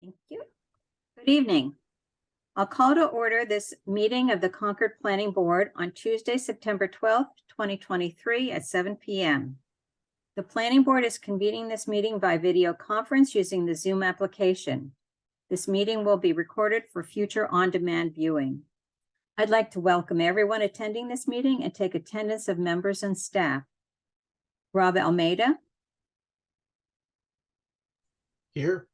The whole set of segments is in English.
Thank you. Good evening. I'll call to order this meeting of the Concord Planning Board on Tuesday, September 12th, 2023 at 7 p.m. The Planning Board is convening this meeting by video conference using the Zoom application. This meeting will be recorded for future on-demand viewing. I'd like to welcome everyone attending this meeting and take attendance of members and staff. Rob Almeida. Here.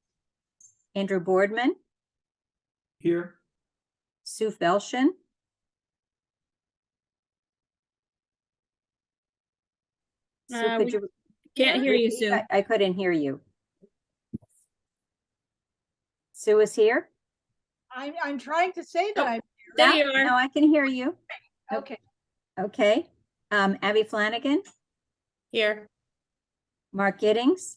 Andrew Boardman. Here. Sue Felshin. Sue, could you? Can't hear you, Sue. I couldn't hear you. Sue is here? I'm trying to say that I'm There Yeah, you are. no, I can hear you. here. Okay. Okay. Abby Flanagan, Here. Mark Giddings.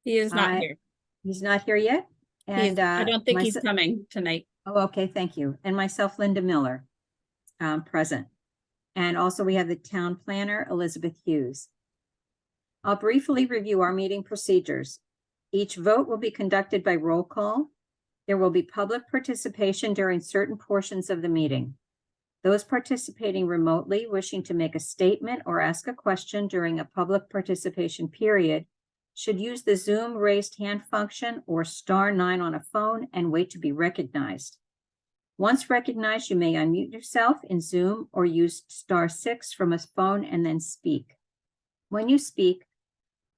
He is not here. He's not here yet. And I don't think he's coming tonight. Oh, okay, thank you. And myself, Linda Miller, present. And also we have the town planner, Elizabeth Hughes. I'll briefly review our meeting procedures. Each vote will be conducted by roll call. There will be public participation during certain portions of the meeting. Those participating remotely wishing to make a statement or ask a question during a public participation period should use the Zoom raised hand function or *9 on a phone and wait to be recognized. Once recognized, you may unmute yourself in Zoom or use *6 from a phone and then speak. When you speak,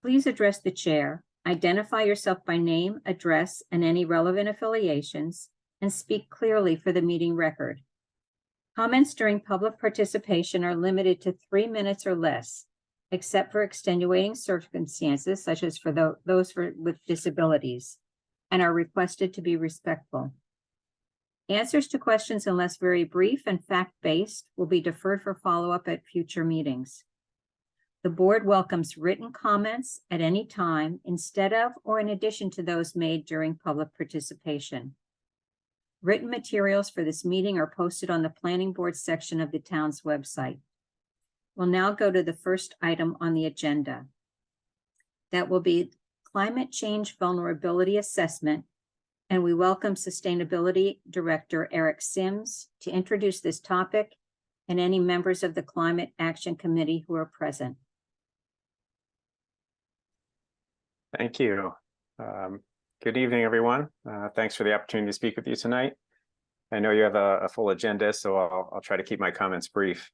please address the chair, identify yourself by name, address, and any relevant affiliations, and speak clearly for the meeting record. Comments during public participation are limited to 3 minutes or less, except for extenuating circumstances such as for those with disabilities, and are requested to be respectful. Answers to questions, unless very brief and fact-based, will be deferred for follow-up at future meetings. The board welcomes written comments at any time instead of or in addition to those made during public participation. Written materials for this meeting are posted on the Planning Board section of the town's website. We'll now go to the first item on the agenda. That will be Climate Change Vulnerability Assessment, and we welcome Sustainability Director Eric Sims to introduce this topic and any members of the Climate Action Committee who are present. Thank you. Good evening, everyone. Thanks for the opportunity to speak with you tonight. I know you have a full agenda, so I'll try to keep my comments brief.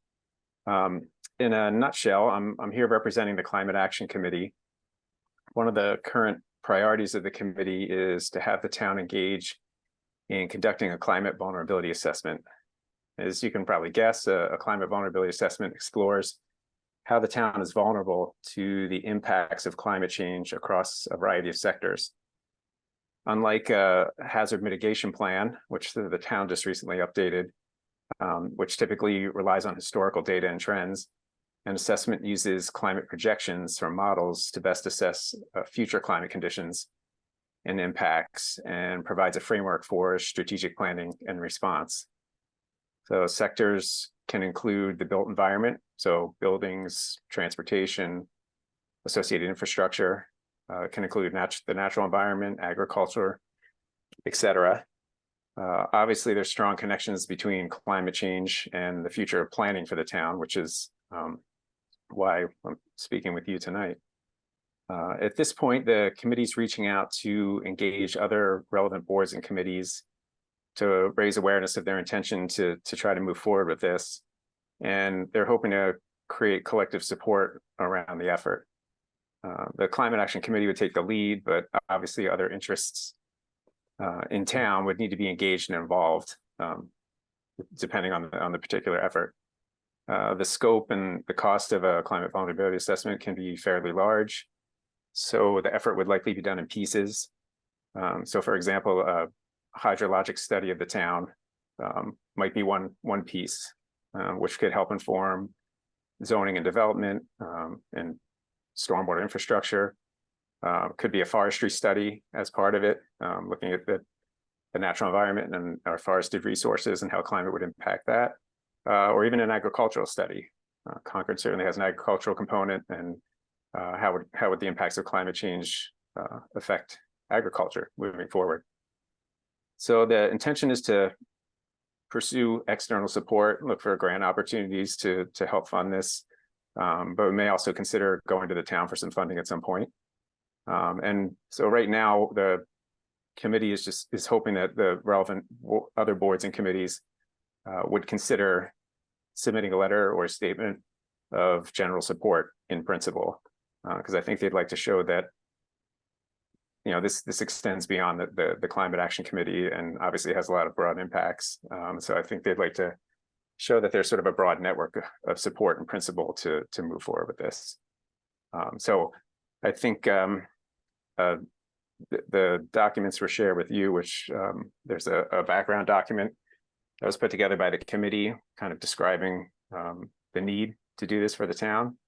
In a nutshell, I'm here representing the Climate Action Committee. One of the current priorities of the committee is to have the town engage in conducting a climate vulnerability assessment. As you can probably guess, a climate vulnerability assessment explores how the town is vulnerable to the impacts of climate change across a variety of sectors. Unlike a hazard mitigation plan, which the town just recently updated, which typically relies on historical data and trends, an assessment uses climate projections from models to best assess future climate conditions and impacts and provides a framework for strategic planning and response. So sectors can include the built environment, so buildings, transportation, associated infrastructure, can include the natural environment, agriculture, etc. Obviously, there's strong connections between climate change and the future of planning for the town, which is why I'm speaking with you tonight. At this point, the committee's reaching out to engage other relevant boards and committees to raise awareness of their intention to try to move forward with this. And they're hoping to create collective support around the effort. The Climate Action Committee would take the lead, but obviously other interests in town would need to be engaged and involved, depending on the particular effort. The scope and the cost of a climate vulnerability assessment can be fairly large, so the effort would likely be done in pieces. So for example, a hydrologic study of the town might be one piece, which could help inform zoning and development and stormwater infrastructure. Could be a forestry study as part of it, looking at the natural environment and our forested resources and how climate would impact that, or even an agricultural study. Concord certainly has an agricultural component, and how would the impacts of climate change affect agriculture moving forward? So the intention is to pursue external support, look for grant opportunities to help fund this, but we may also consider going to the town for some funding at some point. And so right now, the committee is hoping that the relevant other boards and committees would consider submitting a letter or a statement of general support in principle, because I think they'd like to show that this extends beyond the Climate Action Committee and obviously has a lot of broad impacts. So I think they'd like to show that there's sort of a broad network of support and principle to move forward with this. So I think the documents were shared with you, which there's a background document that was put together by the committee, kind of describing the need to do this for the town,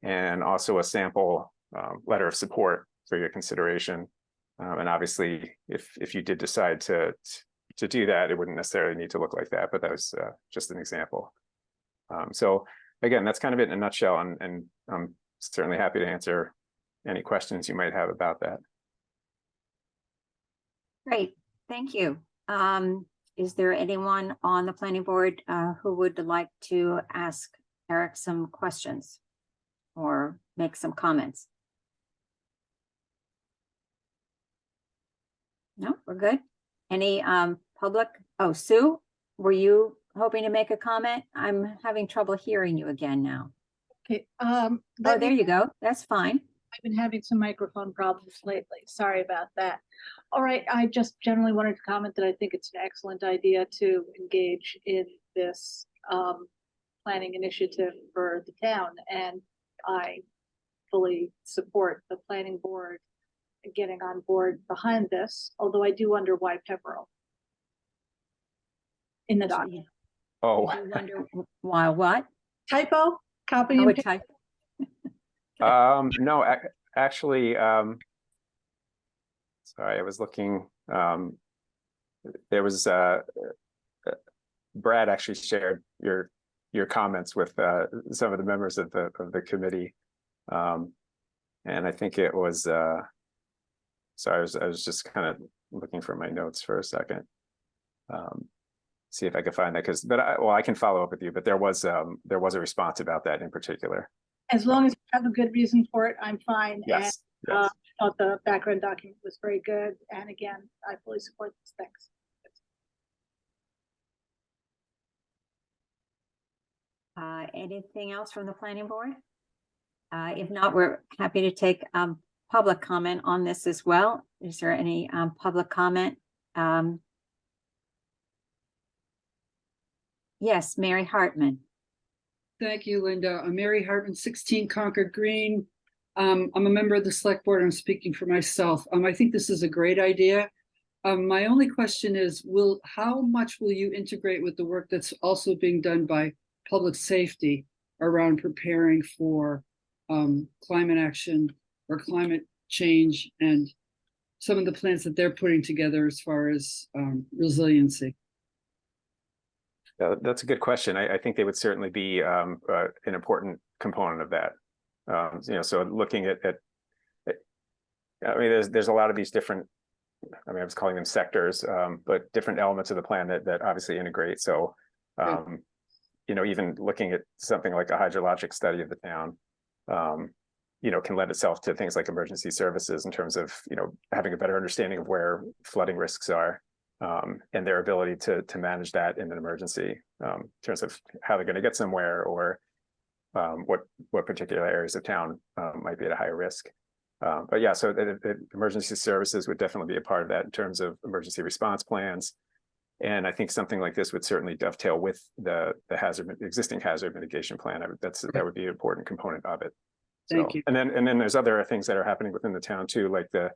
and also a sample letter of support for your consideration. And obviously, if you did decide to do that, it wouldn't necessarily need to look like that, but that was just an example. So again, that's kind of it in a nutshell, and I'm certainly happy to answer any questions you might have about that. Great, thank you. Is there anyone on the planning board who would like to ask Eric some questions or make some comments? No, we're good. Any public? Oh, Sue, were you hoping to make a comment? I'm having trouble hearing you again now. Okay, Oh, there you go. That's fine. I've been having some microphone problems lately. Sorry about that. All right, I just generally wanted to comment that I think it's an excellent idea to engage in this planning initiative for the town, and I fully support the planning board getting on board behind this, although I do wonder why Pepperell in the document. Oh, I wonder why what? Typo, copy Oh, and a paste. type. no, actually, sorry, I was looking. There was Brad actually shared your comments with some of the members of the committee, and I think it was. Sorry, I was just kind of looking for my notes for a second. See if I could find that, I can follow up with you. But there was a response about that in particular. As long as you have a good reason for it, I'm fine. Yes. And Yes. I thought the background document was very good. And again, I fully support these things. Anything else from the planning board? If not, we're happy to take public comment on this as well. Is there any public comment? Yes, Mary Hartman. Thank you, Linda. I'm Mary Hartman, 16 Concord Green. I'm a member of the select board. I'm speaking for myself. I think this is a great idea. My only question is, how much will you integrate with the work that's also being done by public safety around preparing for climate action or climate change and some of the plans that they're putting together as far as resiliency? That's a good question. I think they would certainly be an important component of that. So looking at I mean, there's a lot of these different, I mean, I was calling them sectors, but different elements of the plan that obviously integrate. So, even looking at something like a hydrologic study of the town, can lend itself to things like emergency services in terms of, having a better understanding of where flooding risks are. And their ability to manage that in an emergency, in terms of how they're going to get somewhere, or what particular areas of town might be at a higher risk. But yeah, so the emergency services would definitely be a part of that in terms of emergency response plans. And I think something like this would certainly dovetail with the existing hazard mitigation plan. That would be an important component of it. Thank you. And then there's other things that are happening within the town too, like the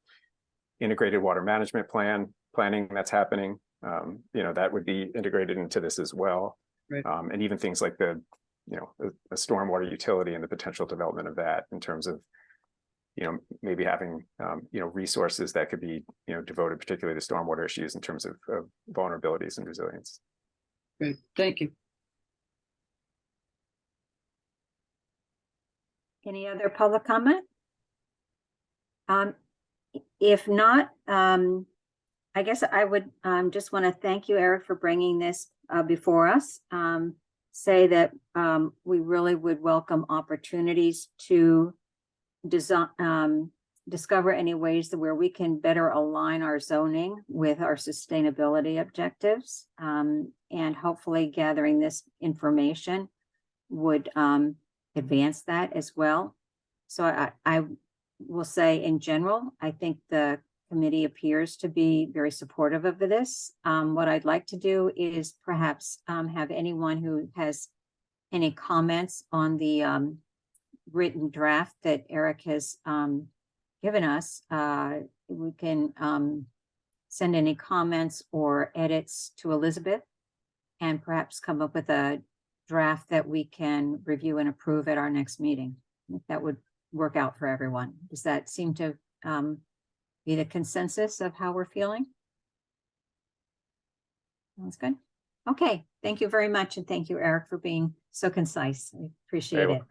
integrated water management planning that's happening. That would be integrated into this as well. Right. And even things like a stormwater utility and the potential development of that in terms of, maybe having, resources that could be, devoted particularly to stormwater issues in terms of vulnerabilities and resilience. Great, thank you. Any other public comment? If not, I guess I would just want to thank you, Eric, for bringing this before us. Say that we really would welcome opportunities to design, discover any ways that where we can better align our zoning with our sustainability objectives. And hopefully gathering this information would advance that as well. So I will say in general, I think the committee appears to be very supportive of this. What I'd like to do is perhaps have anyone who has any comments on the written draft that Eric has given us. We can send any comments or edits to Elizabeth and perhaps come up with a draft that we can review and approve at our next meeting. If that would work out for everyone. Does that seem to be the consensus of how we're feeling? Sounds good. Okay, thank you very much. And thank you, Eric, for being so concise. I appreciate it.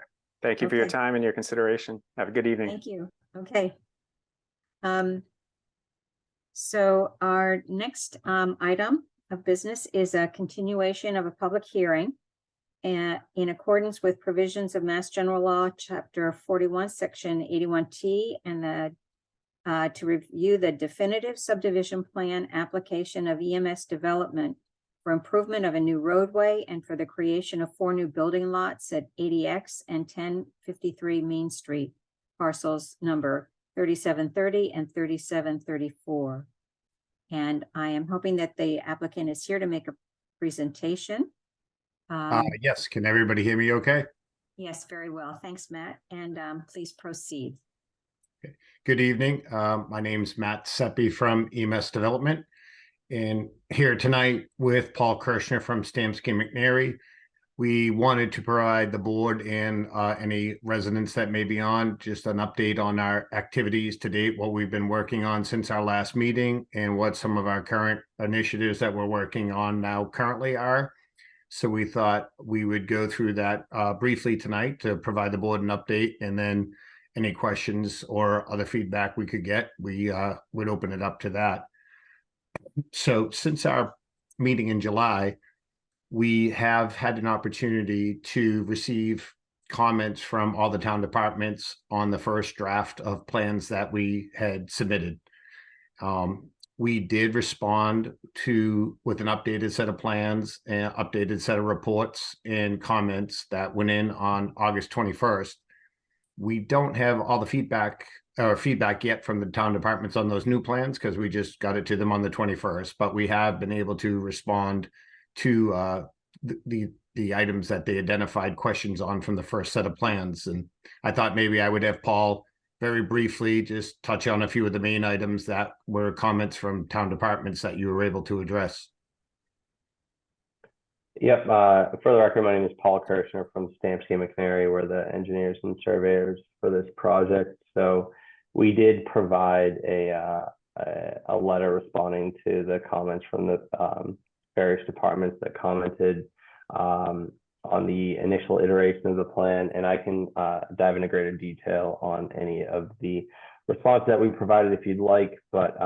Thank you for your Okay. time and your consideration. Have a good evening. Thank you. Okay. So our next item of business is a continuation of a public hearing in accordance with provisions of Mass General Law, Chapter 41, Section 81T, and to review the definitive subdivision plan application of EMS development for improvement of a new roadway and for the creation of 4 new building lots at 80X and 1053 Main Street, parcels number 3730 and 3734. And I am hoping that the applicant is here to make a presentation. Yes, can everybody hear me okay? Yes, very well. Thanks, Matt. And please proceed. Good evening. My name's Matt Seppi from EMS Development. And here tonight with Paul Kirshner from Stamsky McNary. We wanted to provide the board and any residents that may be on just an update on our activities to date, what we've been working on since our last meeting, and what some of our current initiatives that we're working on now currently are. So we thought we would go through that briefly tonight to provide the board an update, and then any questions or other feedback we could get, we would open it up to that. So since our meeting in July, we have had an opportunity to receive comments from all the town departments on the first draft of plans that we had submitted. We did respond with an updated set of plans and updated set of reports and comments that went in on August 21st. We don't have all the feedback yet from the town departments on those new plans because we just got it to them on the 21st, but we have been able to respond to the items that they identified questions on from the first set of plans. And I thought maybe I would have Paul very briefly just touch on a few of the main items that were comments from town departments that you were able to address. Yep. For the record, my name is Paul Kirshner from Stamsky McNary. We're the engineers and surveyors for this project. So we did provide a letter responding to the comments from the various departments that commented on the initial iteration of the plan, and I can dive into greater detail on any of the response that we provided if you'd like. But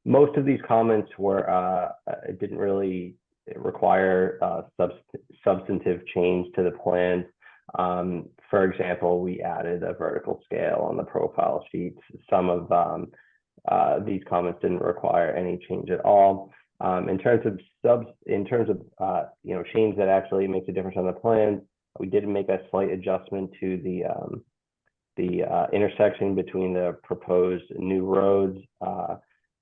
most of these comments were didn't really require substantive change to the plans. For example, we added a vertical scale on the profile sheets. Some of these comments didn't require any change at all. In terms of change that actually makes a difference on the plan, we did make a slight adjustment to the intersection between the proposed new roads.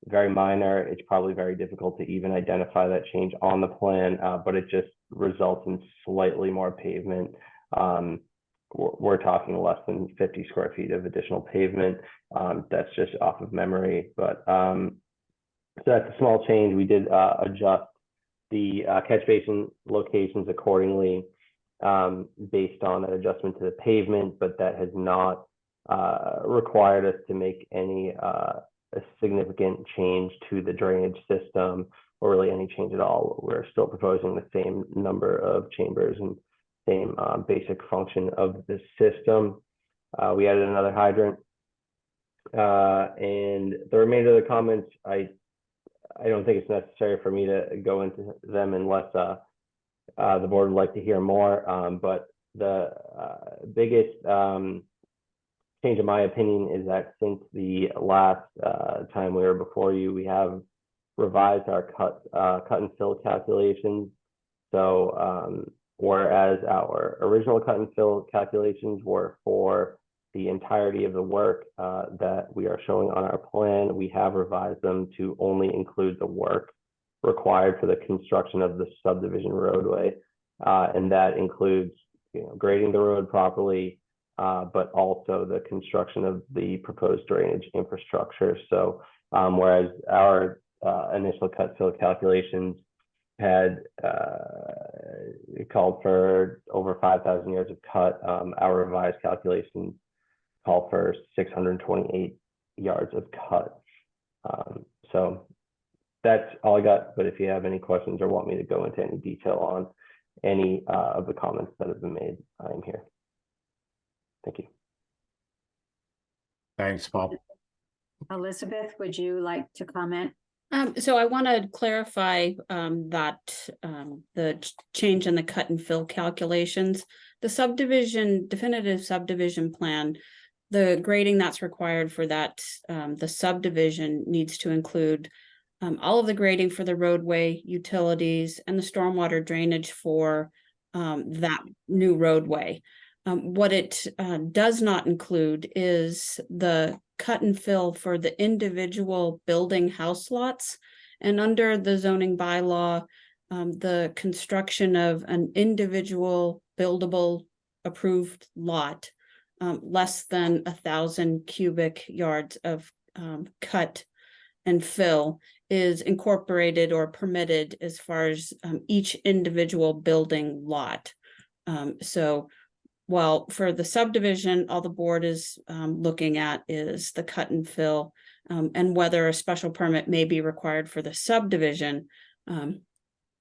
Very minor. It's probably very difficult to even identify that change on the plan, but it just results in slightly more pavement. We're talking less than 50 square feet of additional pavement. That's just off of memory, but so that's a small change. We did adjust the catch basin locations accordingly based on that adjustment to the pavement, but that has not required us to make any a significant change to the drainage system or really any change at all. We're still proposing the same number of chambers and same basic function of the system. We added another hydrant And the remainder of the comments, I don't think it's necessary for me to go into them unless the board would like to hear more. But the biggest change in my opinion is that since the last time we were before you, we have revised our cut and fill calculations. So whereas our original cut and fill calculations were for the entirety of the work that we are showing on our plan, we have revised them to only include the work required for the construction of the subdivision roadway. And that includes, grading the road properly, but also the construction of the proposed drainage infrastructure. So whereas our initial cut fill calculations had called for over 5,000 yards of cut, our revised calculations call for 628 yards of cut. So that's all I got. But if you have any questions or want me to go into any detail on any of the comments that have been made, I am here. Thank you. Thanks, Paul. Elizabeth, would you like to comment? So I want to clarify that the change in the cut and fill calculations, the definitive subdivision plan, the grading that's required for that, the subdivision needs to include all of the grading for the roadway, utilities, and the stormwater drainage for that new roadway. What it does not include is the cut and fill for the individual building house lots. And under the zoning bylaw, the construction of an individual buildable approved lot, less than 1,000 cubic yards of cut and fill is incorporated or permitted as far as each individual building lot. So while for the subdivision, all the board is looking at is the cut and fill and whether a special permit may be required for the subdivision.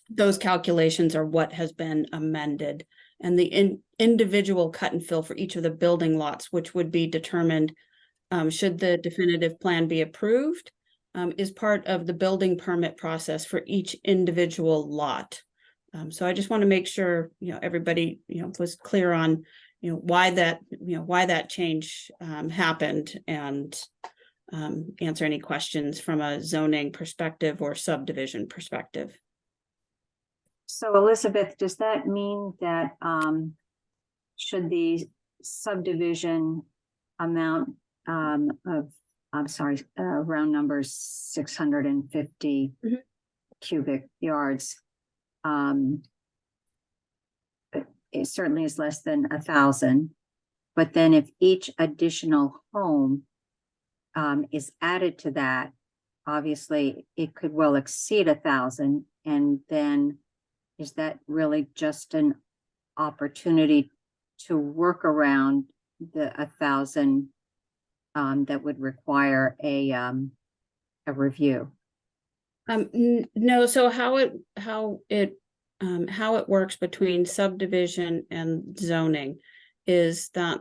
Those calculations are what has been amended, and the individual cut and fill for each of the building lots, which would be determined should the definitive plan be approved, is part of the building permit process for each individual lot. So I just want to make sure, everybody, was clear on, why that change happened, and answer any questions from a zoning perspective or subdivision perspective. So Elizabeth, does that mean that should the subdivision amount of, round numbers 650 cubic yards, it certainly is less than 1,000, but then if each additional home is added to that, obviously it could well exceed 1,000, and then is that really just an opportunity to work around the 1,000 that would require a review? No. So how it works between subdivision and zoning is that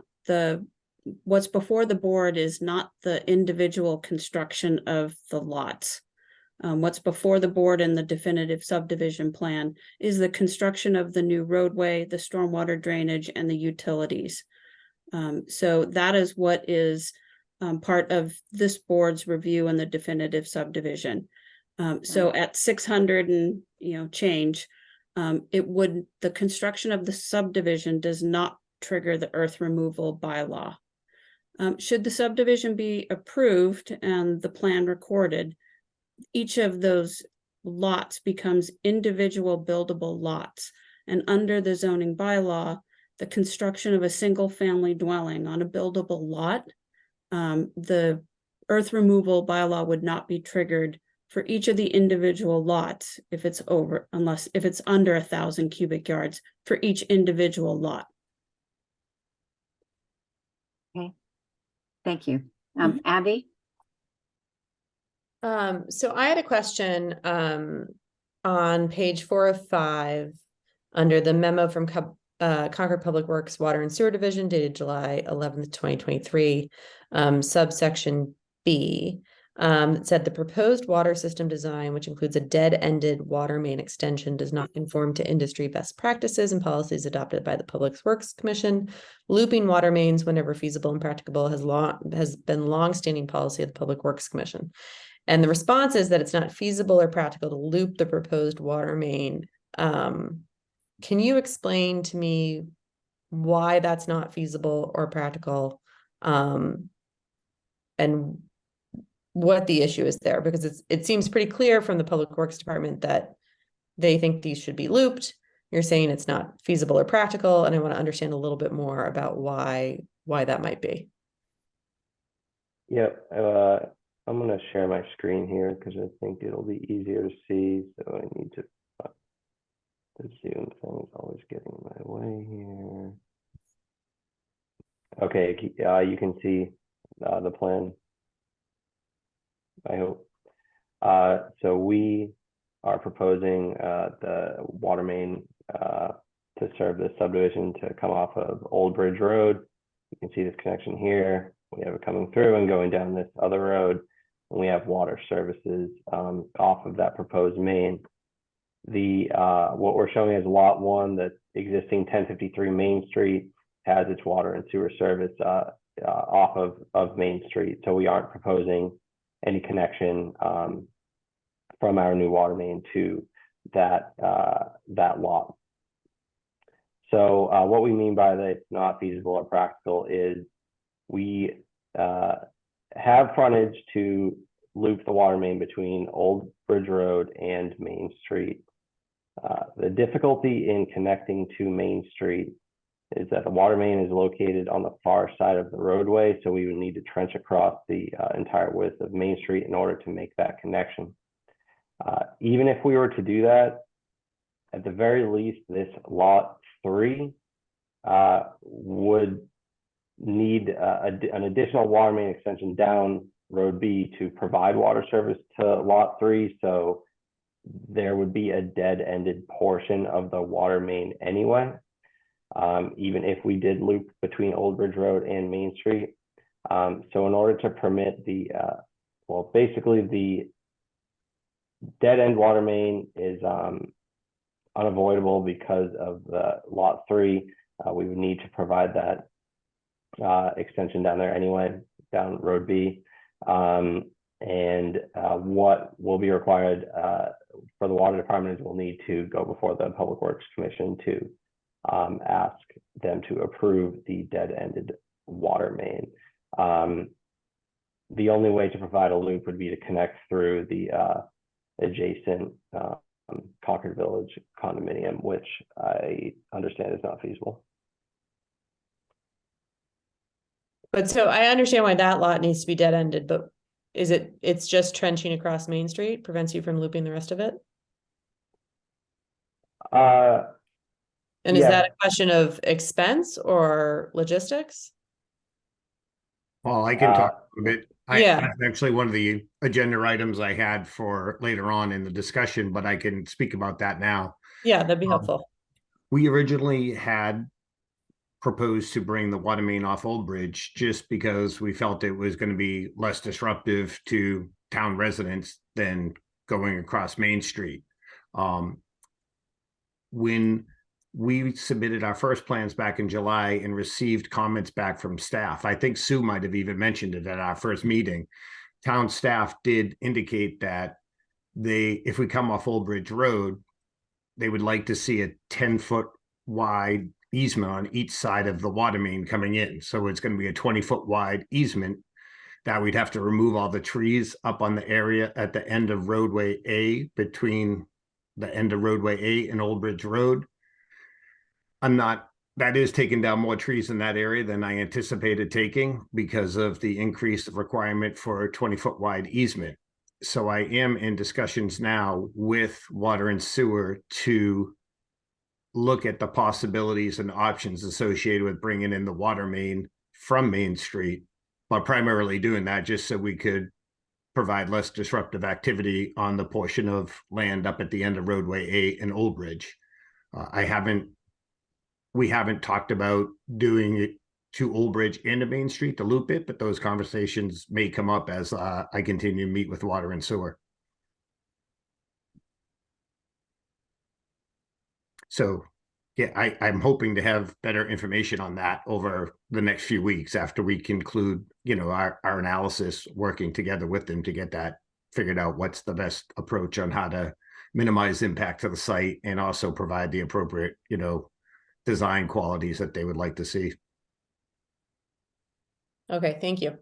what's before the board is not the individual construction of the lots. What's before the board in the definitive subdivision plan is the construction of the new roadway, the stormwater drainage, and the utilities. So that is what is part of this board's review in the definitive subdivision. So at 600 and change, the construction of the subdivision does not trigger the earth removal bylaw. Should the subdivision be approved and the plan recorded, each of those lots becomes individual buildable lots. And under the zoning bylaw, the construction of a single family dwelling on a buildable lot, the earth removal bylaw would not be triggered for each of the individual lots if it's under 1,000 cubic yards for each individual lot. Okay, thank you. Abby? So I had a question on page 4 of 5 under the memo from Concord Public Works Water and Sewer Division dated July 11th, 2023, subsection B. It said the proposed water system design, which includes a dead-ended water main extension, does not conform to industry best practices and policies adopted by the Public Works Commission. Looping water mains whenever feasible and practicable has been long-standing policy of the Public Works Commission. And the response is that it's not feasible or practical to loop the proposed water main. Can you explain to me why that's not feasible or practical? And what the issue is there, because it seems pretty clear from the Public Works Department that they think these should be looped. You're saying it's not feasible or practical, and I want to understand a little bit more about why that might be. Yeah, I'm going to share my screen here because I think it'll be easier to see. So I need to, the Zoom thing is always getting in my way here. Okay, you can see the plan, I hope. So we are proposing the water main to serve this subdivision to come off of Old Bridge Road. You can see this connection here. We have it coming through and going down this other road. And we have water services off of that proposed main. What we're showing is lot 1, the existing 1053 Main Street has its water and sewer service off of Main Street. So we aren't proposing any connection from our new water main to that lot. So what we mean by that it's not feasible or practical is we have frontage to loop the water main between Old Bridge Road and Main Street. The difficulty in connecting to Main Street is that the water main is located on the far side of the roadway, so we would need to trench across the entire width of Main Street in order to make that connection. Even if we were to do that, at the very least, this lot 3 would need an additional water main extension down Road B to provide water service to lot 3. So there would be a dead-ended portion of the water main anyway, even if we did loop between Old Bridge Road and Main Street. So in order to permit the, well, basically the dead-end water main is unavoidable because of the lot 3. We would need to provide that extension down there anyway, down Road B. What will be required for the water department is we'll need to go before the Public Works Commission to ask them to approve the dead-ended water main. The only way to provide a loop would be to connect through the adjacent Concord Village condominium, which I understand is not feasible. But so I understand why that lot needs to be dead-ended, but it's just trenching across Main Street prevents you from looping the rest of it? And is yeah. that a question of expense or logistics? Well, I can talk a bit. Yeah. That's actually one of the agenda items I had for later on in the discussion, but I can speak about that now. Yeah, that'd be helpful. We originally had proposed to bring the water main off Old Bridge just because we felt it was going to be less disruptive to town residents than going across Main Street. When we submitted our first plans back in July and received comments back from staff, I think Sue might have even mentioned it at our first meeting. Town staff did indicate that if we come off Old Bridge Road, they would like to see a 10-foot wide easement on each side of the water main coming in. So it's going to be a 20-foot wide easement that we'd have to remove all the trees up on the area at the end of roadway A, between the end of roadway A and Old Bridge Road. That is taking down more trees in that area than I anticipated taking because of the increased requirement for a 20-foot wide easement. So I am in discussions now with Water and Sewer to look at the possibilities and options associated with bringing in the water main from Main Street, but primarily doing that just so we could provide less disruptive activity on the portion of land up at the end of roadway A and Old Bridge. I haven't we haven't talked about doing it to Old Bridge and to Main Street to loop it, but those conversations may come up as I continue to meet with Water and Sewer. So, yeah, I'm hoping to have better information on that over the next few weeks after we conclude, our analysis, working together with them to get that figured out, what's the best approach on how to minimize impact to the site and also provide the appropriate, design qualities that they would like to see. Okay, thank you.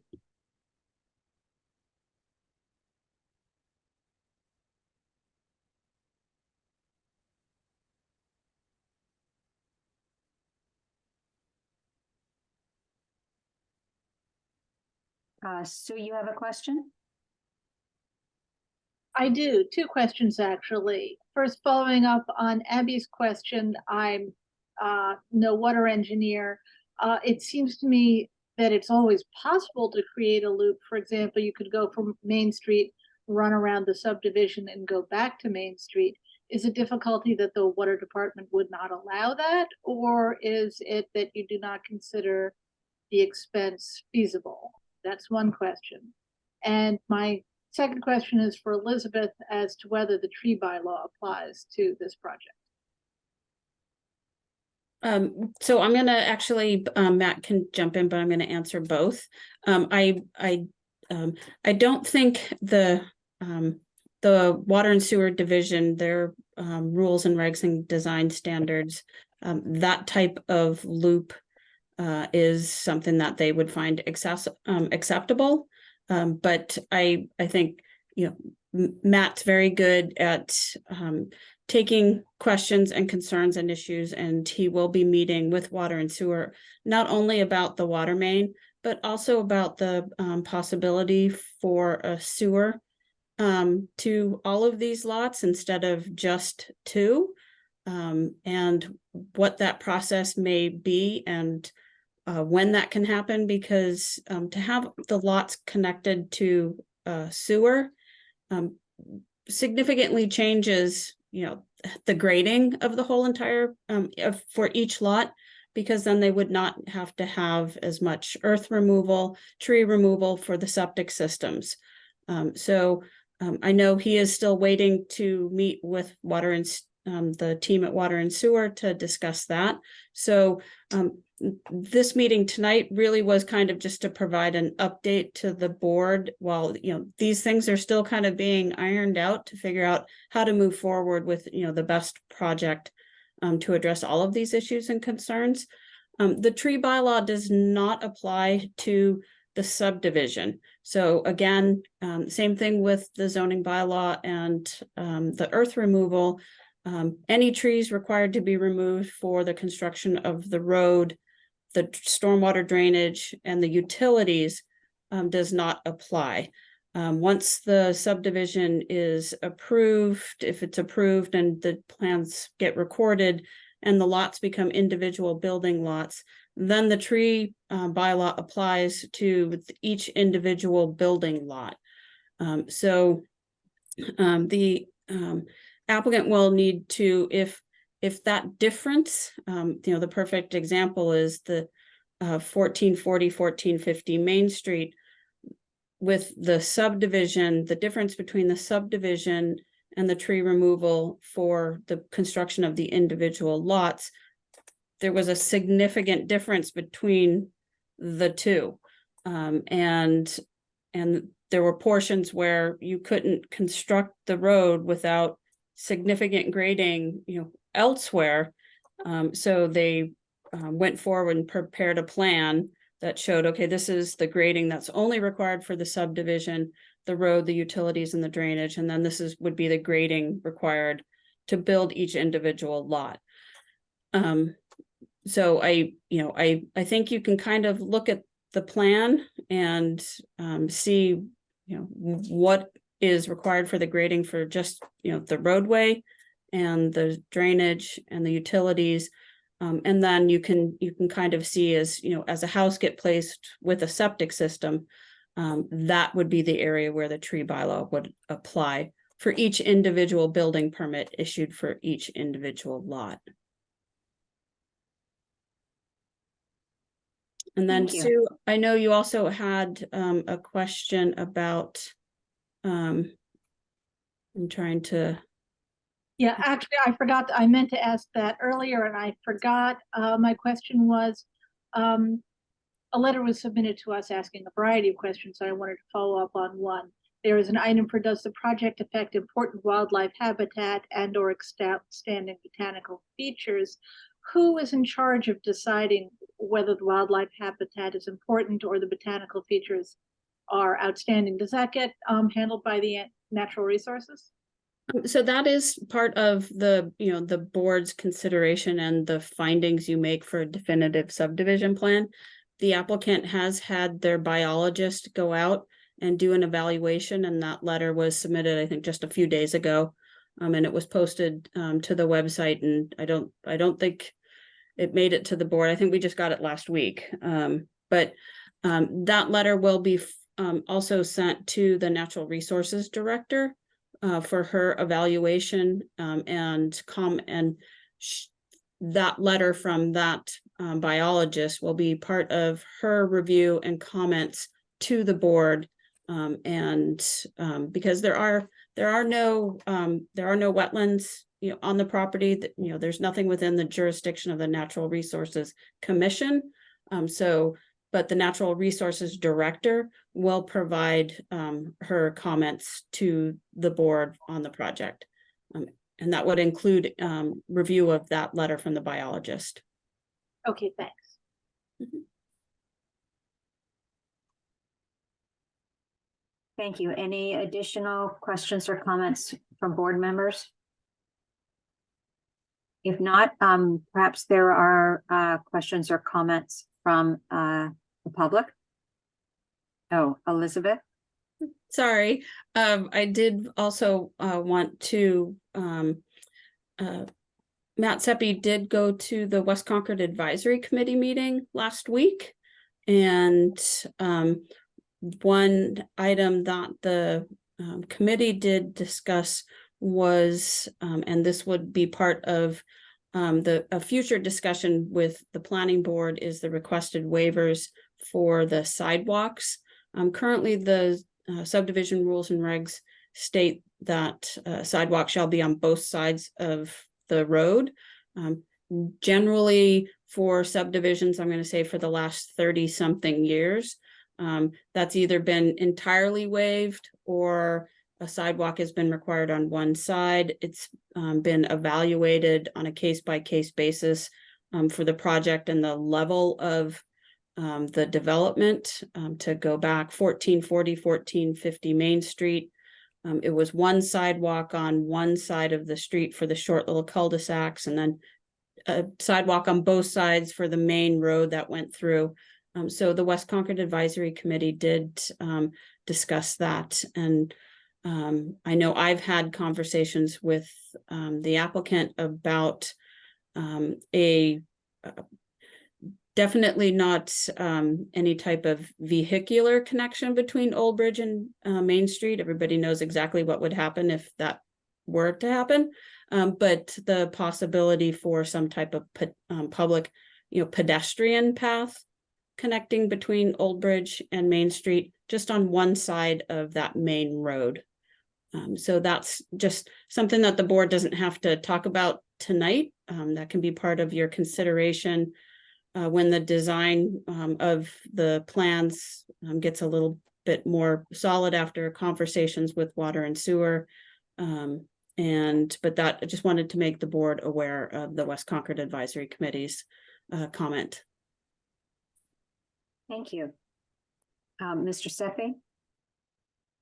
Sue, you have a question? I do. Two questions, actually. First, following up on Abby's question, I'm no water engineer. It seems to me that it's always possible to create a loop. For example, you could go from Main Street, run around the subdivision and go back to Main Street. Is it difficulty that the water department would not allow that? Or is it that you do not consider the expense feasible? That's one question. And my second question is for Elizabeth as to whether the tree bylaw applies to this project. So I'm going to actually, Matt can jump in, but I'm going to answer both. I don't think the Water and Sewer Division, their rules and regs and design standards, that type of loop is something that they would find acceptable. But I think, Matt's very good at taking questions and concerns and issues, and he will be meeting with Water and Sewer, not only about the water main, but also about the possibility for a sewer to all of these lots instead of just two, and what that process may be and when that can happen, because to have the lots connected to sewer significantly changes, the grading of the whole entire for each lot, because then they would not have to have as much earth removal, tree removal for the septic systems. So I know he is still waiting to meet with Water and the team at Water and Sewer to discuss that. So this meeting tonight really was kind of just to provide an update to the board while, these things are still kind of being ironed out to figure out how to move forward with, the best project to address all of these issues and concerns. The tree bylaw does not apply to the subdivision. So again, same thing with the zoning bylaw and the earth removal. Any trees required to be removed for the construction of the road, the stormwater drainage, and the utilities does not apply. Once the subdivision is approved, if it's approved and the plans get recorded and the lots become individual building lots, then the tree bylaw applies to each individual building lot. So the applicant will need to, if that difference, the perfect example is the 1440, 1450 Main Street with the subdivision, the difference between the subdivision and the tree removal for the construction of the individual lots, there was a significant difference between the two. And there were portions where you couldn't construct the road without significant grading, elsewhere. So they went forward and prepared a plan that showed, okay, this is the grading that's only required for the subdivision, the road, the utilities, and the drainage, and then this would be the grading required to build each individual lot. So I think you can kind of look at the plan and see, what is required for the grading for just, the roadway and the drainage and the utilities. And then you can kind of see as a house get placed with a septic system, that would be the area where the tree bylaw would apply for each individual building permit issued for each individual lot. And then Thank you. Sue, I know you also had a question about, I'm trying to, Yeah, actually, I forgot, I meant to ask that earlier and I forgot. My question was, a letter was submitted to us asking a variety of questions, so I wanted to follow up on one. There is an item for, does the project affect important wildlife habitat and or outstanding botanical features? Who is in charge of deciding whether the wildlife habitat is important or the botanical features are outstanding? Does that get handled by the natural resources? so that is part of the, the board's consideration and the findings you make for a definitive subdivision plan. The applicant has had their biologist go out and do an evaluation, and that letter was submitted, I think, just a few days ago. And it was posted to the website, and I don't think it made it to the board. I think we just got it last week. But that letter will be also sent to the Natural Resources Director for her evaluation, and that letter from that biologist will be part of her review and comments to the board. Because there are no wetlands, on the property, that, there's nothing within the jurisdiction of the Natural Resources Commission. But the Natural Resources Director will provide her comments to the board on the project. And that would include review of that letter from the biologist. Okay, thanks. Thank you. Any additional questions or comments from board members? If not, perhaps there are questions or comments from the public. Oh, Elizabeth? Sorry, I did also want to, Matt Seppi did go to the West Concord Advisory Committee meeting last week. And one item that the committee did discuss was, and this would be part of a future discussion with the planning board, is the requested waivers for the sidewalks. Currently, the subdivision rules and regs state that sidewalk shall be on both sides of the road. Generally, for subdivisions, I'm going to say for the last 30-something years, that's either been entirely waived or a sidewalk has been required on one side. It's been evaluated on a case-by-case basis for the project and the level of the development. To go back, 1440, 1450 Main Street, it was one sidewalk on one side of the street for the short little cul-de-sacs, and then a sidewalk on both sides for the main road that went through. So the West Concord Advisory Committee did discuss that. And I know I've had conversations with the applicant about definitely not any type of vehicular connection between Old Bridge and Main Street. Everybody knows exactly what would happen if that were to happen. But the possibility for some type of public, pedestrian path connecting between Old Bridge and Main Street, just on one side of that main road. So that's just something that the board doesn't have to talk about tonight. That can be part of your consideration when the design of the plans gets a little bit more solid after conversations with water and sewer. But that, I just wanted to make the board aware of the West Concord Advisory Committee's comment. Thank you. Mr. Seppi?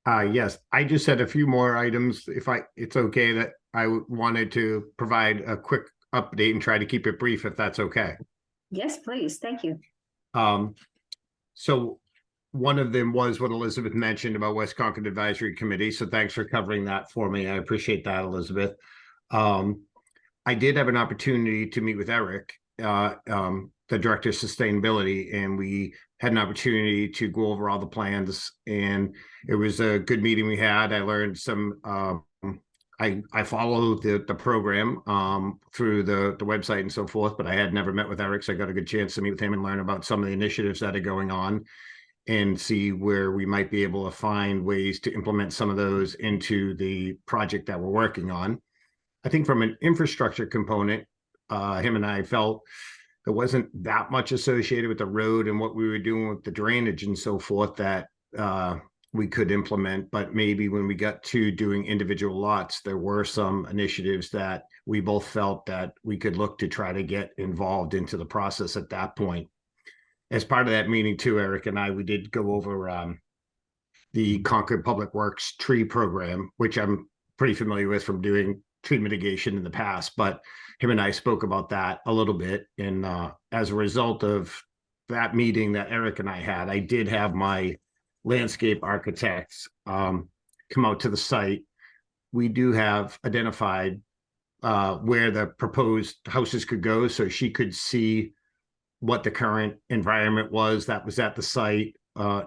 Yes, I just had a few more items. If it's okay, that I wanted to provide a quick update and try to keep it brief, if that's okay. Yes, please. Thank you. So one of them was what Elizabeth mentioned about West Concord Advisory Committee. So thanks for covering that for me. I appreciate that, Elizabeth. I did have an opportunity to meet with Eric, the Director of Sustainability, and we had an opportunity to go over all the plans, and it was a good meeting we had. I learned some I follow the program through the website and so forth, but I had never met with Eric, so I got a good chance to meet with him and learn about some of the initiatives that are going on and see where we might be able to find ways to implement some of those into the project that we're working on. I think from an infrastructure component, him and I felt there wasn't that much associated with the road and what we were doing with the drainage and so forth that we could implement, but maybe when we got to doing individual lots, there were some initiatives that we both felt that we could look to try to get involved into the process at that point. As part of that meeting too, Eric and I, we did go over the Concord Public Works tree program, which I'm pretty familiar with from doing tree mitigation in the past, but him and I spoke about that a little bit. And as a result of that meeting that Eric and I had, I did have my landscape architects come out to the site. We do have identified where the proposed houses could go, so she could see what the current environment was that was at the site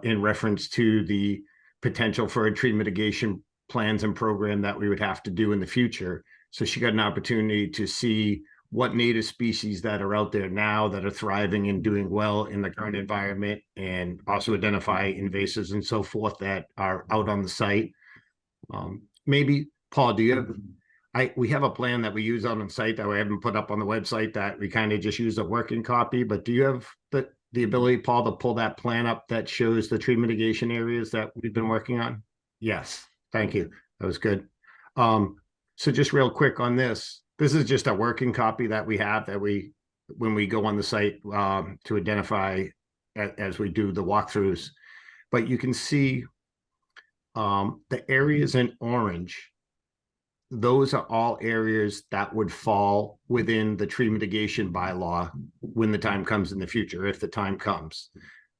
in reference to the potential for a tree mitigation plans and program that we would have to do in the future. So she got an opportunity to see what native species that are out there now that are thriving and doing well in the current environment, and also identify invasives and so forth that are out on the site. Maybe, Paul, do you have, we have a plan that we use out on site that we haven't put up on the website that we kind of just use a working copy, but do you have the ability, Paul, to pull that plan up that shows the tree mitigation areas that we've been working on? Yes, thank you. That was good. So just real quick on this is just a working copy that we have that when we go on the site to identify as we do the walkthroughs. But you can see the areas in orange. Those are all areas that would fall within the tree mitigation bylaw when the time comes in the future, if the time comes.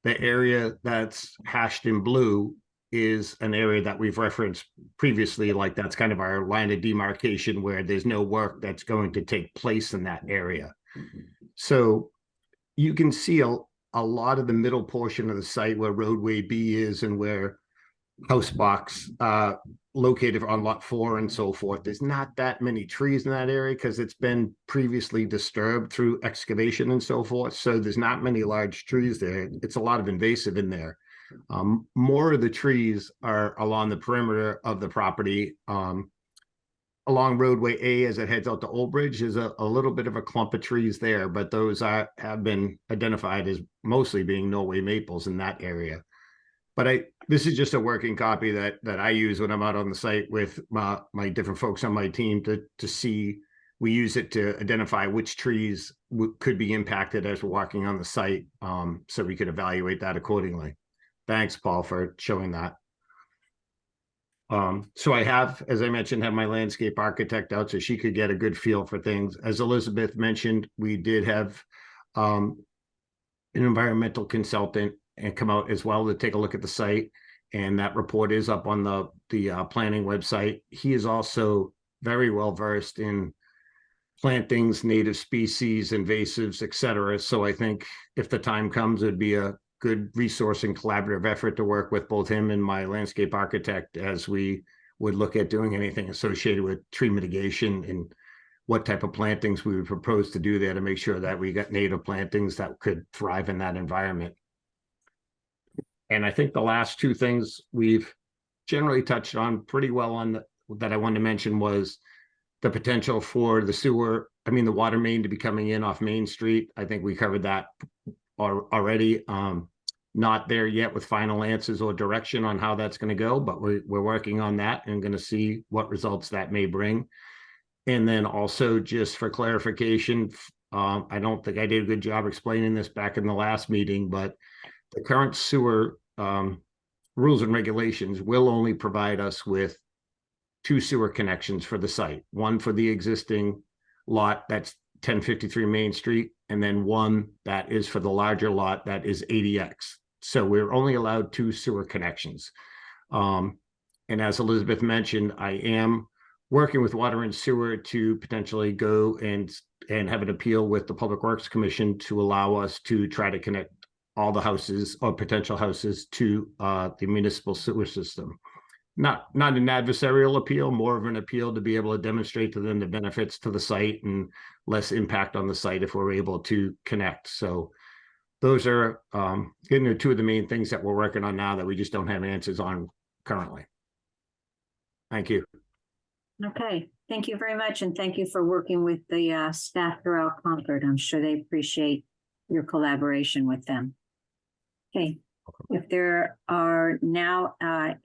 The area that's hashed in blue is an area that we've referenced previously, like that's kind of our line of demarcation where there's no work that's going to take place in that area. So you can see a lot of the middle portion of the site where roadway B is and where house box located on lot 4 and so forth. There's not that many trees in that area because it's been previously disturbed through excavation and so forth. So there's not many large trees there. It's a lot of invasive in there. More of the trees are along the perimeter of the property. Along roadway A as it heads out to Old Bridge is a little bit of a clump of trees there, but those have been identified as mostly being Norway maples in that area. But this is just a working copy that I use when I'm out on the site with my different folks on my team to see. We use it to identify which trees could be impacted as we're walking on the site, so we could evaluate that accordingly. Thanks, Paul, for showing that. So I have, as I mentioned, have my landscape architect out so she could get a good feel for things. As Elizabeth mentioned, we did have an environmental consultant and come out as well to take a look at the site. And that report is up on the planning website. He is also very well versed in plantings, native species, invasives, etc. So I think if the time comes, it'd be a good resource and collaborative effort to work with both him and my landscape architect as we would look at doing anything associated with tree mitigation and what type of plantings we would propose to do there to make sure that we got native plantings that could thrive in that environment. And I think the last two things we've generally touched on pretty well on that I wanted to mention was the potential for the water main to be coming in off Main Street. I think we covered that already. Not there yet with final answers or direction on how that's going to go, but we're working on that and going to see what results that may bring. And then also, just for clarification, I don't think I did a good job explaining this back in the last meeting, but the current sewer rules and regulations will only provide us with 2 sewer connections for the site. One for the existing lot that's 1053 Main Street, and then one that is for the larger lot that is 80X. So we're only allowed 2 sewer connections. And as Elizabeth mentioned, I am working with Water and Sewer to potentially go and have an appeal with the Public Works Commission to allow us to try to connect all the houses or potential houses to the municipal sewer system. not an adversarial appeal, more of an appeal to be able to demonstrate to them the benefits to the site and less impact on the site if we're able to connect. So those are two of the main things that we're working on now that we just don't have answers on currently. Thank you. Okay, thank you very much, and thank you for working with the staff throughout Concord. I'm sure they appreciate your collaboration with them. Okay, if there are now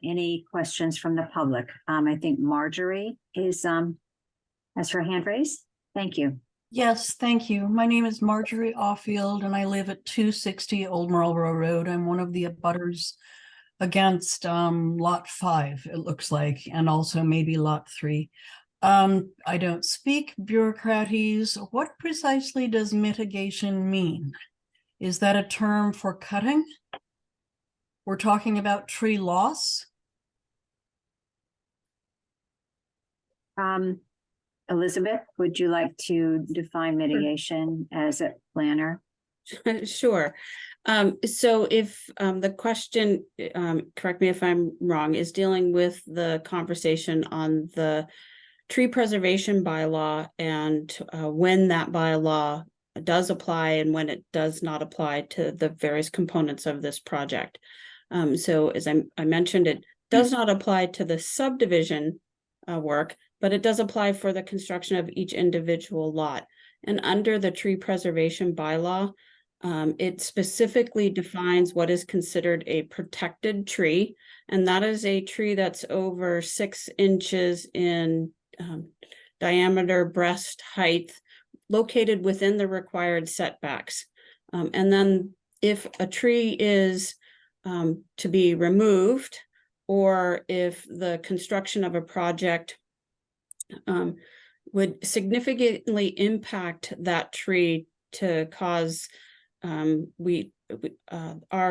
any questions from the public, I think Marjorie is has her hand raised. Thank you. Yes, thank you. My name is Marjorie Offield and I live at 260 Old Marlborough Road. I'm one of the abutters against lot 5, it looks like, and also maybe lot 3. I don't speak bureaucratese. What precisely does mitigation mean? Is that a term for cutting? We're talking about tree loss? Elizabeth, would you like to define mitigation as a planner? Sure. So if the question, correct me if I'm wrong, is dealing with the conversation on the tree preservation bylaw and when that bylaw does apply and when it does not apply to the various components of this project. So as I mentioned, it does not apply to the subdivision work, but it does apply for the construction of each individual lot. And under the tree preservation bylaw, it specifically defines what is considered a protected tree, and that is a tree that's over 6 inches in diameter, breast height, located within the required setbacks. And then if a tree is to be removed, or if the construction of a project would significantly impact that tree to cause our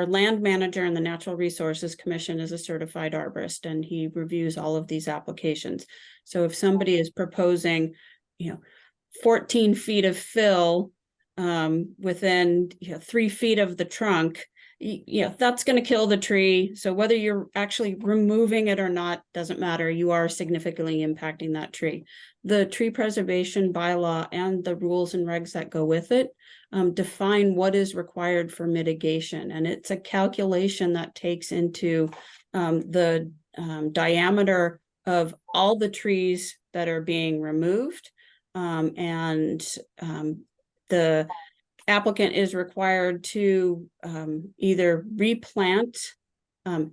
land manager and the Natural Resources Commission is a certified arborist, and he reviews all of these applications. So if somebody is proposing, 14 feet of fill within 3 feet of the trunk, that's going to kill the tree. So whether you're actually removing it or not doesn't matter. You are significantly impacting that tree. The tree preservation bylaw and the rules and regs that go with it define what is required for mitigation. And it's a calculation that takes into the diameter of all the trees that are being removed. And the applicant is required to either replant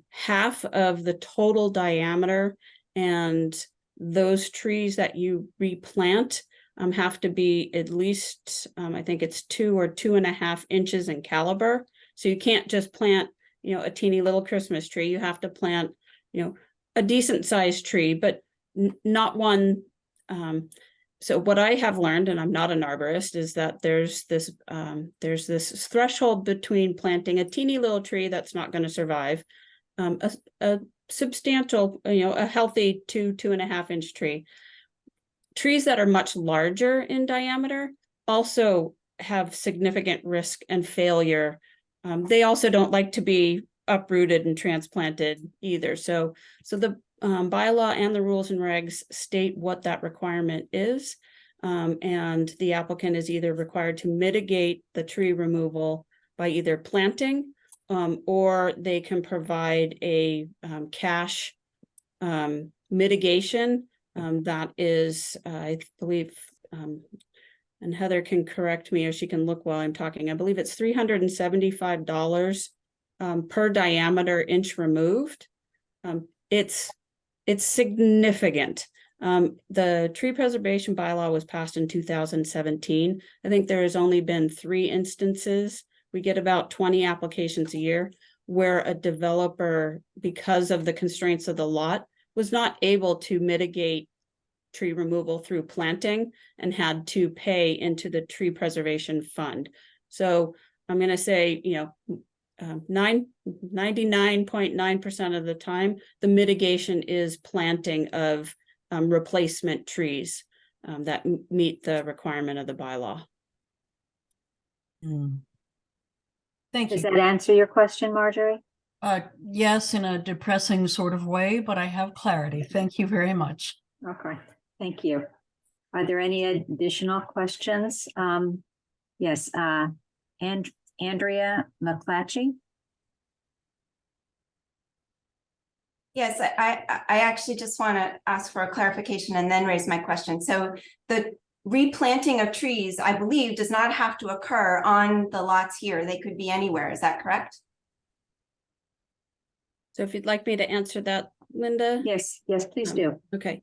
half of the total diameter, and those trees that you replant have to be at least, I think it's 2 or 2.5 inches in caliber. So you can't just plant, a teeny little Christmas tree. You have to plant, a decent sized tree, but not one. So what I have learned, and I'm not an arborist, is that there's this threshold between planting a teeny little tree that's not going to survive, a substantial, a healthy 2.5 inch tree. Trees that are much larger in diameter also have significant risk and failure. They also don't like to be uprooted and transplanted either. So the bylaw and the rules and regs state what that requirement is. And the applicant is either required to mitigate the tree removal by either planting, or they can provide a cash mitigation that is, I believe, and Heather can correct me or she can look while I'm talking. I believe it's $375 per diameter inch removed. It's significant. The tree preservation bylaw was passed in 2017. I think there has only been 3 instances. We get about 20 applications a year where a developer, because of the constraints of the lot, was not able to mitigate tree removal through planting and had to pay into the tree preservation fund. So I'm going to say, 99.9% of the time, the mitigation is planting of replacement trees that meet the requirement of the bylaw. Thank you. Does that answer your question, Marjorie? Yes, in a depressing sort of way, but I have clarity. Thank you very much. Okay, thank you. Are there any additional questions? Yes, Andrea McClatchy? Yes, I actually just want to ask for a clarification and then raise my question. So the replanting of trees, I believe, does not have to occur on the lots here. They could be anywhere. Is that correct? So if you'd like me to answer that, Linda? Yes, yes, please do. Okay,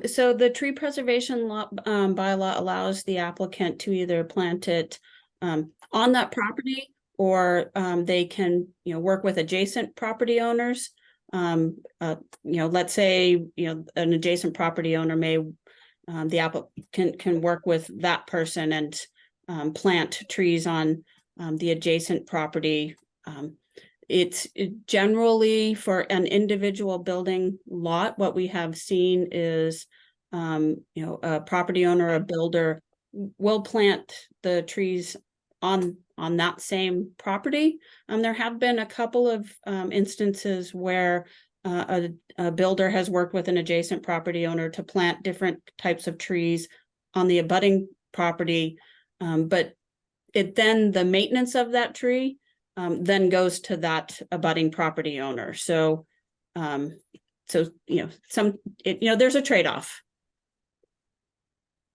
so the tree preservation law, bylaw allows the applicant to either plant it on that property, or they can, work with adjacent property owners. Let's say, an adjacent property owner may, the applicant can work with that person and plant trees on the adjacent property. It's generally for an individual building lot. What we have seen is, a property owner, a builder will plant the trees on that same property. There have been a couple of instances where a builder has worked with an adjacent property owner to plant different types of trees on the abutting property, but then the maintenance of that tree then goes to that abutting property owner. So, there's a trade-off.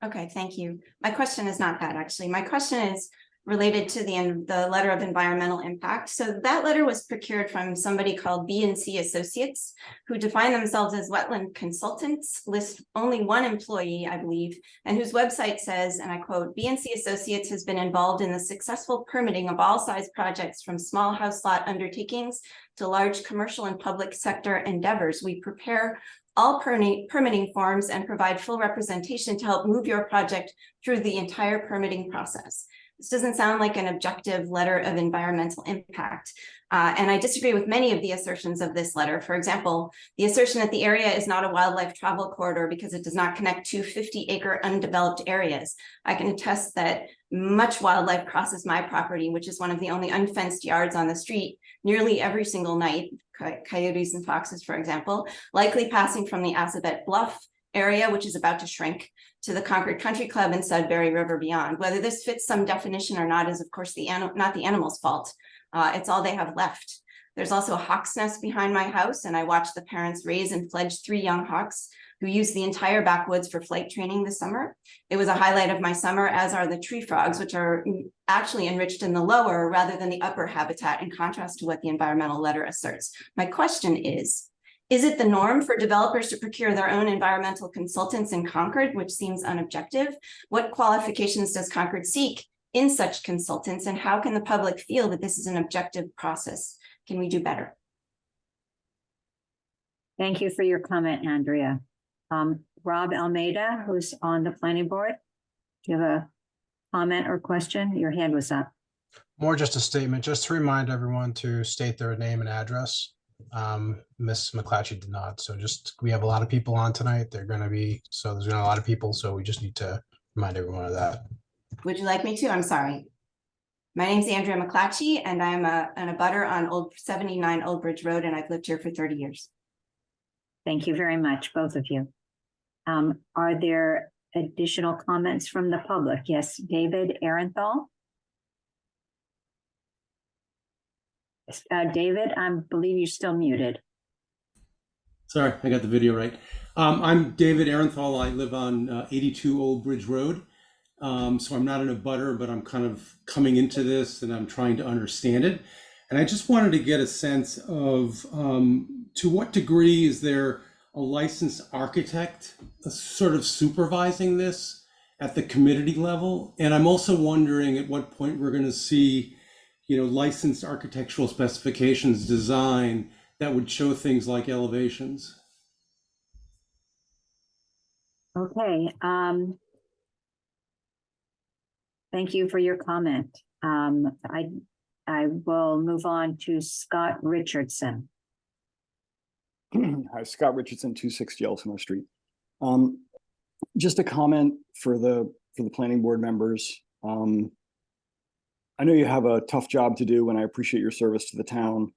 Okay, thank you. My question is not that, actually. My question is related to the letter of environmental impact. So that letter was procured from somebody called B&C Associates, who define themselves as wetland consultants, list only one employee, I believe, and whose website says, and I quote, B&C Associates has been involved in the successful permitting of all size projects, from small house lot undertakings to large commercial and public sector endeavors. We prepare all permitting forms and provide full representation to help move your project through the entire permitting process. This doesn't sound like an objective letter of environmental impact. And I disagree with many of the assertions of this letter. For example, the assertion that the area is not a wildlife travel corridor because it does not connect two 50-acre undeveloped areas. I can attest that much wildlife crosses my property, which is one of the only unfenced yards on the street, nearly every single night, coyotes and foxes, for example, likely passing from the Assabet Bluff area, which is about to shrink, to the Concord Country Club and Sudbury River beyond. Whether this fits some definition or not is, of course, not the animal's fault. It's all they have left. There's also a hawk's nest behind my house, and I watched the parents raise and fledge 3 young hawks who used the entire backwoods for flight training this summer. It was a highlight of my summer, as are the tree frogs, which are actually enriched in the lower rather than the upper habitat, in contrast to what the environmental letter asserts. My question is it the norm for developers to procure their own environmental consultants in Concord, which seems unobjective? What qualifications does Concord seek in such consultants, and how can the public feel that this is an objective process? Can we do better? Thank you for your comment, Andrea. Rob Almeida, who's on the planning board, do you have a comment or question? Your hand was up. More just a statement, just to remind everyone to state their name and address. Miss McClatchy did not. So we have a lot of people on tonight. There's going to be a lot of people. So we just need to remind everyone of that. Would you like me to? I'm sorry. My name's Andrea McClatchy, and I'm an abutter on 79 Old Bridge Road, and I've lived here for 30 years. Thank you very much, both of you. Are there additional comments from the public? Yes, David Arenthal. David, I believe you're still muted. Sorry, I got the video right. I'm David Arenthal. I live on 82 Old Bridge Road. So I'm not an abutter, but I'm kind of coming into this and I'm trying to understand it. And I just wanted to get a sense of to what degree is there a licensed architect sort of supervising this at the community level? And I'm also wondering at what point we're going to see licensed architectural specifications design that would show things like elevations. Okay. Thank you for your comment. I will move on to Scott Richardson. Hi, Scott Richardson, 260 Elsinore Street. Just a comment for the planning board members. I know you have a tough job to do, and I appreciate your service to the town.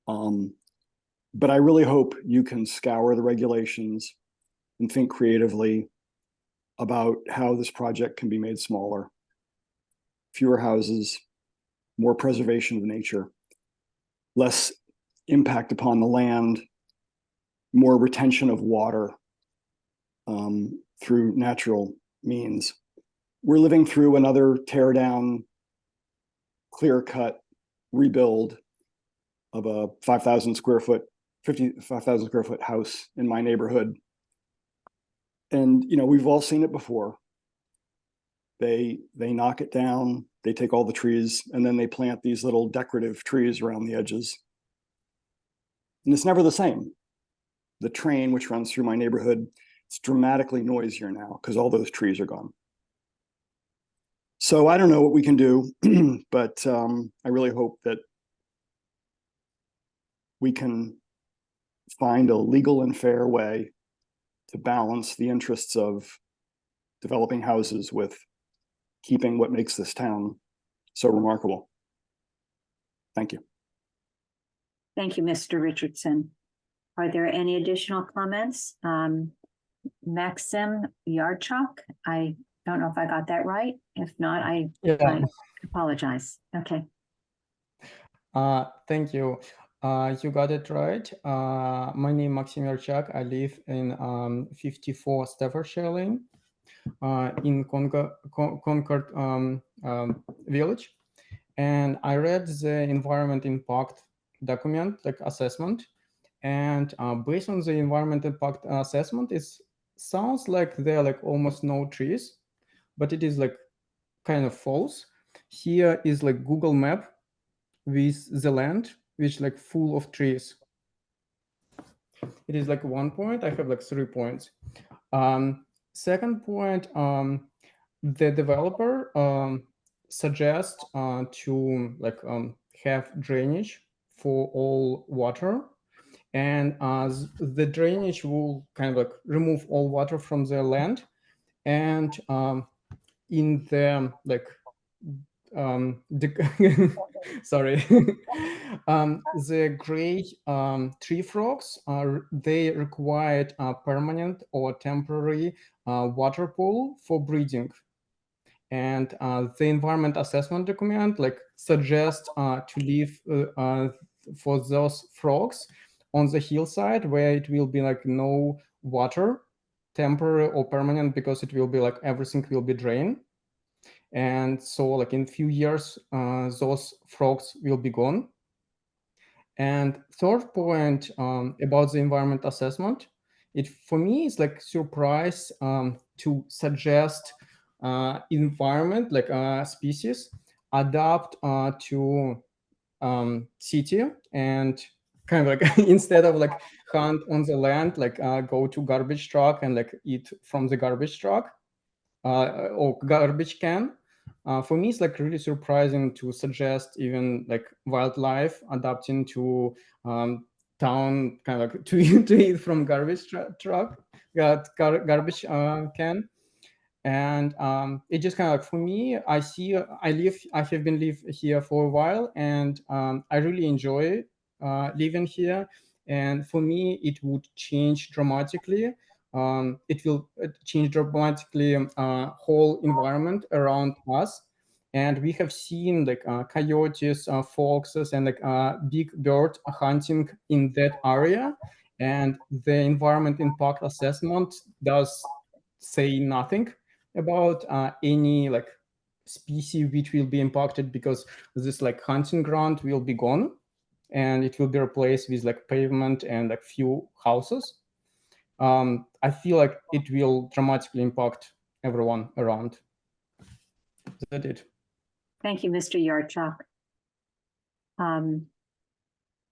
But I really hope you can scour the regulations and think creatively about how this project can be made smaller. Fewer houses, more preservation of nature, less impact upon the land, more retention of water through natural means. We're living through another tear down, clear cut rebuild of a 5,000 square foot, 55,000 square foot house in my neighborhood. And, you know, we've all seen it before. They knock it down, they take all the trees, and then they plant these little decorative trees around the edges. And it's never the same. The train, which runs through my neighborhood, it's dramatically noisier now because all those trees are gone. So I don't know what we can do, but I really hope that we can find a legal and fair way to balance the interests of developing houses with keeping what makes this town so remarkable. Thank you. Thank you, Mr. Richardson. Are there any additional comments? Maxim Yarchuk, I don't know if I got that right. If not, I apologize. Okay. Thank you. You got it right. My name is Maxim Yarchuk. I live in 54 Staffordshire Lane in Concord village. And I read the environment impact document, like assessment. And based on the environment impact assessment, it sounds like there are like almost no trees, but it is like kind of false. Here is like Google map with the land, which like full of trees. It is like 1 point. I have like 3 points. Second point, the developer suggests to like have drainage for all water, and the drainage will kind of like remove all water from the land, and in the like sorry, the gray tree frogs they required a permanent or temporary water pool for breeding, and the environment assessment document like suggests to leave for those frogs on the hillside where it will be like no water, temporary or permanent, because it will be like everything will be drained. And so like in a few years, those frogs will be gone. And third point about the environment assessment, it for me is like surprise to suggest environment like species adapt to city, and kind of like instead of like hunt on the land, like go to garbage truck and like eat from the garbage truck or garbage can. For me, it's like really surprising to suggest even like wildlife adapting to town, kind of like to eat from garbage truck, garbage can. And it just kind of like, for me, I have been live here for a while, and I really enjoy living here. And for me, it would change dramatically. It will change dramatically whole environment around us. And we have seen like coyotes, foxes, and like big bird hunting in that area. And the environment impact assessment does say nothing about any like species which will be impacted, because this like hunting ground will be gone and it will be replaced with like pavement and like few houses. I feel like it will dramatically impact everyone around. Is that it? Thank you, Mr. Yarchuk.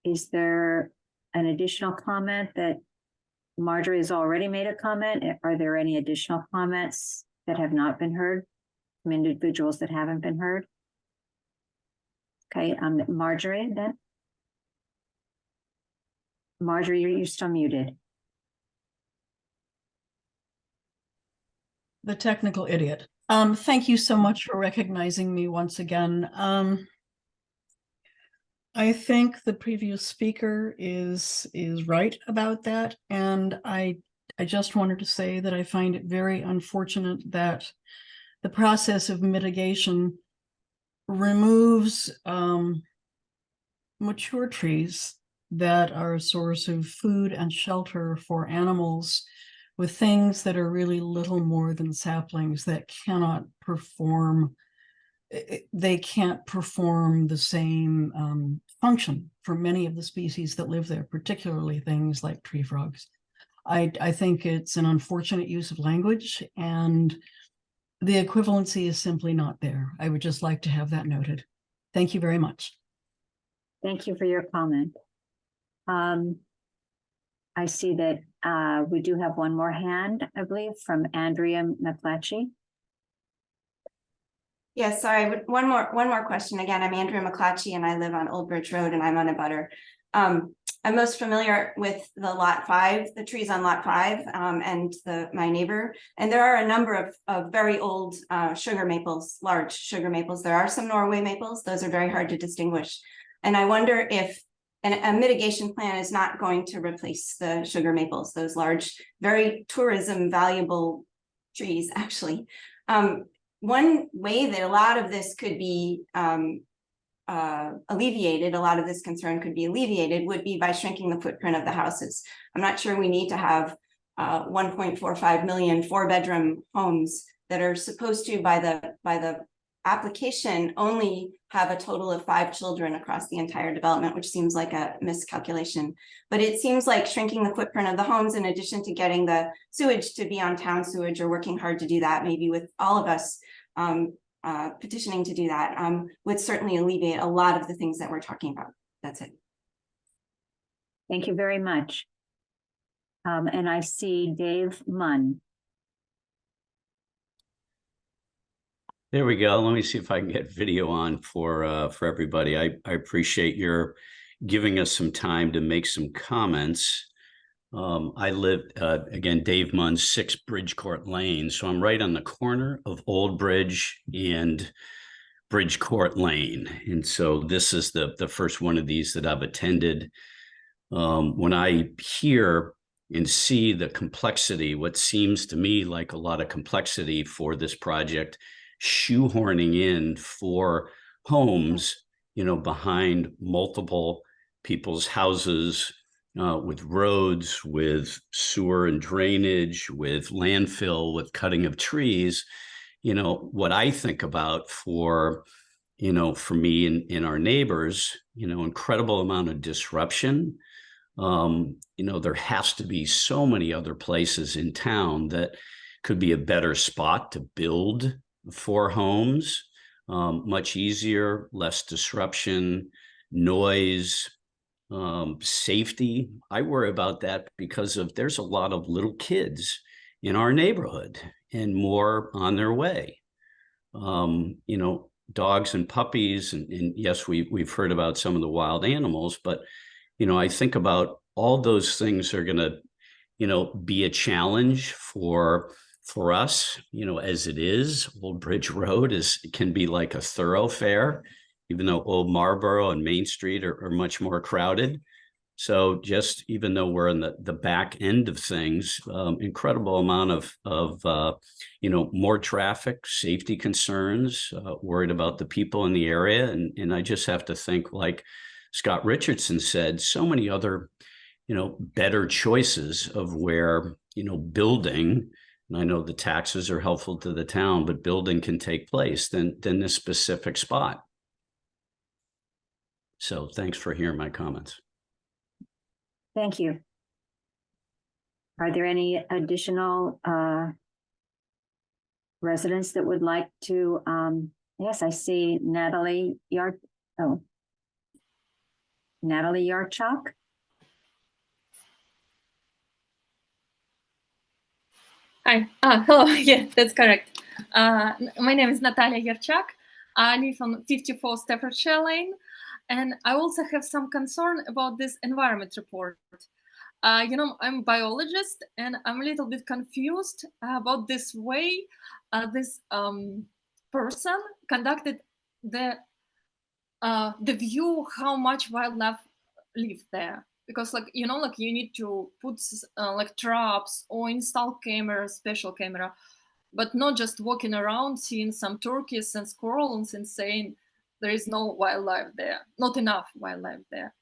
Is there an additional comment that Marjorie has already made a comment? Are there any additional comments that have not been heard from individuals that haven't been heard? Okay, Marjorie then. Marjorie, you're still muted. The technical idiot. Thank you so much for recognizing me once again. I think the previous speaker is right about that, and I just wanted to say that I find it very unfortunate that the process of mitigation removes mature trees that are a source of food and shelter for animals, with things that are really little more than saplings that cannot perform. They can't perform the same function for many of the species that live there, particularly things like tree frogs. I think it's an unfortunate use of language, and the equivalency is simply not there. I would just like to have that noted. Thank you very much. Thank you for your comment. I see that we do have one more hand, I believe, from Andrea McClatchy. Yes, sorry, one more question. Again, I'm Andrea McClatchy and I live on Old Bridge Road and I'm on a butter. I'm most familiar with the lot 5, the trees on lot 5, and my neighbor. And there are a number of very old sugar maples, large sugar maples. There are some Norway maples. Those are very hard to distinguish. And I wonder if a mitigation plan is not going to replace the sugar maples, those large, very tourism valuable trees, actually. One way that a lot of this could be alleviated, a lot of this concern could be alleviated, would be by shrinking the footprint of the houses. I'm not sure we need to have 1.45 million 4-bedroom homes that are supposed to, by the application, only have a total of 5 children across the entire development, which seems like a miscalculation. But it seems like shrinking the footprint of the homes, in addition to getting the sewage to be on town sewage, or working hard to do that, maybe with all of us petitioning to do that, would certainly alleviate a lot of the things that we're talking about. That's it. Thank you very much. And I see Dave Munn. There we go. Let me see if I can get video on for everybody. I appreciate your giving us some time to make some comments. I live, again, Dave Munn, 6 Bridgecourt Lane. So I'm right on the corner of Old Bridge and Bridgecourt Lane. And so this is the first one of these that I've attended. When I hear and see the complexity, what seems to me like a lot of complexity for this project, shoehorning in 4 homes, behind multiple people's houses, with roads, with sewer and drainage, with landfill, with cutting of trees. What I think about for me and our neighbors, incredible amount of disruption. There has to be so many other places in town that could be a better spot to build 4 homes, much easier, less disruption, noise, safety. I worry about that because there's a lot of little kids in our neighborhood and more on their way. Dogs and puppies, and yes, we've heard about some of the wild animals, but I think about all those things are going to be a challenge for us, as it is. Old Bridge Road can be like a thoroughfare, even though Old Marlboro and Main Street are much more crowded. So just even though we're in the back end of things, incredible amount of more traffic, safety concerns, worried about the people in the area. And I just have to think, like Scott Richardson said, so many other, better choices of where, building, and I know the taxes are helpful to the town, but building can take place than this specific spot. So thanks for hearing my comments. Thank you. Are there any additional residents that would like to? Yes, I see Natalie Natalie Yarchuk. Hi. Hello. Yeah, that's correct. My name is Natalia Yarchuk. I live on 54 Staffordshire Lane, and I also have some concern about this environment report. I'm a biologist, and I'm a little bit confused about this way this person conducted the the view how much wildlife live there, because like you know, like you need to put like traps or install camera, special camera, but not just walking around seeing some turkeys and squirrels and saying there is no wildlife there, not enough wildlife there.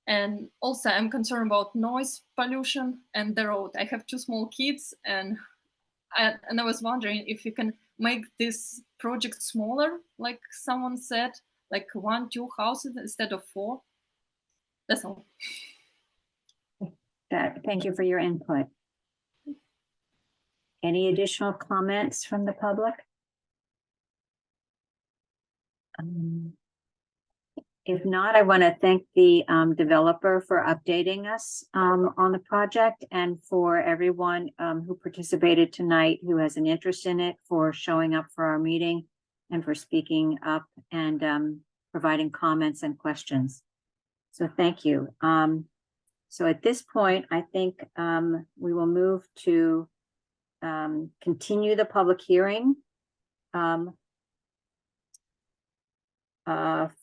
And also I'm concerned about noise pollution and the road. I have two small kids, and I was wondering if you can make this project smaller, like someone said, like 1-2 houses instead of 4. That's all. Thank you for your input. Any additional comments from the public? If not, I want to thank the developer for updating us on the project, and for everyone who participated tonight, who has an interest in it, for showing up for our meeting and for speaking up and providing comments and questions. So thank you. So at this point, I think we will move to continue the public hearing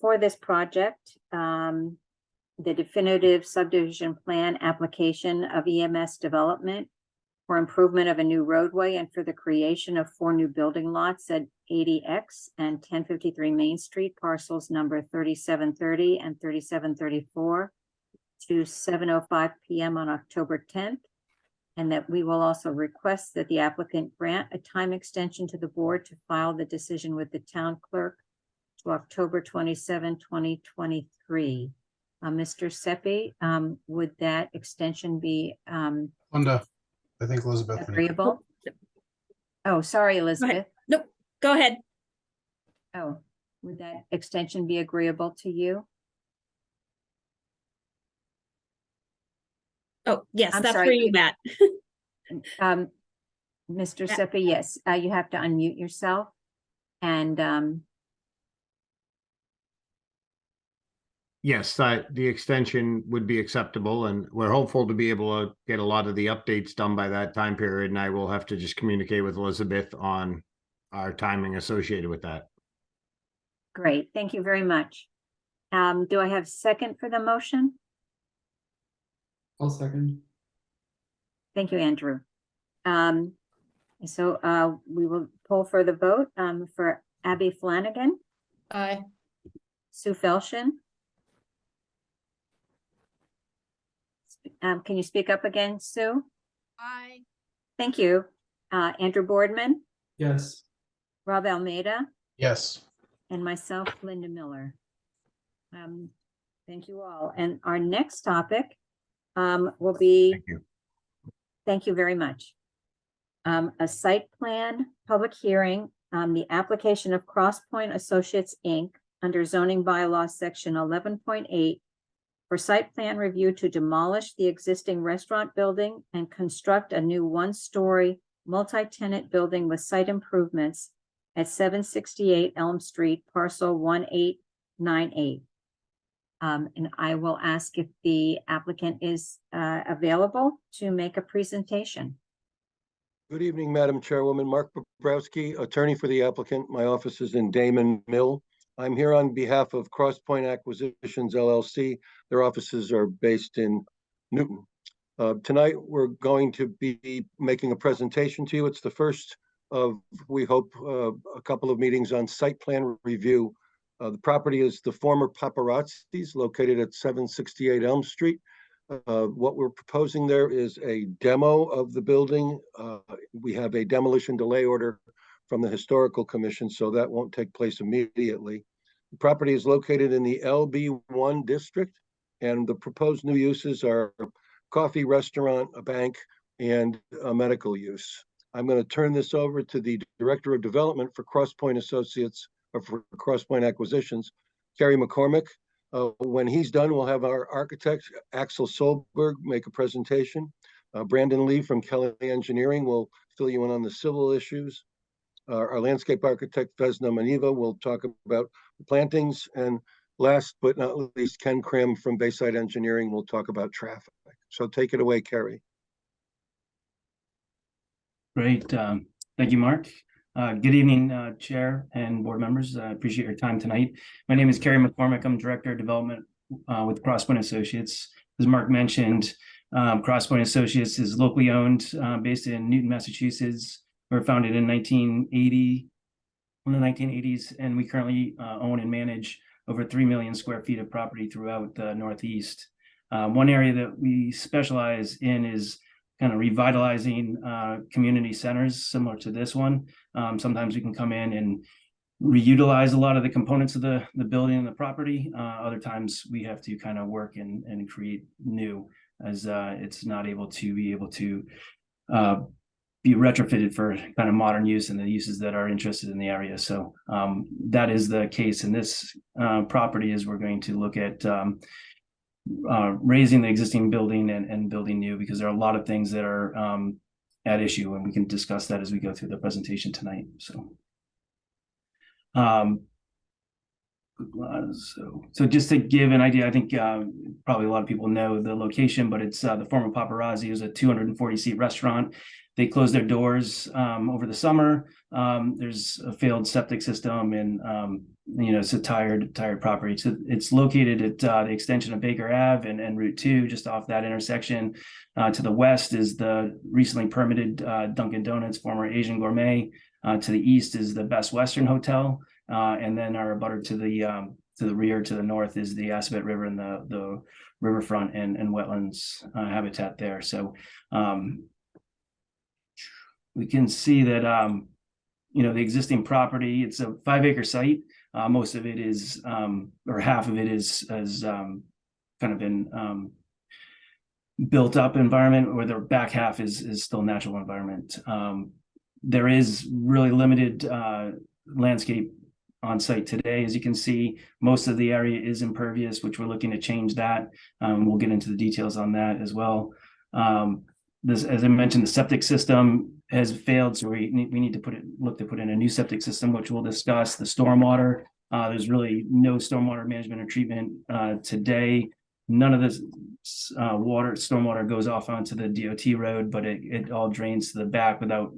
for this project, the definitive subdivision plan application of EMS development for improvement of a new roadway and for the creation of 4 new building lots at 80X and 1053 Main Street, parcels number 3730 and 3734 to 7:05 p.m. on October 10th. And that we will also request that the applicant grant a time extension to the board to file the decision with the town clerk to October 27, 2023. Mr. Seppi, would that extension be Linda, I think Elizabeth. agreeable? Oh, sorry, Elizabeth. Nope, go ahead. Oh, would that extension be agreeable to you? Oh, yes, I'm that's sorry, where you met. Mr. Seppi, yes, you have to unmute yourself and Yes, that the extension would be acceptable, and we're hopeful to be able to get a lot of the updates done by that time period. And I will have to just communicate with Elizabeth on our timing associated with that. great, thank you very much. Do I have a second for the motion? I'll second. Thank you, Andrew. So we will pull for the vote for Abby Flanagan, Aye. Sue Felshin. Can you speak up again, Sue? Aye. Thank you. Andrew Boardman, Yes. Rob Almeida, Yes. and myself, Linda Miller. Thank you all. And our next topic will be, Thank you. thank you very much. A site plan public hearing on the application of Crosspoint Associates, Inc. under zoning bylaw section 11.8 for site plan review to demolish the existing restaurant building and construct a new 1-story multi-tenant building with site improvements at 768 Elm Street, parcel 1898. And I will ask if the applicant is available to make a presentation. Good evening, Madam Chairwoman. Mark Bobrowski, attorney for the applicant. My office is in Damon Mill. I'm here on behalf of Crosspoint Acquisitions LLC. Their offices are based in Newton. Tonight, we're going to be making a presentation to you. It's the first of, we hope, a couple of meetings on site plan review. The property is the former Paparazzi's located at 768 Elm Street. What we're proposing there is a demo of the building. We have a demolition delay order from the Historical Commission, so that won't take place immediately. The property is located in the LB1 district, and the proposed new uses are coffee restaurant, a bank, and a medical use. I'm going to turn this over to the Director of Development for Crosspoint Associates, or for Crosspoint Acquisitions, Kerry McCormick. When he's done, we'll have our architect, Axel Solberg, make a presentation. Brandon Lee from Kelly Engineering will fill you in on the civil issues. Our landscape architect, Vesna Maniva, will talk about the plantings. And last but not least, Ken Krim from Bayside Engineering will talk about traffic. So take it away, Kerry. Great. Thank you, Mark. Good evening, Chair and board members. I appreciate your time tonight. My name is Kerry McCormick. I'm Director of Development with Crosspoint Associates. As Mark mentioned, Crosspoint Associates is locally owned, based in Newton, Massachusetts. We were founded in 1980, in the 1980s, and we currently own and manage over 3 million square feet of property throughout the Northeast. One area that we specialize in is kind of revitalizing community centers similar to this one. Sometimes we can come in and reutilize a lot of the components of the building and the property. Other times we have to kind of work and create new, as it's not able to be retrofitted for kind of modern use and the uses that are interested in the area. So that is the case in this property, is we're going to look at raising the existing building and building new, because there are a lot of things that are at issue, and we can discuss that as we go through the presentation tonight. So, so just to give an idea, I think probably a lot of people know the location, but it's the former Paparazzi. It was a 240-seat restaurant. They closed their doors over the summer. There's a failed septic system, and it's a tired property. So it's located at the extension of Baker Ave and Route 2, just off that intersection. To the west is the recently permitted Dunkin' Donuts, former Asian Gourmet. To the east is the Best Western Hotel, and then our abutter to the rear, to the north, is the Assabet River and the riverfront and wetlands habitat there. So we can see that the existing property, it's a 5-acre site. Most of it is, or half of it is kind of in built up environment, where the back half is still natural environment. There is really limited landscape on site today. As you can see, most of the area is impervious, which we're looking to change that. We'll get into the details on that as well. This, as I mentioned, the septic system has failed, so we need to look to put in a new septic system, which we'll discuss. The stormwater, there's really no stormwater management or treatment today. None of this stormwater goes off onto the DOT road, but it all drains to the back without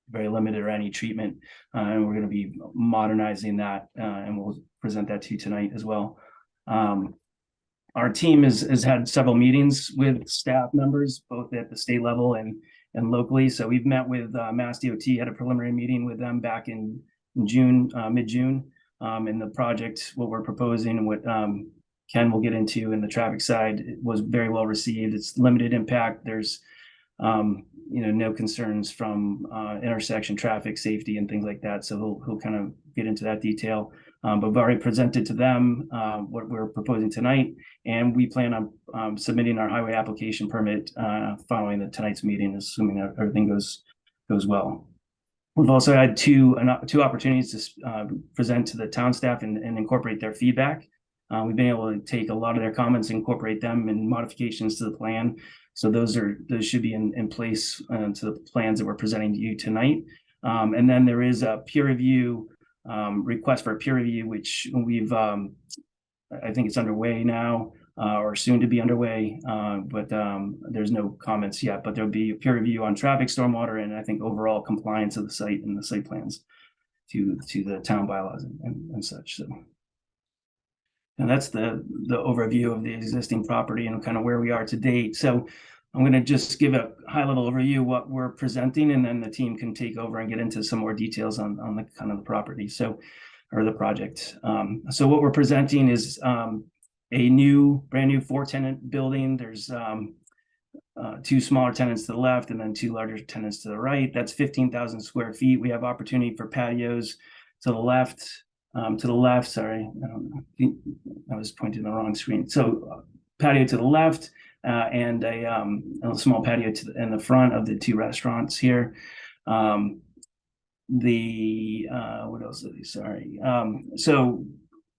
very limited or any treatment. And we're going to be modernizing that, and we'll present that to you tonight as well. Our team has had several meetings with staff members, both at the state level and locally. So we've met with Mass DOT, had a preliminary meeting with them back in June, mid-June. And the project, what we're proposing, and what Ken will get into in the traffic side, it was very well received. It's limited impact. There's no concerns from intersection traffic safety and things like that. So he'll kind of get into that detail. But we've already presented to them what we're proposing tonight, and we plan on submitting our highway application permit following tonight's meeting, assuming that everything goes well. We've also had two opportunities to present to the town staff and incorporate their feedback. We've been able to take a lot of their comments, incorporate them in modifications to the plan. So those should be in place to the plans that we're presenting to you tonight. And then there is a peer review request for a peer review, which we've I think it's underway now, or soon to be underway, but there's no comments yet. But there'll be a peer review on traffic, stormwater, and I think overall compliance of the site and the site plans to the town bylaws and such. So, and that's the overview of the existing property and kind of where we are to date. So I'm going to just give a high-level overview of what we're presenting, and then the team can take over and get into some more details on the kind of the property, or the project. So what we're presenting is a brand new 4-tenant building. There's 2 smaller tenants to the left and then 2 larger tenants to the right. That's 15,000 square feet. We have opportunity for patios to the left. Sorry, I was pointing to the wrong screen. So patio to the left, and a small patio in the front of the 2 restaurants here. What else is it? Sorry. So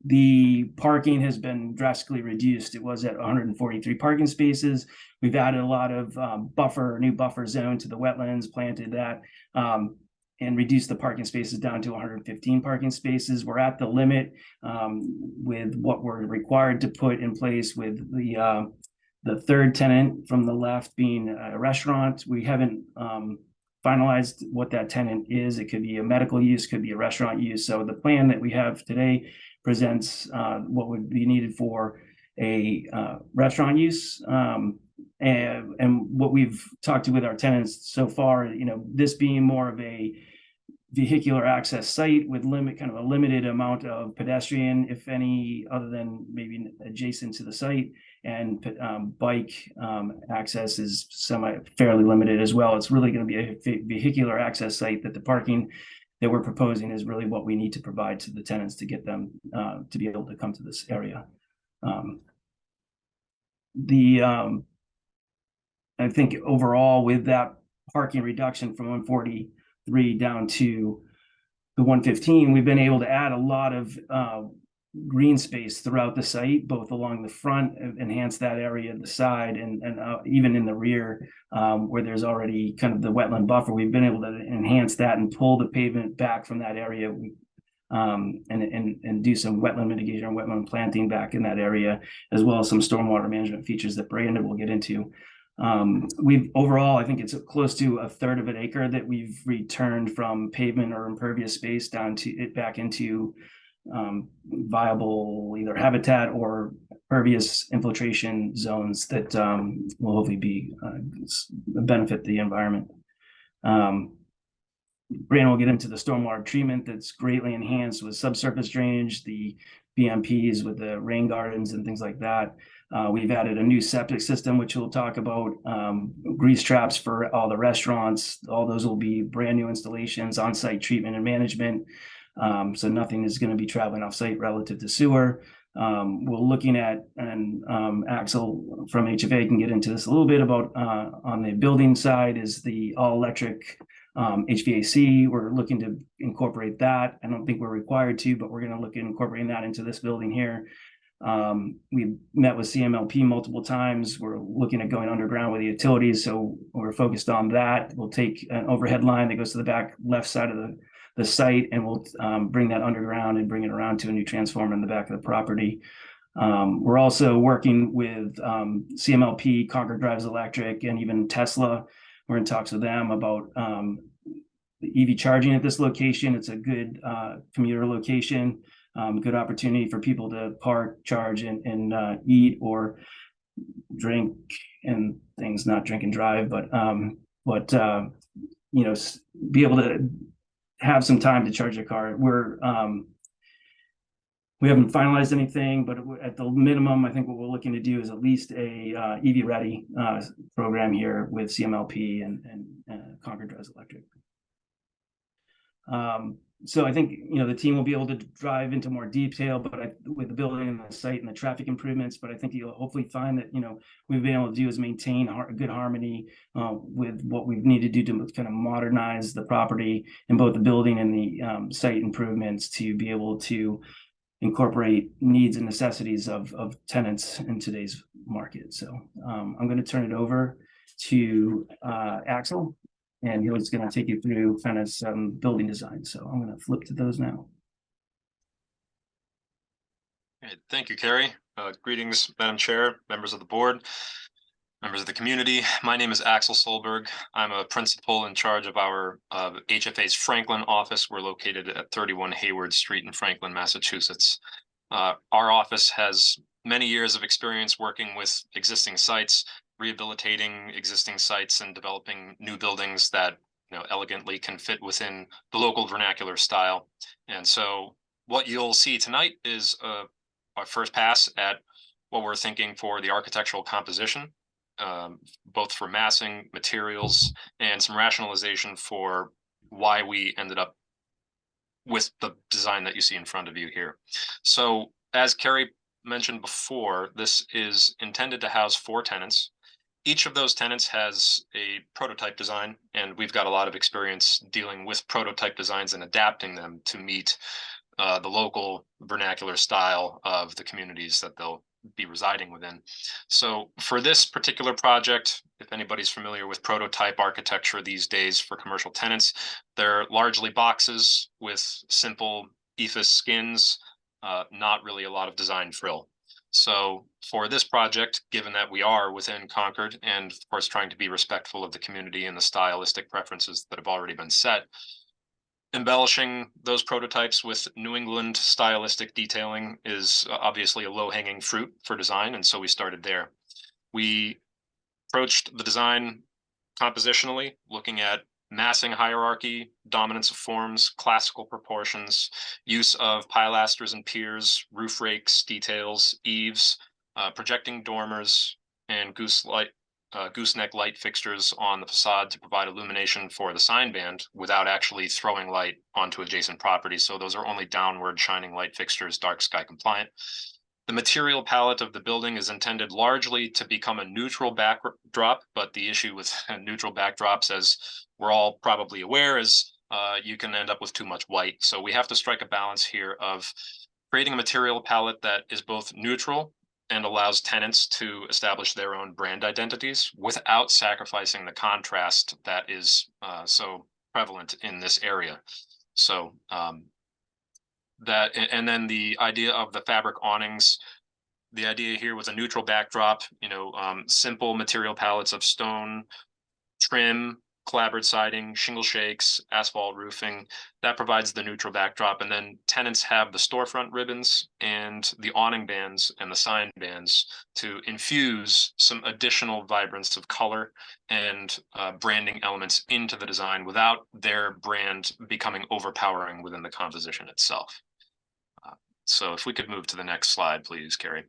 the parking has been drastically reduced. It was at 143 parking spaces. We've added a lot of new buffer zone to the wetlands, planted that, and reduced the parking spaces down to 115 parking spaces. We're at the limit with what we're required to put in place with the 3rd tenant from the left being a restaurant. We haven't finalized what that tenant is. It could be a medical use, could be a restaurant use. So the plan that we have today presents what would be needed for a restaurant use. And what we've talked to with our tenants so far, this being more of a vehicular access site with kind of a limited amount of pedestrian, if any, other than maybe adjacent to the site, and bike access is fairly limited as well. It's really going to be a vehicular access site that the parking that we're proposing is really what we need to provide to the tenants to get them to be able to come to this area. I think overall with that parking reduction from 143 down to the 115, we've been able to add a lot of green space throughout the site, both along the front, enhance that area at the side, and even in the rear, where there's already kind of the wetland buffer. We've been able to enhance that and pull the pavement back from that area, and do some wetland mitigation or wetland planting back in that area, as well as some stormwater management features that Brandon will get into. We've overall, I think it's close to 1/3 of an acre that we've returned from pavement or impervious space down to it back into viable either habitat or pervious infiltration zones that will hopefully benefit the environment. Brandon will get into the stormwater treatment that's greatly enhanced with subsurface drainage, the BMPs with the rain gardens and things like that. We've added a new septic system, which we'll talk about, grease traps for all the restaurants. All those will be brand new installations, on-site treatment and management. So nothing is going to be traveling off-site relative to sewer. We're looking at, and Axel from HFA can get into this a little bit about on the building side is the all-electric HVAC. We're looking to incorporate that. I don't think we're required to, but we're going to look at incorporating that into this building here. We met with CMLP multiple times. We're looking at going underground with the utilities, so we're focused on that. We'll take an overhead line that goes to the back left side of the site, and we'll bring that underground and bring it around to a new transformer in the back of the property. We're also working with CMLP, Concord Drives Electric, and even Tesla. We're in talks with them about the EV charging at this location. It's a good commuter location, good opportunity for people to park, charge, and eat or drink and things, not drink and drive, but be able to have some time to charge their car. We haven't finalized anything, but at the minimum, I think what we're looking to do is at least a EV ready program here with CMLP and Concord Drives Electric. So I think the team will be able to drive into more detail, but with the building and the site and the traffic improvements. But I think you'll hopefully find that we've been able to do is maintain good harmony with what we need to do to kind of modernize the property in both the building and the site improvements to be able to incorporate needs and necessities of tenants in today's market. So I'm going to turn it over to Axel, and he's going to take you through kind of some building design. So I'm going to flip to those now. Thank you, Kerry. Greetings, Madam Chair, members of the board, members of the community. My name is Axel Solberg. I'm a principal in charge of our HFA's Franklin office. We're located at 31 Hayward Street in Franklin, Massachusetts. Our office has many years of experience working with existing sites, rehabilitating existing sites, and developing new buildings that elegantly can fit within the local vernacular style. And so what you'll see tonight is our first pass at what we're thinking for the architectural composition, both for massing, materials, and some rationalization for why we ended up with the design that you see in front of you here. So as Kerry mentioned before, this is intended to house 4 tenants. Each of those tenants has a prototype design, and we've got a lot of experience dealing with prototype designs and adapting them to meet the local vernacular style of the communities that they'll be residing within. So for this particular project, if anybody's familiar with prototype architecture these days for commercial tenants, they're largely boxes with simple ephes skins, not really a lot of design frill. So for this project, given that we are within Concord and of course trying to be respectful of the community and the stylistic preferences that have already been set, embellishing those prototypes with New England stylistic detailing is obviously a low-hanging fruit for design, and so we started there. We approached the design compositionally, looking at massing hierarchy, dominance of forms, classical proportions, use of pilasters and piers, roof rakes, details, eaves, projecting dormers, and gooseneck light fixtures on the facade to provide illumination for the sign band without actually throwing light onto adjacent properties. So those are only downward shining light fixtures, dark sky compliant. The material palette of the building is intended largely to become a neutral backdrop, but the issue with neutral backdrops, as we're all probably aware, is you can end up with too much white. So we have to strike a balance here of creating a material palette that is both neutral and allows tenants to establish their own brand identities without sacrificing the contrast that is so prevalent in this area. So and then the idea of the fabric awnings, the idea here was a neutral backdrop, simple material palettes of stone, trim, clapboard siding, shingle shakes, asphalt roofing. That provides the neutral backdrop. And then tenants have the storefront ribbons and the awning bands and the sign bands to infuse some additional vibrance of color and branding elements into the design without their brand becoming overpowering within the composition itself. So if we could move to the next slide, please, Carrie.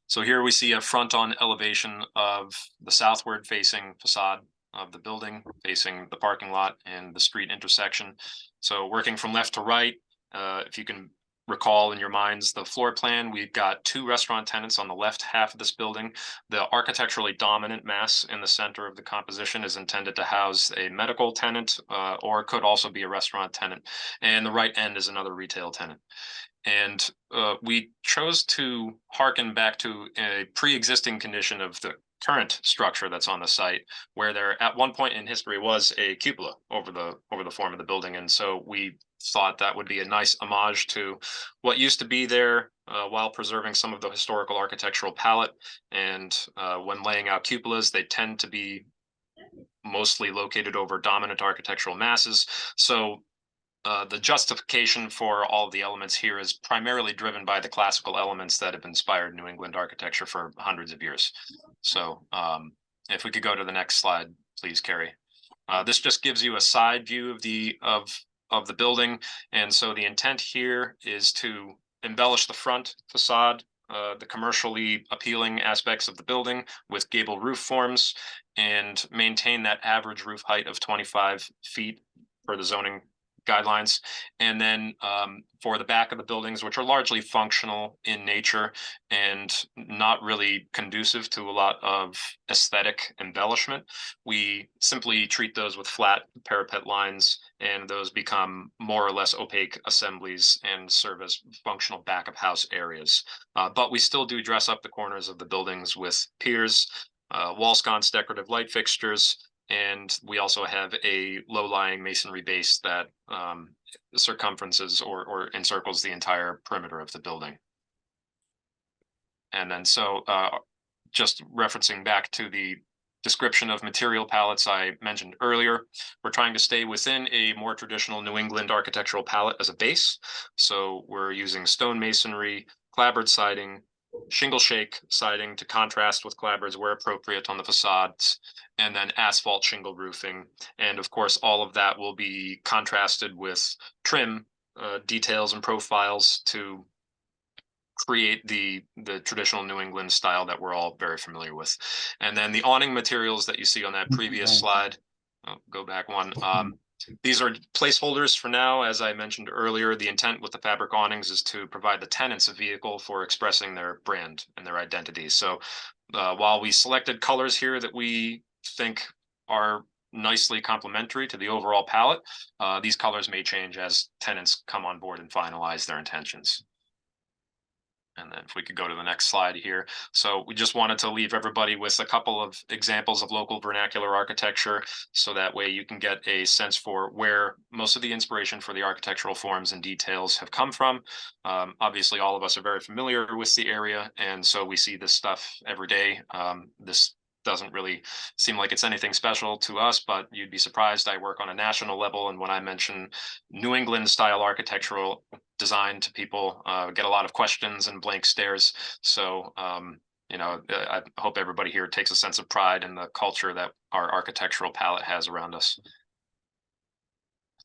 So here we see a front-on elevation of the southward facing facade of the building, facing the parking lot and the street intersection. So working from left to right, if you can recall in your minds the floor plan, we've got two restaurant tenants on the left half of this building. The architecturally dominant mass in the center of the composition is intended to house a medical tenant, or could also be a restaurant tenant. And the right end is another retail tenant. And we chose to hearken back to a pre-existing condition of the current structure that's on the site, where there at one point in history was a cupola over the form of the building. And so we thought that would be a nice homage to what used to be there, while preserving some of the historical architectural palette. And when laying out cupolas, they tend to be mostly located over dominant architectural masses. So the justification for all of the elements here is primarily driven by the classical elements that have inspired New England architecture for hundreds of years. So if we could go to the next slide, please, Carrie. This just gives you a side view of the building. And so the intent here is to embellish the front facade, the commercially appealing aspects of the building with gable roof forms, and maintain that average roof height of 25 feet for the zoning guidelines. And then for the back of the buildings, which are largely functional in nature and not really conducive to a lot of aesthetic embellishment, we simply treat those with flat parapet lines, and those become more or less opaque assemblies and serve as functional back of house areas. But we still do dress up the corners of the buildings with piers, wall sconce decorative light fixtures, and we also have a low-lying masonry base that circumferences or encircles the entire perimeter of the building. And then so just referencing back to the description of material palettes I mentioned earlier, we're trying to stay within a more traditional New England architectural palette as a base. So we're using stone masonry, clapboard siding, shingle shake siding to contrast with clapboards where appropriate on the facades, and then asphalt shingle roofing. And of course, all of that will be contrasted with trim details and profiles to create the traditional New England style that we're all very familiar with. And then the awning materials that you see on that previous slide, go back one. These are placeholders for now. As I mentioned earlier, the intent with the fabric awnings is to provide the tenants a vehicle for expressing their brand and their identity. So while we selected colors here that we think are nicely complementary to the overall palette, these colors may change as tenants come on board and finalize their intentions. And then if we could go to the next slide here. So we just wanted to leave everybody with a couple of examples of local vernacular architecture, so that way you can get a sense for where most of the inspiration for the architectural forms and details have come from. Obviously, all of us are very familiar with the area, and so we see this stuff every day. This doesn't really seem like it's anything special to us, but you'd be surprised. I work on a national level, and when I mention New England style architectural design to people, get a lot of questions and blank stares. So I hope everybody here takes a sense of pride in the culture that our architectural palette has around us.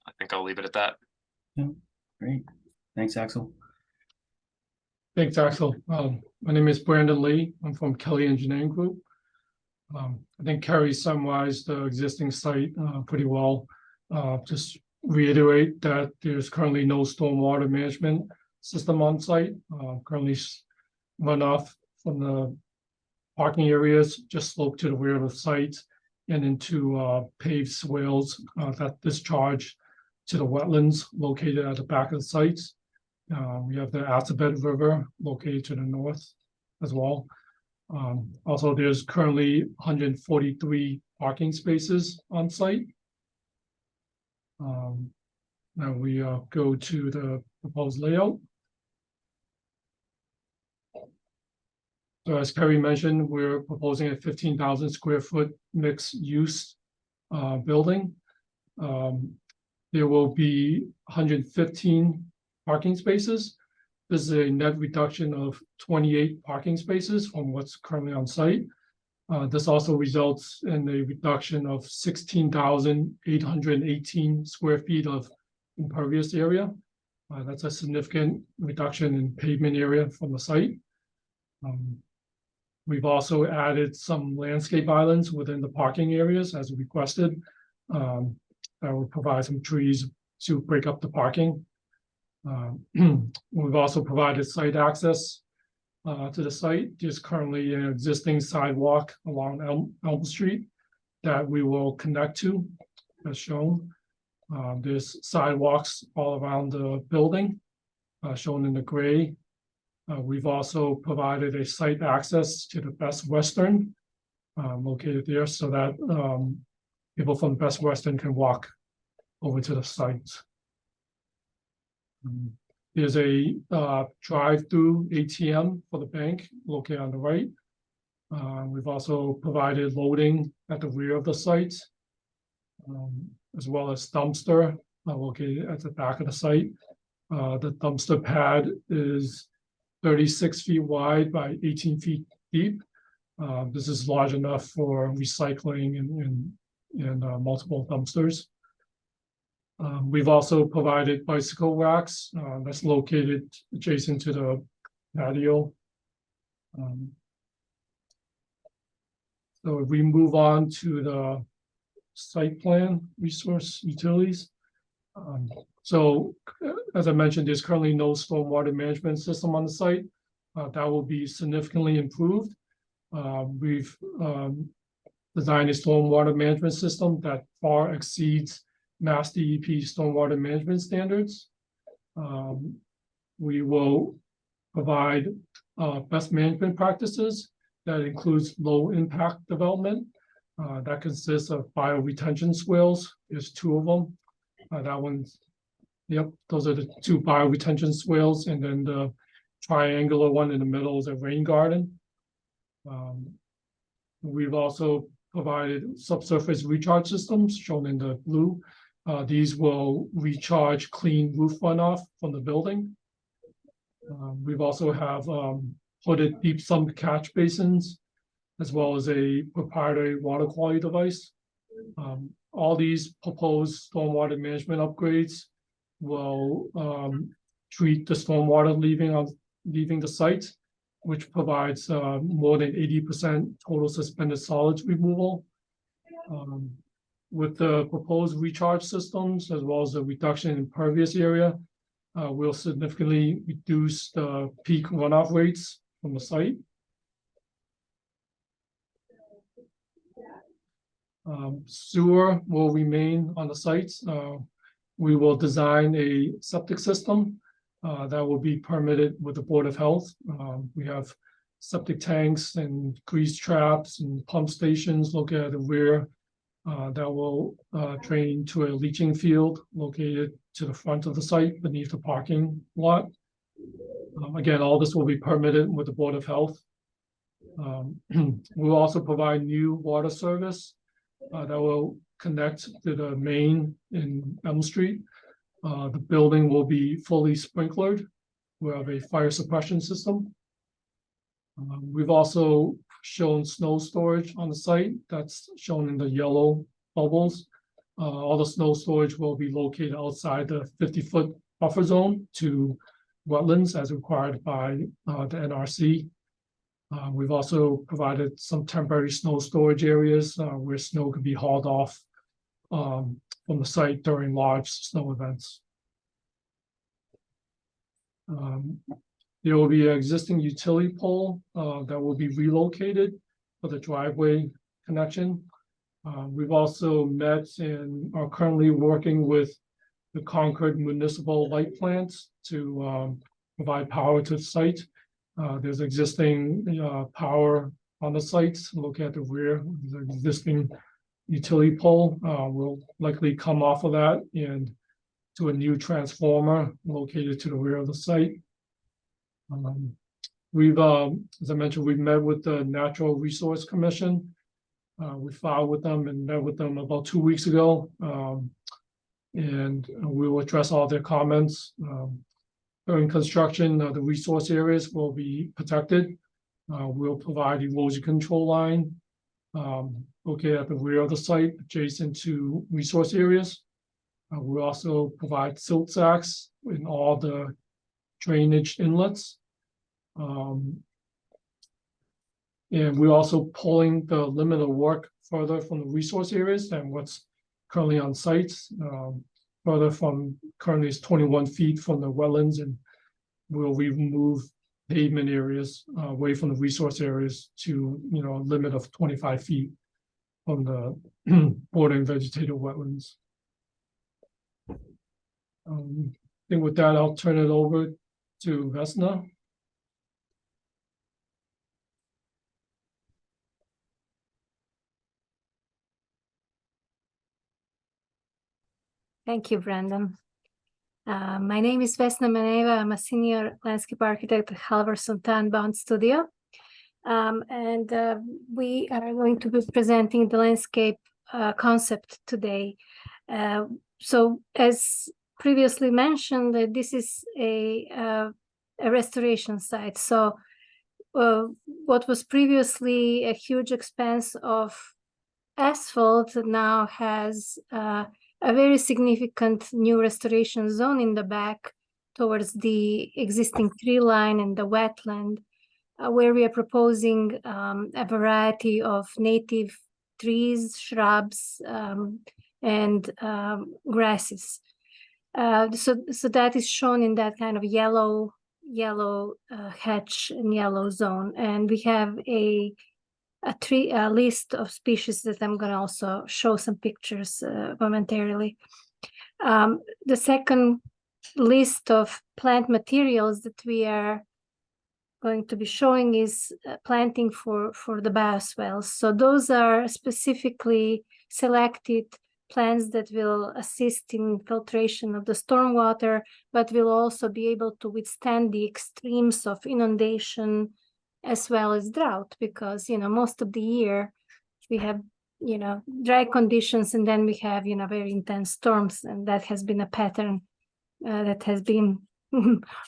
I think I'll leave it at that. Yeah, great. Thanks, Axel. Thanks, Axel. My name is Brandon Lee. I'm from Kelly Engineering Group. I think Kerry summarized the existing site pretty well. Just reiterate that there's currently no stormwater management system on site. Currently runoff from the parking areas just slope to the rear of the site and into paved swales that discharge to the wetlands located at the back of the site. We have the Assabet River located to the north as well. Also, there's currently 143 parking spaces on site. Now we go to the proposed layout. So as Kerry mentioned, we're proposing a 15,000 square foot mixed use building. There will be 115 parking spaces. This is a net reduction of 28 parking spaces from what's currently on site. This also results in a reduction of 16,818 square feet of impervious area. That's a significant reduction in pavement area from the site. We've also added some landscape islands within the parking areas as requested. That will provide some trees to break up the parking. We've also provided site access to the site. There's currently an existing sidewalk along Elm Street that we will connect to, as shown. There's sidewalks all around the building, shown in the gray. We've also provided a site access to the Best Western located there, so that people from Best Western can walk over to the site. There's a drive-through ATM for the bank located on the right. We've also provided loading at the rear of the site, as well as dumpster located at the back of the site. The dumpster pad is 36 feet wide by 18 feet deep. This is large enough for recycling and multiple dumpsters. We've also provided bicycle racks that's located adjacent to the patio. So if we move on to the site plan resource utilities. So as I mentioned, there's currently no stormwater management system on the site. That will be significantly improved. We've designed a stormwater management system that far exceeds Mass DEP stormwater management standards. We will provide best management practices that includes low impact development. That consists of bioretention swales. There's 2 of them. That one's, yep, those are the 2 bioretention swales, and then the triangular one in the middle is a rain garden. We've also provided subsurface recharge systems shown in the blue. These will recharge clean roof runoff from the building. We've also have hooded deep sump catch basins, as well as a proprietary water quality device. All these proposed stormwater management upgrades will treat the stormwater leaving the site, which provides more than 80% total suspended solids removal. With the proposed recharge systems, as well as the reduction in impervious area, will significantly reduce the peak runoff rates from the site. Sewer will remain on the site. We will design a septic system that will be permitted with the Board of Health. We have septic tanks and grease traps and pump stations located at the rear that will drain to a leaching field located to the front of the site beneath the parking lot. Again, all this will be permitted with the Board of Health. We'll also provide new water service that will connect to the main in Elm Street. The building will be fully sprinklered. We have a fire suppression system. We've also shown snow storage on the site. That's shown in the yellow bubbles. All the snow storage will be located outside the 50-foot buffer zone to wetlands as required by the NRC. We've also provided some temporary snow storage areas where snow can be hauled off from the site during large snow events. There will be an existing utility pole that will be relocated for the driveway connection. We've also met and are currently working with the Concord municipal light plants to provide power to the site. There's existing power on the site. Look at the rear, there's an existing utility pole. Will likely come off of that and to a new transformer located to the rear of the site. We've, as I mentioned, we've met with the Natural Resource Commission. We filed with them and met with them about 2 weeks ago. And we will address all their comments. During construction, the resource areas will be protected. We'll provide erosion control line located at the rear of the site adjacent to resource areas. We also provide silt sacks in all the drainage inlets. And we're also pulling the limit of work further from the resource areas than what's currently on sites. Further from currently is 21 feet from the wetlands, and we'll remove pavement areas away from the resource areas to a limit of 25 feet from the bordering vegetated wetlands. I think with that, I'll turn it over to Vesna. Thank you, Brandon. My name is Vesna Maneva. I'm a senior landscape architect at Halverson Townbound Studio. We are going to be presenting the landscape concept today. So as previously mentioned, this is a restoration site. So what was previously a huge expanse of asphalt now has a very significant new restoration zone in the back towards the existing tree line and the wetland, where we are proposing a variety of native trees, shrubs, and grasses. So that is shown in that kind of yellow hatch and yellow zone. And we have a list of species that I'm going to also show some pictures momentarily. The second list of plant materials that we are going to be showing is planting for the bioswales. So those are specifically selected plants that will assist in filtration of the stormwater, but will also be able to withstand the extremes of inundation as well as drought, because most of the year we have dry conditions, and then we have very intense storms, and that has been a pattern that has been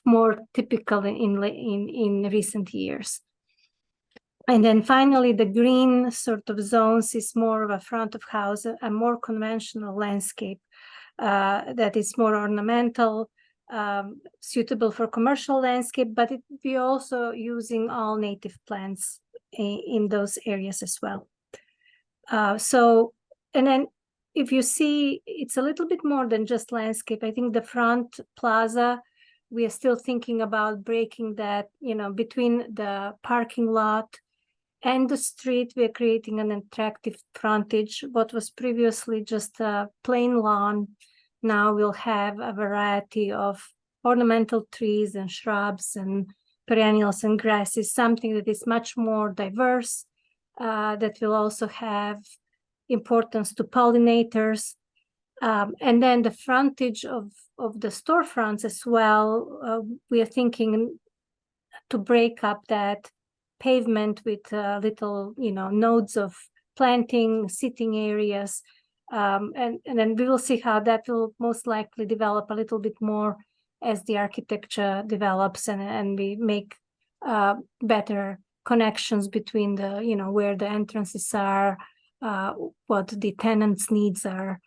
more typical in recent years. And then finally, the green sort of zones is more of a front of house, a more conventional landscape that is more ornamental, suitable for commercial landscape, but we also using all native plants in those areas as well. And then if you see, it's a little bit more than just landscape. I think the front plaza, we are still thinking about breaking that, between the parking lot and the street. We're creating an attractive frontage. What was previously just a plain lawn, now we'll have a variety of ornamental trees and shrubs and perennials and grasses, something that is much more diverse, that will also have importance to pollinators. And then the frontage of the storefronts as well, we are thinking to break up that pavement with little, nodes of planting, sitting areas. And then we will see how that will most likely develop a little bit more as the architecture develops and we make better connections between the, where the entrances are, what the tenants' needs are.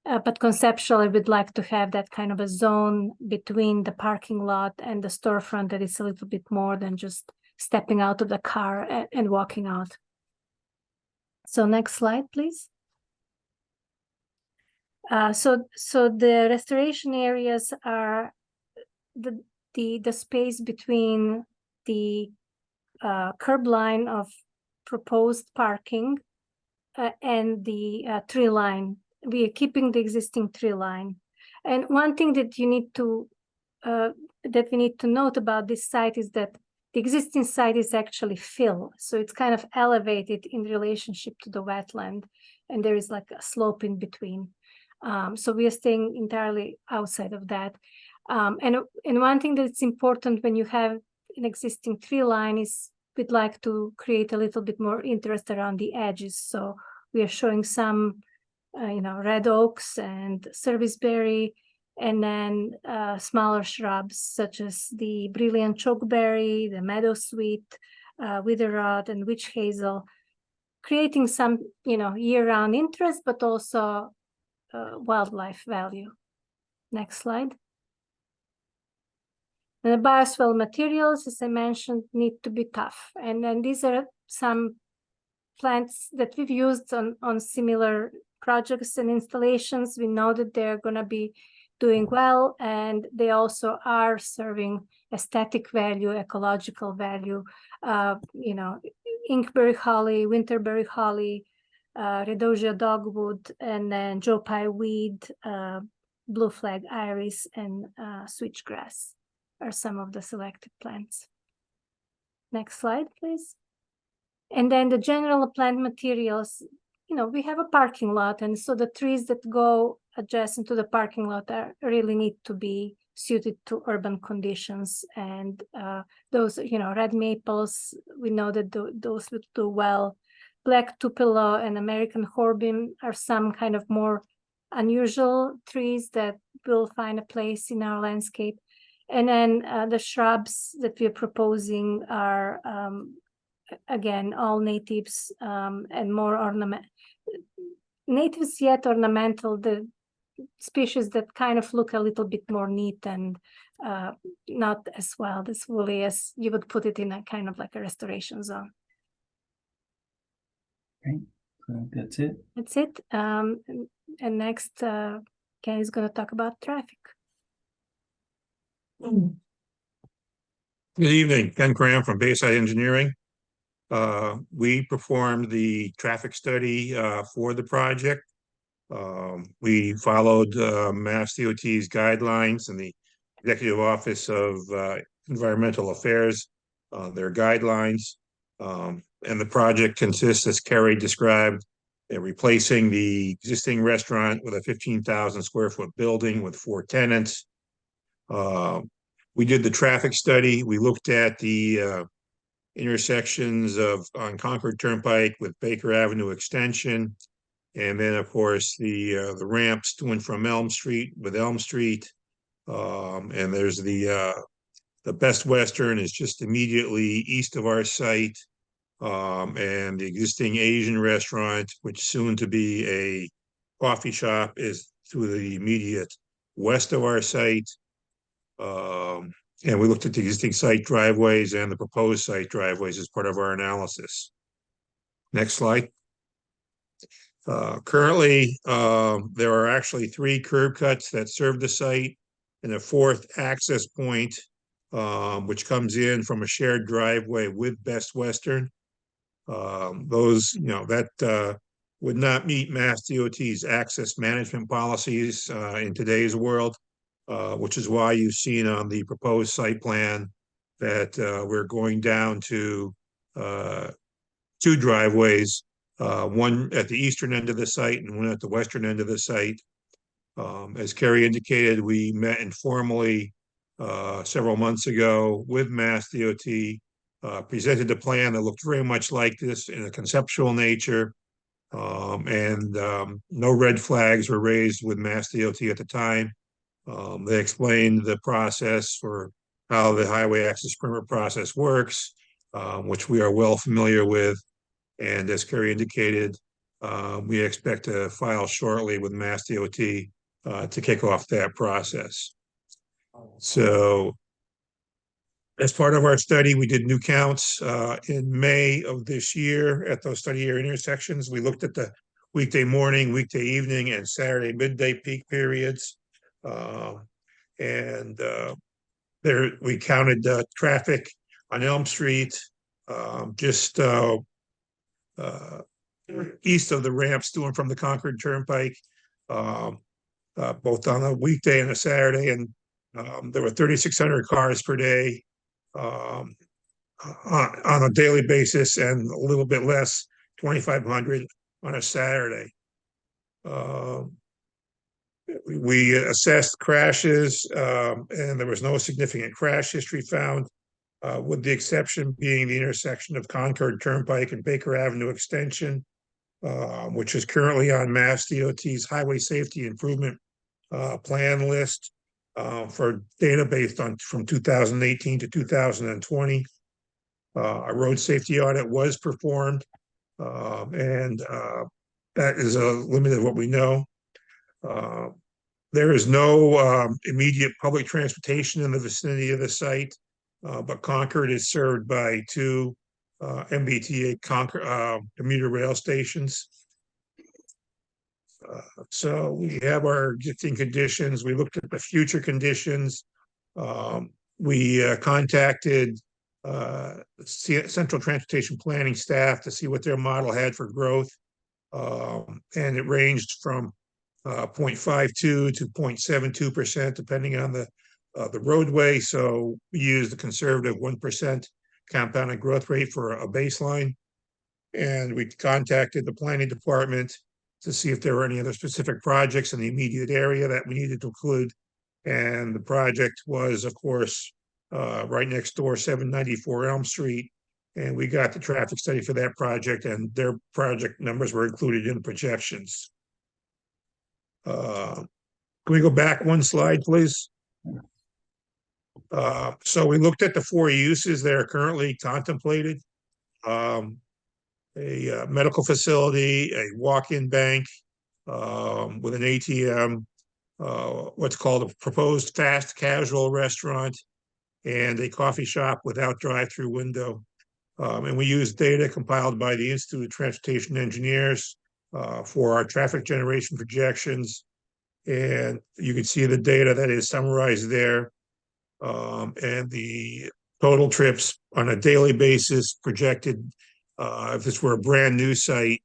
But conceptually, we'd like to have that kind of a zone between the parking lot and the storefront that is a little bit more than just stepping out of the car and walking out. So next slide, please. So the restoration areas are the space between the curb line of proposed parking and the tree line. We are keeping the existing tree line. And one thing that you need to that we need to note about this site is that the existing site is actually fill. So it's kind of elevated in relationship to the wetland, and there is like a slope in between. So we are staying entirely outside of that. And one thing that's important when you have an existing tree line is we'd like to create a little bit more interest around the edges. So we are showing some, red oaks and serviceberry, and then smaller shrubs such as the brilliant chokeberry, the meadowsweet, witherrod, and witch hazel, creating some, year-round interest, but also wildlife value. Next slide. And the bioswale materials, as I mentioned, need to be tough. And then these are some plants that we've used on similar projects and installations. We know that they're going to be doing well, and they also are serving aesthetic value, ecological value. Inkberry holly, winterberry holly, Redosia dogwood, and then Joe Pye weed, blue flag iris, and switchgrass are some of the selected plants. Next slide, please. And then the general plant materials, we have a parking lot, and so the trees that go adjacent to the parking lot really need to be suited to urban conditions. And those, red maples, we know that those would do well. Black tupelo and American hornbeam are some kind of more unusual trees that will find a place in our landscape. And then the shrubs that we're proposing are, again, all natives and more natives yet ornamental, the species that kind of look a little bit more neat and not as wild, as woolly as you would put it in a kind of like a restoration zone. Great. So that's it. That's it. And next, Ken is going to talk about traffic. Good evening, Ken Graham from Bayside Engineering. We performed the traffic study for the project. We followed Mass DOT's guidelines and the Executive Office of Environmental Affairs, their guidelines. And the project consists, as Kerry described, replacing the existing restaurant with a 15,000 square foot building with 4 tenants. We did the traffic study. We looked at the intersections on Concord Turnpike with Baker Avenue Extension, and then of course the ramps to and from Elm Street with Elm Street, and there's the Best Western is just immediately east of our site, and the existing Asian restaurant, which soon to be a coffee shop, is to the immediate west of our site. And we looked at the existing site driveways and the proposed site driveways as part of our analysis. Next slide. Currently, there are actually 3 curb cuts that serve the site and a 4th access point, which comes in from a shared driveway with Best Western. Those, that would not meet Mass DOT's access management policies in today's world. which is why you've seen on the proposed site plan that we're going down to two driveways, one at the eastern end of the site and one at the western end of the site. As Kerry indicated, we met informally several months ago with Mass DOT, presented a plan that looked very much like this in a conceptual nature. No red flags were raised with Mass DOT at the time. They explained the process for how the highway access permit process works, which we are well familiar with. And as Kerry indicated, we expect to file shortly with Mass DOT to kick off that process. So as part of our study, we did new counts in May of this year at those study area intersections. We looked at the weekday morning, weekday evening, and Saturday midday peak periods. There we counted traffic on Elm Street, just east of the ramps to and from the Concord Turnpike, both on a weekday and a Saturday, and there were 3,600 cars per day on a daily basis, and a little bit less, 2,500 on a Saturday. We assessed crashes, and there was no significant crash history found, with the exception being the intersection of Concord Turnpike and Baker Avenue Extension, which is currently on Mass DOT's Highway Safety Improvement Plan list for data based on from 2018 to 2020. A road safety audit was performed, and that is a limit of what we know. There is no immediate public transportation in the vicinity of the site, but Concord is served by two MBTA commuter rail stations. So we have our existing conditions. We looked at the future conditions. We contacted Central Transportation Planning staff to see what their model had for growth. And it ranged from 0.52 to 0.72%, depending on the roadway. So we used a conservative 1% compounded growth rate for a baseline. And we contacted the planning department to see if there were any other specific projects in the immediate area that we needed to include. And the project was, of course, right next door, 794 Elm Street. And we got the traffic study for that project, and their project numbers were included in the projections. Can we go back one slide, please? So we looked at the four uses that are currently contemplated. A medical facility, a walk-in bank with an ATM, what's called a proposed fast casual restaurant, and a coffee shop without drive-through window. And we used data compiled by the Institute of Transportation Engineers for our traffic generation projections. And you can see the data that is summarized there. And the total trips on a daily basis projected, if this were a brand new site,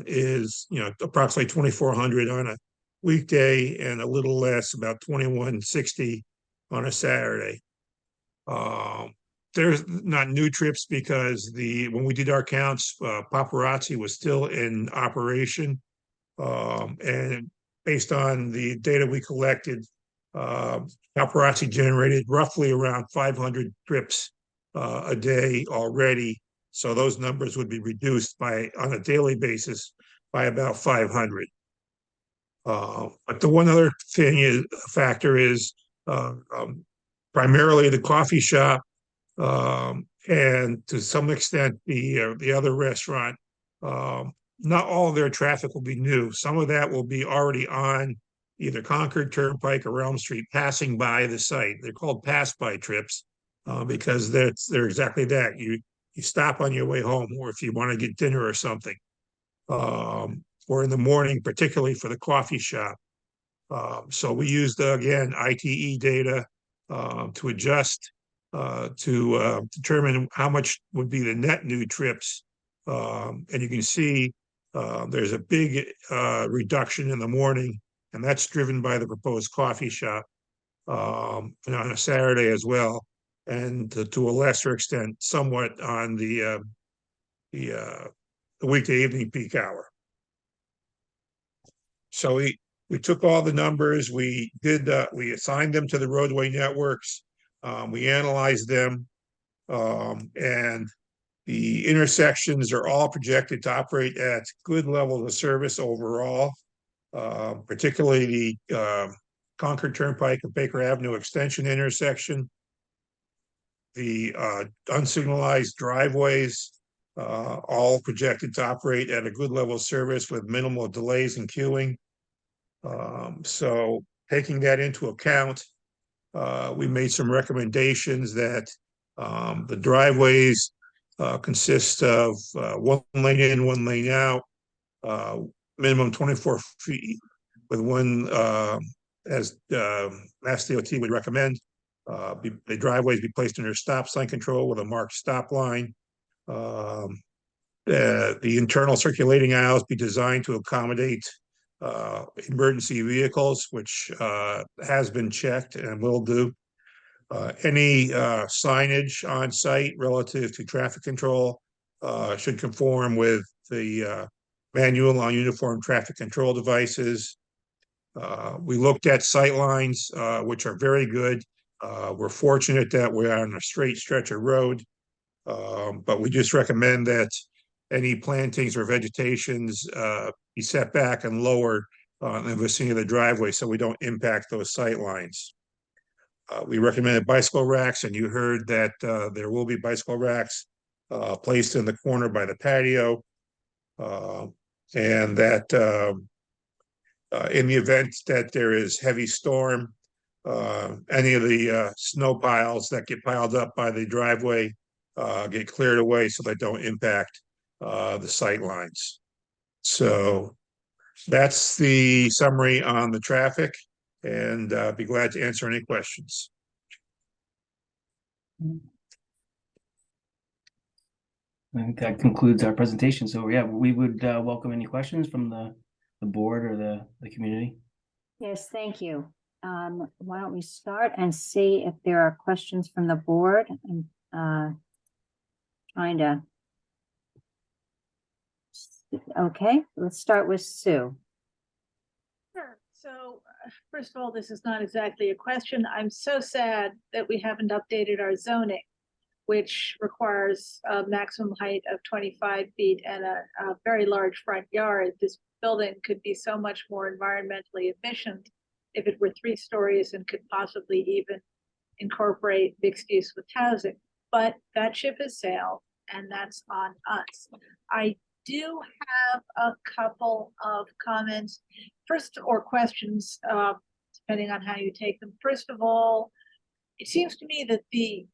is approximately 2,400 on a weekday and a little less, about 2,160 on a Saturday. There's not new trips because when we did our counts, paparazzi was still in operation, and based on the data we collected, paparazzi generated roughly around 500 trips a day already. So those numbers would be reduced on a daily basis by about 500. But the one other factor is primarily the coffee shop, and to some extent the other restaurant. Not all of their traffic will be new. Some of that will be already on either Concord Turnpike or Elm Street, passing by the site. They're called pass-by trips because they're exactly that. You stop on your way home, or if you want to get dinner or something, or in the morning, particularly for the coffee shop. So we used, again, ITE data to adjust to determine how much would be the net new trips. And you can see there's a big reduction in the morning and that's driven by the proposed coffee shop and on a Saturday as well, and to a lesser extent, somewhat on the weekday evening peak hour. So we took all the numbers, we assigned them to the roadway networks, we analyzed them, and the intersections are all projected to operate at good levels of service overall, particularly the Concord Turnpike and Baker Avenue Extension intersection. The unsignalized driveways, all projected to operate at a good level of service with minimal delays and queuing. So taking that into account, we made some recommendations that the driveways consist of 1 lane in, 1 lane out, minimum 24 feet with one, as Mass DOT would recommend, the driveways be placed under stop sign control with a marked stop line. The internal circulating aisles be designed to accommodate emergency vehicles, which has been checked and will do. Any signage on site relative to traffic control should conform with the manual on uniform traffic control devices. We looked at sight lines, which are very good. We're fortunate that we're on a straight stretch of road, but we just recommend that any plantings or vegetations be set back and lower in the vicinity of the driveway so we don't impact those sight lines. We recommended bicycle racks, and you heard that there will be bicycle racks placed in the corner by the patio, and that in the event that there is heavy storm, any of the snow piles that get piled up by the driveway get cleared away so they don't impact the sight lines. So that's the summary on the traffic, and be glad to answer any questions. I think that concludes our presentation. So yeah, we would welcome any questions from the board or the community. Yes, thank you. Why don't we start and see if there are questions from the board? I'm trying to. Okay, let's start with Sue. Sure. So first of all, this is not exactly a question. I'm so sad that we haven't updated our zoning, which requires a maximum height of 25 feet and a very large front yard. This building could be so much more environmentally efficient if it were 3 stories and could possibly even incorporate mixed use with housing. But that ship has sailed, and that's on us. I do have a couple of comments, or questions, depending on how you take them. First of all, it seems to me that the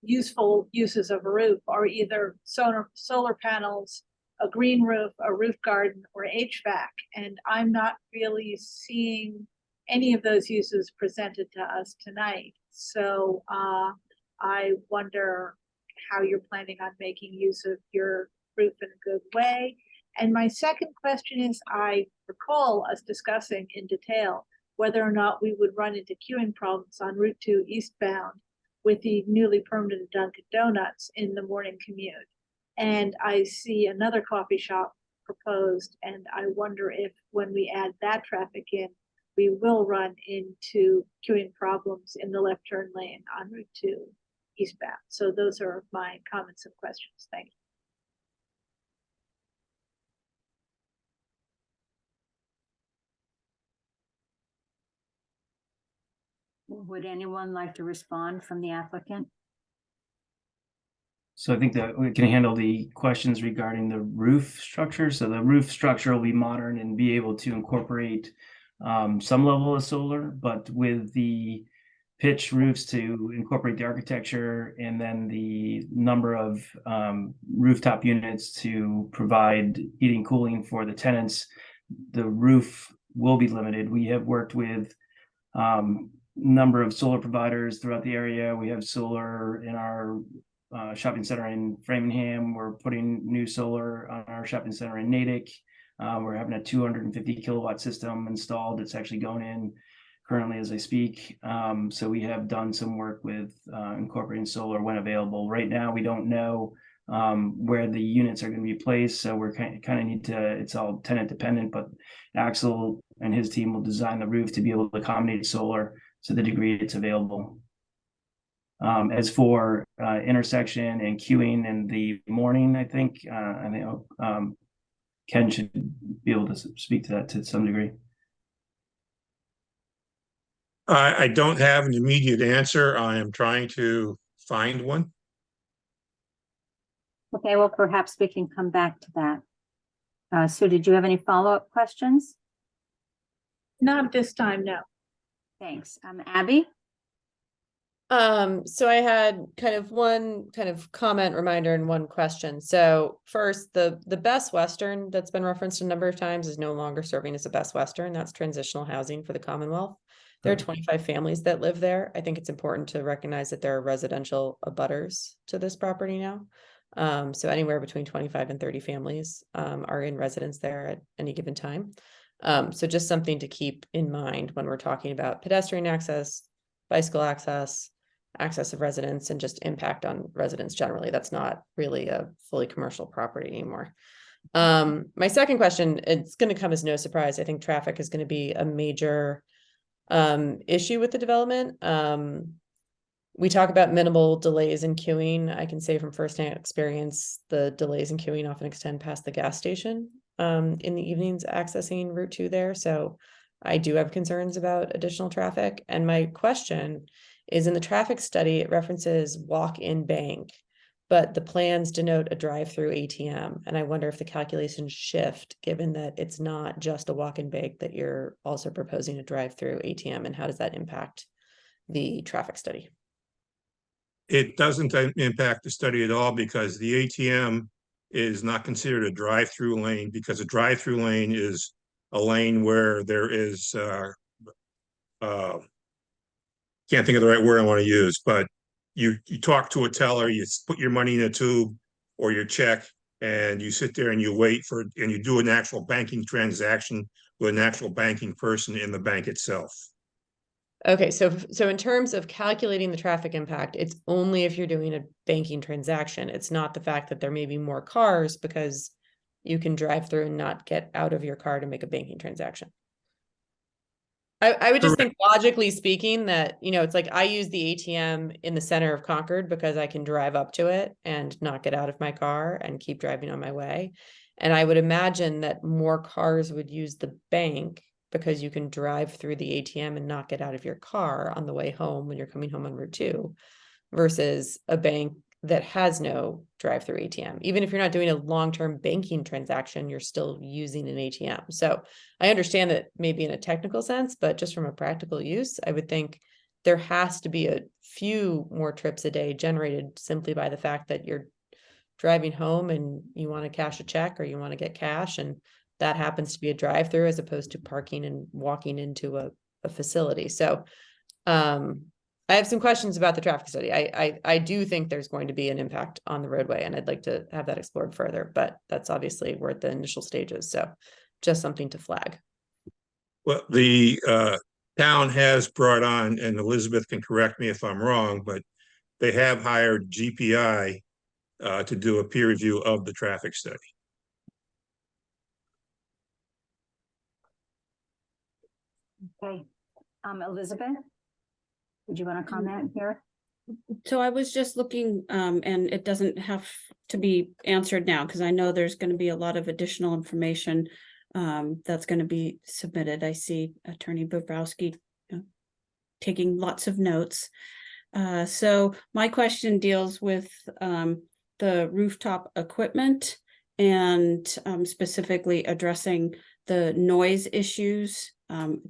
useful uses of a roof are either solar panels, a green roof, a roof garden, or HVAC. And I'm not really seeing any of those uses presented to us tonight. So I wonder how you're planning on making use of your roof in a good way. And my second question is, I recall us discussing in detail whether or not we would run into queuing problems on Route 2 eastbound with the newly permitted Dunkin' Donuts in the morning commute. And I see another coffee shop proposed, and I wonder if when we add that traffic in, we will run into queuing problems in the left turn lane on Route 2 eastbound. So those are my comments and questions. Thank you. Would anyone like to respond from the applicant? So I think that we can handle the questions regarding the roof structure. So the roof structure will be modern and be able to incorporate some level of solar, but with the pitch roofs to incorporate the architecture, and then the number of rooftop units to provide heating, cooling for the tenants, the roof will be limited. We have worked with number of solar providers throughout the area. We have solar in our shopping center in Framingham. We're putting new solar on our shopping center in Natick. We're having a 250 kilowatt system installed. It's actually going in currently as I speak. So we have done some work with incorporating solar when available. Right now, we don't know where the units are going to be placed. So we're kind of need to, it's all tenant dependent, but Axel and his team will design the roof to be able to accommodate solar to the degree it's available. As for intersection and queuing in the morning, I think Ken should be able to speak to that to some degree. I don't have an immediate answer. I am trying to find one. Okay, well, perhaps we can come back to that. Sue, did you have any follow-up questions? Not this time, no. Thanks. Abby? So I had one comment reminder and one question. So first, the Best Western that's been referenced a number of times is no longer serving as a Best Western. That's transitional housing for the Commonwealth. There are 25 families that live there. I think it's important to recognize that there are residential abutters to this property now. So anywhere between 25 and 30 families are in residence there at any given time. So just something to keep in mind when we're talking about pedestrian access, bicycle access of residents, and just impact on residents generally. That's not really a fully commercial property anymore. My second question, it's going to come as no surprise. I think traffic is going to be a major issue with the development. We talk about minimal delays in queuing. I can say from firsthand experience, the delays in queuing often extend past the gas station in the evenings accessing Route 2 there. So I do have concerns about additional traffic. And my question is, in the traffic study, it references walk-in bank, but the plans denote a drive-through ATM. And I wonder if the calculations shift, given that it's not just a walk-in bank, that you're also proposing a drive-through ATM, and how does that impact the traffic study? It doesn't impact the study at all because the ATM is not considered a drive-through lane, because a drive-through lane is a lane where there is can't think of the right word I want to use, but you talk to a teller, you put your money in a tube or your check, and you sit there and you wait and you do an actual banking transaction with an actual banking person in the bank itself. Okay, so in terms of calculating the traffic impact, it's only if you're doing a banking transaction. It's not the fact that there may be more cars because you can drive through and not get out of your car to make a banking transaction. I would just think, logically speaking, that, it's like I use the ATM in the center of Concord because I can drive up to it and not get out of my car and keep driving on my way. And I would imagine that more cars would use the bank because you can drive through the ATM and not get out of your car on the way home when you're coming home on Route 2, versus a bank that has no drive-through ATM. Even if you're not doing a long-term banking transaction, you're still using an ATM. So I understand that maybe in a technical sense, but just from a practical use, I would think there has to be a few more trips a day generated simply by the fact that you're driving home and you want to cash a check or you want to get cash, and that happens to be a drive-through as opposed to parking and walking into a facility. So I have some questions about the traffic study. I do think there's going to be an impact on the roadway, and I'd like to have that explored further, but that's obviously, we're at the initial stages. So just something to flag. Well, the town has brought on, and Elizabeth can correct me if I'm wrong, but they have hired GPI to do a peer review of the traffic study. Okay. Elizabeth, would you want to comment here? So I was just looking, and it doesn't have to be answered now because I know there's going to be a lot of additional information that's going to be submitted. I see Attorney Bobrowski taking lots of notes. So my question deals with the rooftop equipment and specifically addressing the noise issues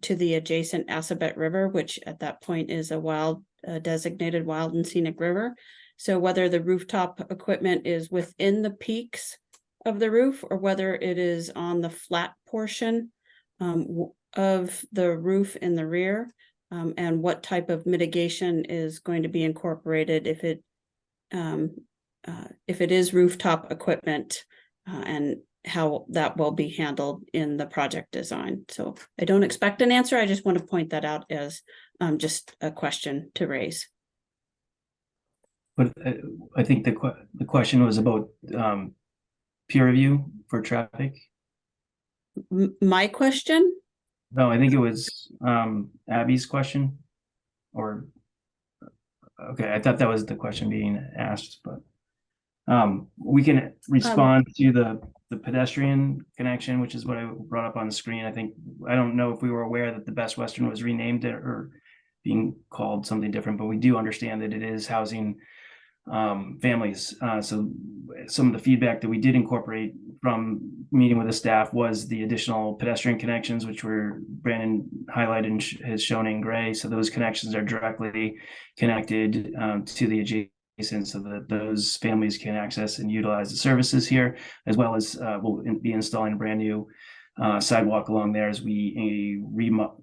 to the adjacent Assabet River, which at that point is a designated wild and scenic river. So whether the rooftop equipment is within the peaks of the roof or whether it is on the flat portion of the roof in the rear, and what type of mitigation is going to be incorporated if it is rooftop equipment, and how that will be handled in the project design. So I don't expect an answer. I just want to point that out as just a question to raise. But I think the question was about peer review for traffic. My question? No, I think it was Abby's question. Or okay, I thought that was the question being asked, but we can respond to the pedestrian connection, which is what I brought up on the screen. I don't know if we were aware that the Best Western was renamed or being called something different, but we do understand that it is housing families. So some of the feedback that we did incorporate from meeting with the staff was the additional pedestrian connections, which were Brandon highlighted and has shown in gray. So those connections are directly connected to the adjacent, so that those families can access and utilize the services here, as well as we'll be installing a brand new sidewalk along there as we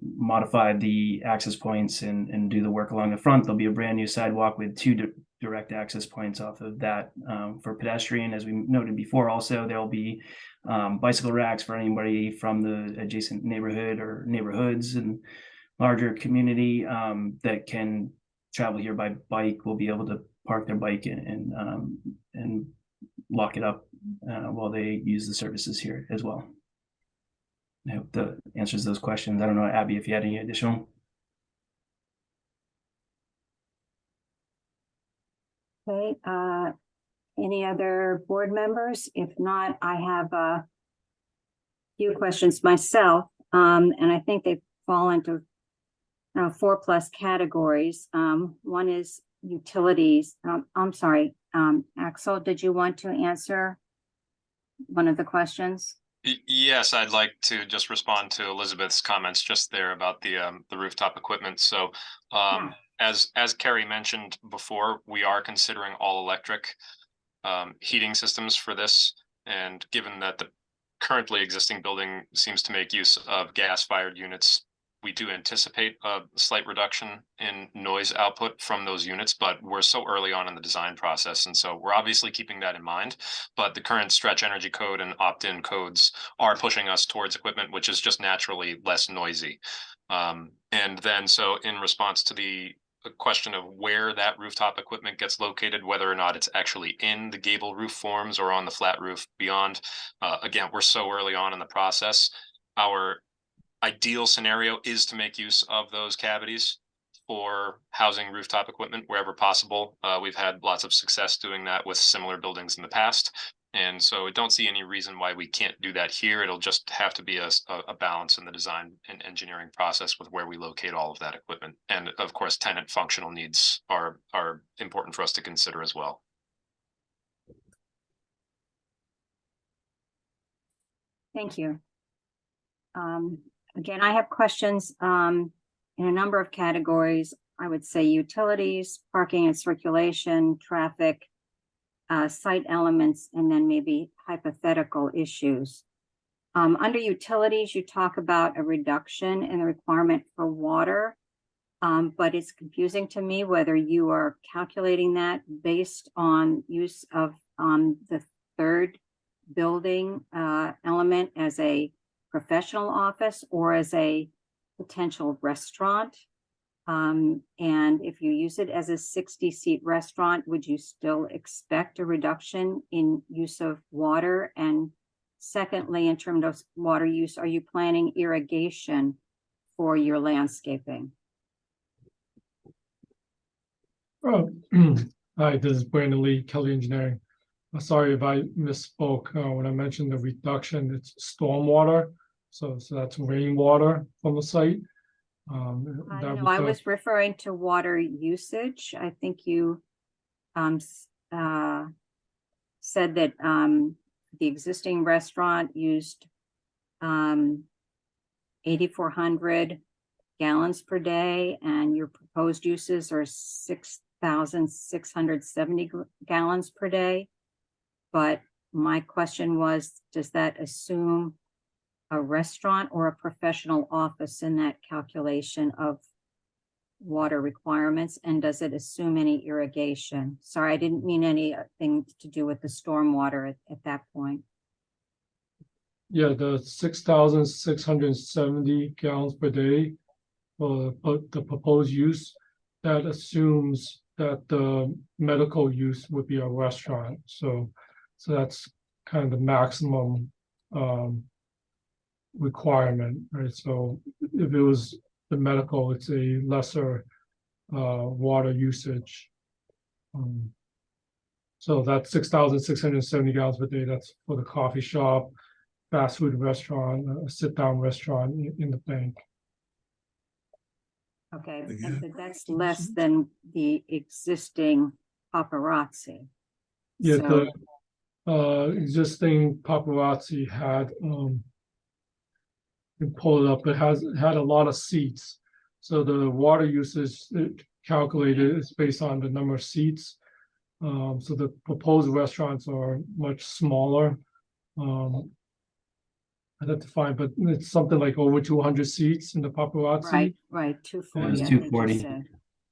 modify the access points and do the work along the front. There'll be a brand new sidewalk with two direct access points off of that for pedestrian. As we noted before, also there'll be bicycle racks for anybody from the adjacent neighborhood or neighborhoods and larger community that can travel here by bike. Will be able to park their bike and lock it up while they use the services here as well. I hope that answers those questions. I don't know, Abby, if you had any additional. Okay, any other board members? If not, I have a few questions myself, and I think they fall into 4+ categories. One is utilities. I'm sorry, Axel, did you want to answer one of the questions? Yes, I'd like to just respond to Elizabeth's comments just there about the rooftop equipment. So as Carrie mentioned before, we are considering all electric heating systems for this. And given that the currently existing building seems to make use of gas-fired units, we do anticipate a slight reduction in noise output from those units, but we're so early on in the design process. And so we're obviously keeping that in mind, but the current stretch energy code and opt-in codes are pushing us towards equipment, which is just naturally less noisy. And then, so in response to the question of where that rooftop equipment gets located, whether or not it's actually in the gable roof forms or on the flat roof beyond, again, we're so early on in the process. Our ideal scenario is to make use of those cavities for housing rooftop equipment wherever possible. We've had lots of success doing that with similar buildings in the past. And so I don't see any reason why we can't do that here. It'll just have to be a balance in the design and engineering process with where we locate all of that equipment. And of course, tenant functional needs are important for us to consider as well. Thank you. Again, I have questions in a number of categories. I would say utilities, parking and circulation, traffic, site elements, and then maybe hypothetical issues. Under utilities, you talk about a reduction in the requirement for water, but it's confusing to me whether you are calculating that based on use of the third building element as a professional office or as a potential restaurant. And if you use it as a 60-seat restaurant, would you still expect a reduction in use of water? And secondly, in terms of water use, are you planning irrigation for your landscaping? Oh, hi, this is Brandon Lee, Kelly Engineering. Sorry if I misspoke when I mentioned the reduction. It's stormwater, so that's rainwater from the site. I was referring to water usage. I think you said that the existing restaurant used 8,400 gallons per day, and your proposed uses are 6,670 gallons per day. But my question was, does that assume a restaurant or a professional office in that calculation of water requirements? And does it assume any irrigation? Sorry, I didn't mean anything to do with the stormwater at that point. Yeah, the 6,670 gallons per day for the proposed use, that assumes that the medical use would be a restaurant. So that's kind of the maximum requirement, right? So if it was the medical, it's a lesser water usage. So that's 6,670 gallons per day. That's for the coffee shop, fast food restaurant, a sit-down restaurant in the bank. Okay, but that's less than the existing paparazzi. Yeah, So, the existing paparazzi had you pull it up, it had a lot of seats. So the water usage calculated is based on the number of seats. So the proposed restaurants are much smaller. I'd have to find, but it's something like over 200 seats in the paparazzi. right, 240, It's I think you 240. said.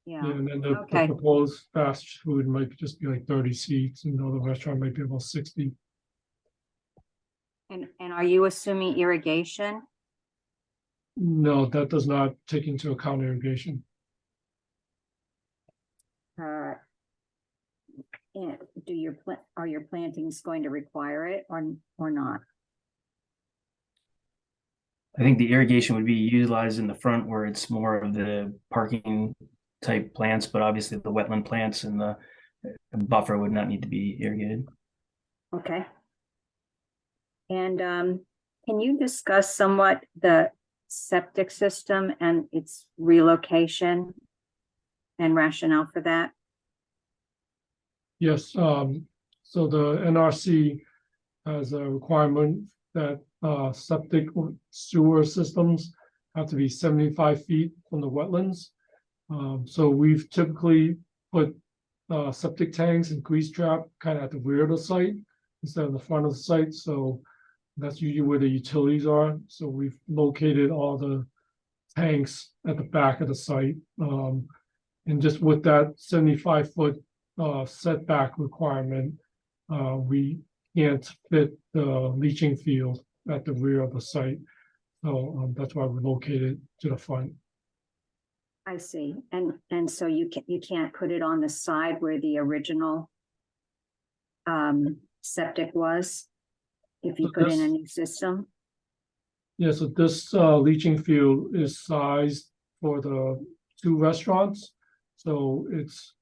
Yeah, Yeah, and then the okay. proposed fast food might just be like 30 seats, and the other restaurant might be about 60. And are you assuming irrigation? No, that does not take into account irrigation. And are your plantings going to require it or not? I think the irrigation would be utilized in the front where it's more of the parking type plants, but obviously the wetland plants and the buffer would not need to be irrigated. Okay. And can you discuss somewhat the septic system and its relocation and rationale for that? Yes, so the NRC has a requirement that septic sewer systems have to be 75 feet from the wetlands. So we've typically put septic tanks and grease trap kind of at the rear of the site instead of the front of the site. So that's usually where the utilities are. So we've located all the tanks at the back of the site. And just with that 75-foot setback requirement, we can't fit the leaching field at the rear of the site. So that's why we located to the front. I see. And so you can't put it on the side where the original septic was if you put in a new system? Yeah, so this leaching field is sized for the 2 restaurants. So it's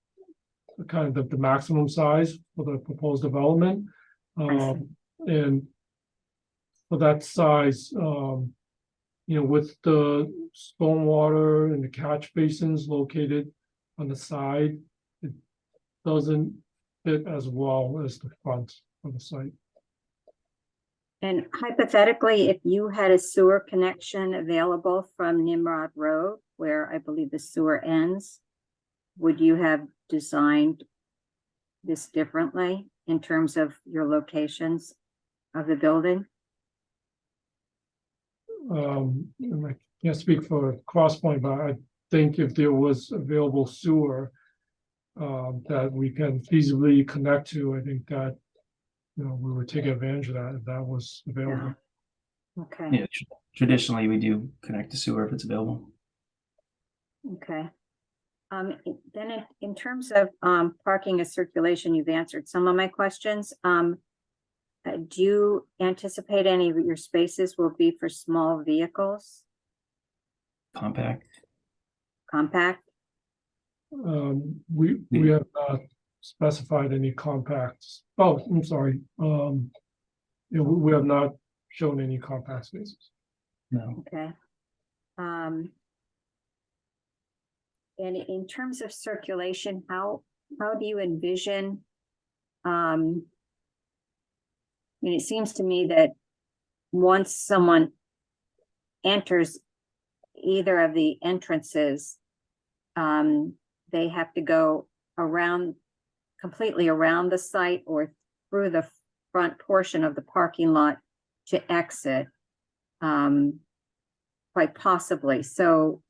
kind of the maximum size for the proposed development. And for that size, with the stormwater and the catch basins located on the side, it doesn't fit as well as the front of the site. And hypothetically, if you had a sewer connection available from Nimrod Road, where I believe the sewer ends, would you have designed this differently in terms of your locations of the building? I can't speak for Crosspoint, but I think if there was available sewer that we can feasibly connect to, I think that we would take advantage of that if that was available. Okay. Yeah, traditionally we do connect to sewer if it's available. Okay. Then in terms of parking and circulation, you've answered some of my questions. Do you anticipate any of your spaces will be for small vehicles? Compact. Compact? We have not specified any compacts. Oh, I'm sorry. We have not shown any compact spaces. No. Okay. And in terms of circulation, how do you envision? It seems to me that once someone enters either of the entrances, they have to go completely around the site or through the front portion of the parking lot to exit, quite possibly. So,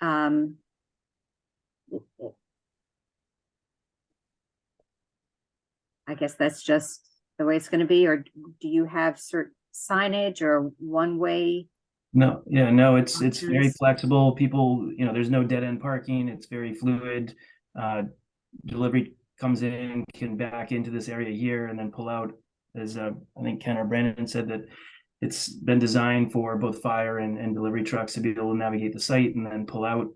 I guess that's just the way it's going to be, or do you have signage or one-way? No, yeah, no, it's very options? flexible. People, there's no dead end parking. It's very fluid. Delivery comes in, can back into this area here and then pull out. As I think Ken or Brandon said, that it's been designed for both fire and delivery trucks to be able to navigate the site and then pull out.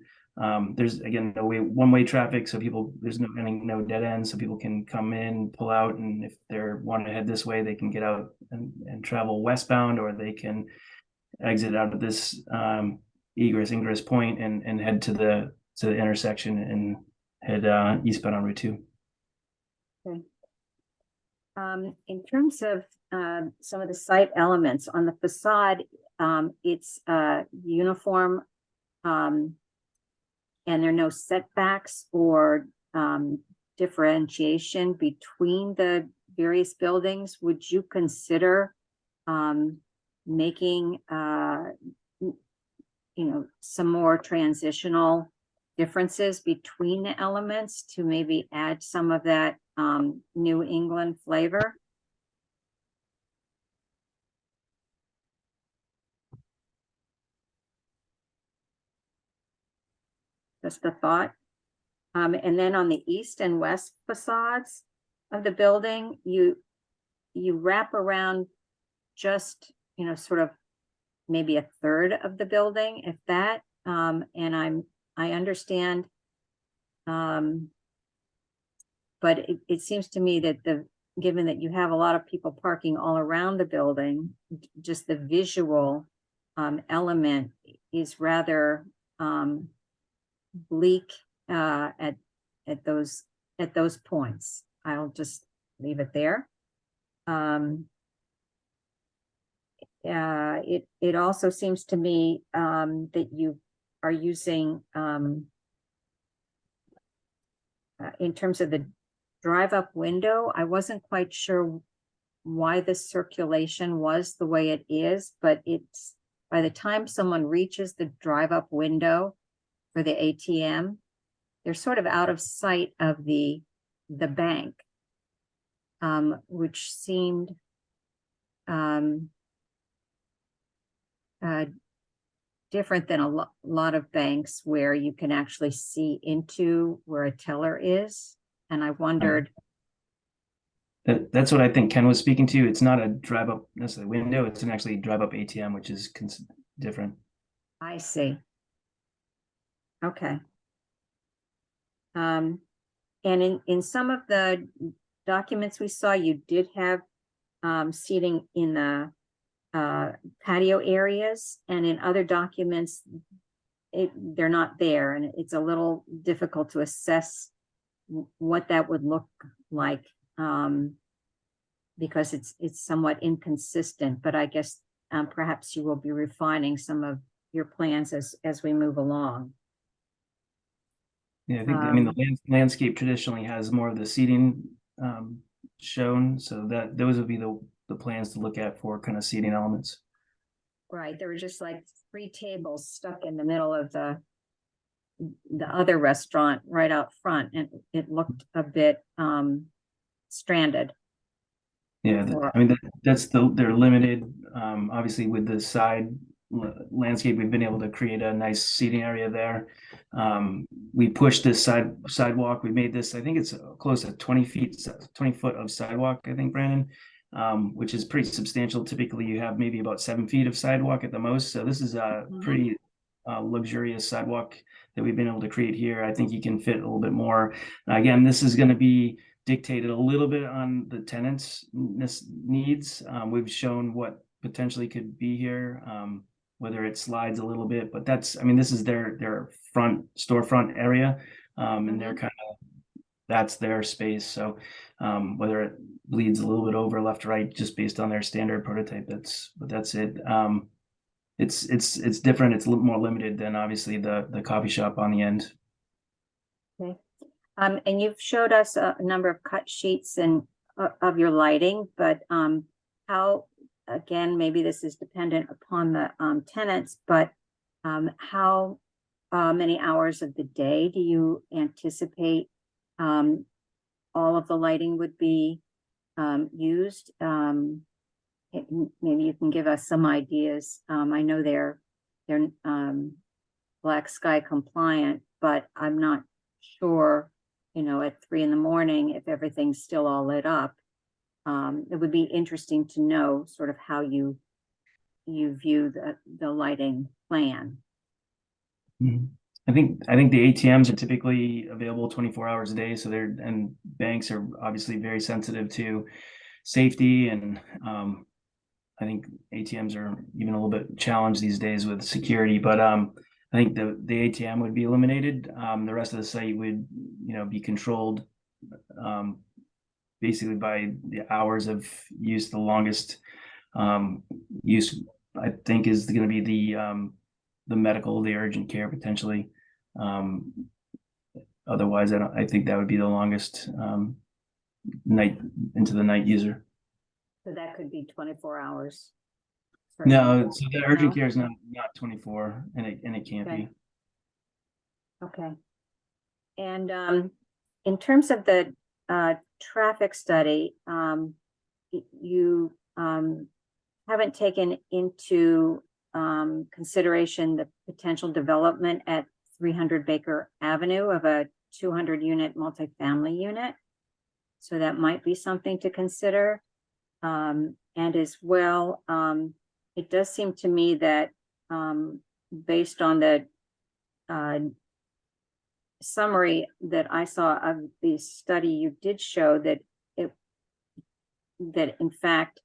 There's again no one-way traffic, so there's no dead ends, so people can come in, pull out, and if they're wanting to head this way, they can get out and travel westbound, or they can exit out of this egress ingress point and head to the intersection and head eastbound on Route 2. Okay. In terms of some of the site elements on the facade, it's uniform, and there are no setbacks or differentiation between the various buildings. Would you consider making some more transitional differences between the elements to maybe add some of that New England flavor? Just a thought. And then on the east and west facades of the building, you wrap around just, sort of maybe a third of the building, if that. And I understand, but it seems to me that given that you have a lot of people parking all around the building, just the visual element is rather bleak at those points. I'll just leave it there. It also seems to me that you are using in terms of the drive-up window. I wasn't quite sure why the circulation was the way it is, but it's by the time someone reaches the drive-up window for the ATM, they're sort of out of sight of the bank, which seemed different than a lot of banks where you can actually see into where a teller is. And I wondered. That's what I think Ken was speaking to. It's not a drive up necessarily window. It's an actually drive up ATM, which is different. I see. Okay. And in some of the documents we saw, you did have seating in the patio areas, and in other documents, they're not there, and it's a little difficult to assess what that would look like because it's somewhat inconsistent. But I guess perhaps you will be refining some of your plans as we move along. Yeah, I think the landscape traditionally has more of the seating shown, so that those would be the plans to look at for kind of seating elements. Right, there were just like 3 tables stuck in the middle of the other restaurant right out front, and it looked a bit stranded. Yeah, they're limited. Obviously, with the side landscape, we've been able to create a nice seating area there. We pushed this sidewalk. We made this, I think it's close to 20 foot of sidewalk, I think, Brandon, which is pretty substantial. Typically, you have maybe about 7 feet of sidewalk at the most. So this is a pretty luxurious sidewalk that we've been able to create here. I think you can fit a little bit more. Again, this is going to be dictated a little bit on the tenants' needs. We've shown what potentially could be here, whether it slides a little bit, but this is their front storefront area, and they're kind of, that's their space. So whether it bleeds a little bit over left or right, just based on their standard prototype, that's it. It's different. It's a little more limited than obviously the coffee shop on the end. Okay. And you've showed us a number of cut sheets of your lighting, but how, again, maybe this is dependent upon the tenants, but how many hours of the day do you anticipate all of the lighting would be used? maybe you can give us some ideas. I know they're black sky compliant, but I'm not sure, at 3 a.m. if everything's still all lit up. It would be interesting to know sort of how you view the lighting plan. Mhm. I think the ATMs are typically available 24 hours a day, so and banks are obviously very sensitive to safety, and I think ATMs are even a little bit challenged these days with security. But I think the ATM would be eliminated. The rest of the site would be controlled basically by the hours of use. The longest use, I think, is going to be the medical, the urgent care potentially. Otherwise, I think that would be the longest night into the night user. So that could be 24 hours. No, so the urgent No? care is not 24, and it can't Okay. be. Okay. And in terms of the traffic study, you haven't taken into consideration the potential development at 300 Baker Avenue of a 200-unit multifamily unit. So that might be something to consider. And as well, it does seem to me that based on the summary that I saw of the study, you did show that in fact,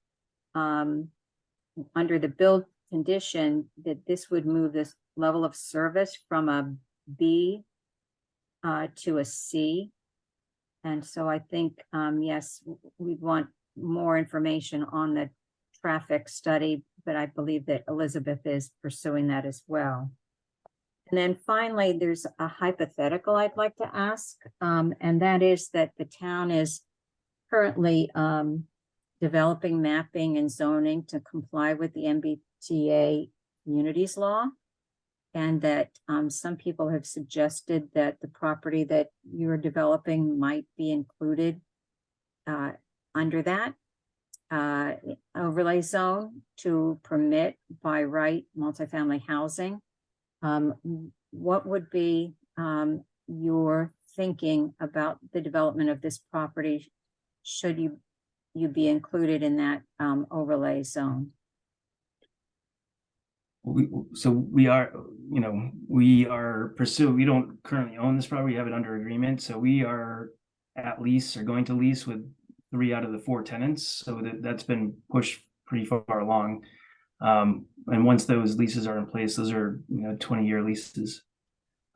under the build condition, that this would move this level of service from a B to a C. And so I think, yes, we want more information on the traffic study, but I believe that Elizabeth is pursuing that as well. And then finally, there's a hypothetical I'd like to ask, and that is that the town is currently developing mapping and zoning to comply with the MBTA communities law, and that some people have suggested that the property that you're developing might be included under that overlay zone to permit by right multifamily housing. What would be your thinking about the development of this property should you be included in that overlay zone? We are pursuing. We don't currently own this property. We have it under agreement, so we are at lease or going to lease with 3 out of the 4 tenants. So that's been pushed pretty far along. And once those leases are in place, those are 20-year leases.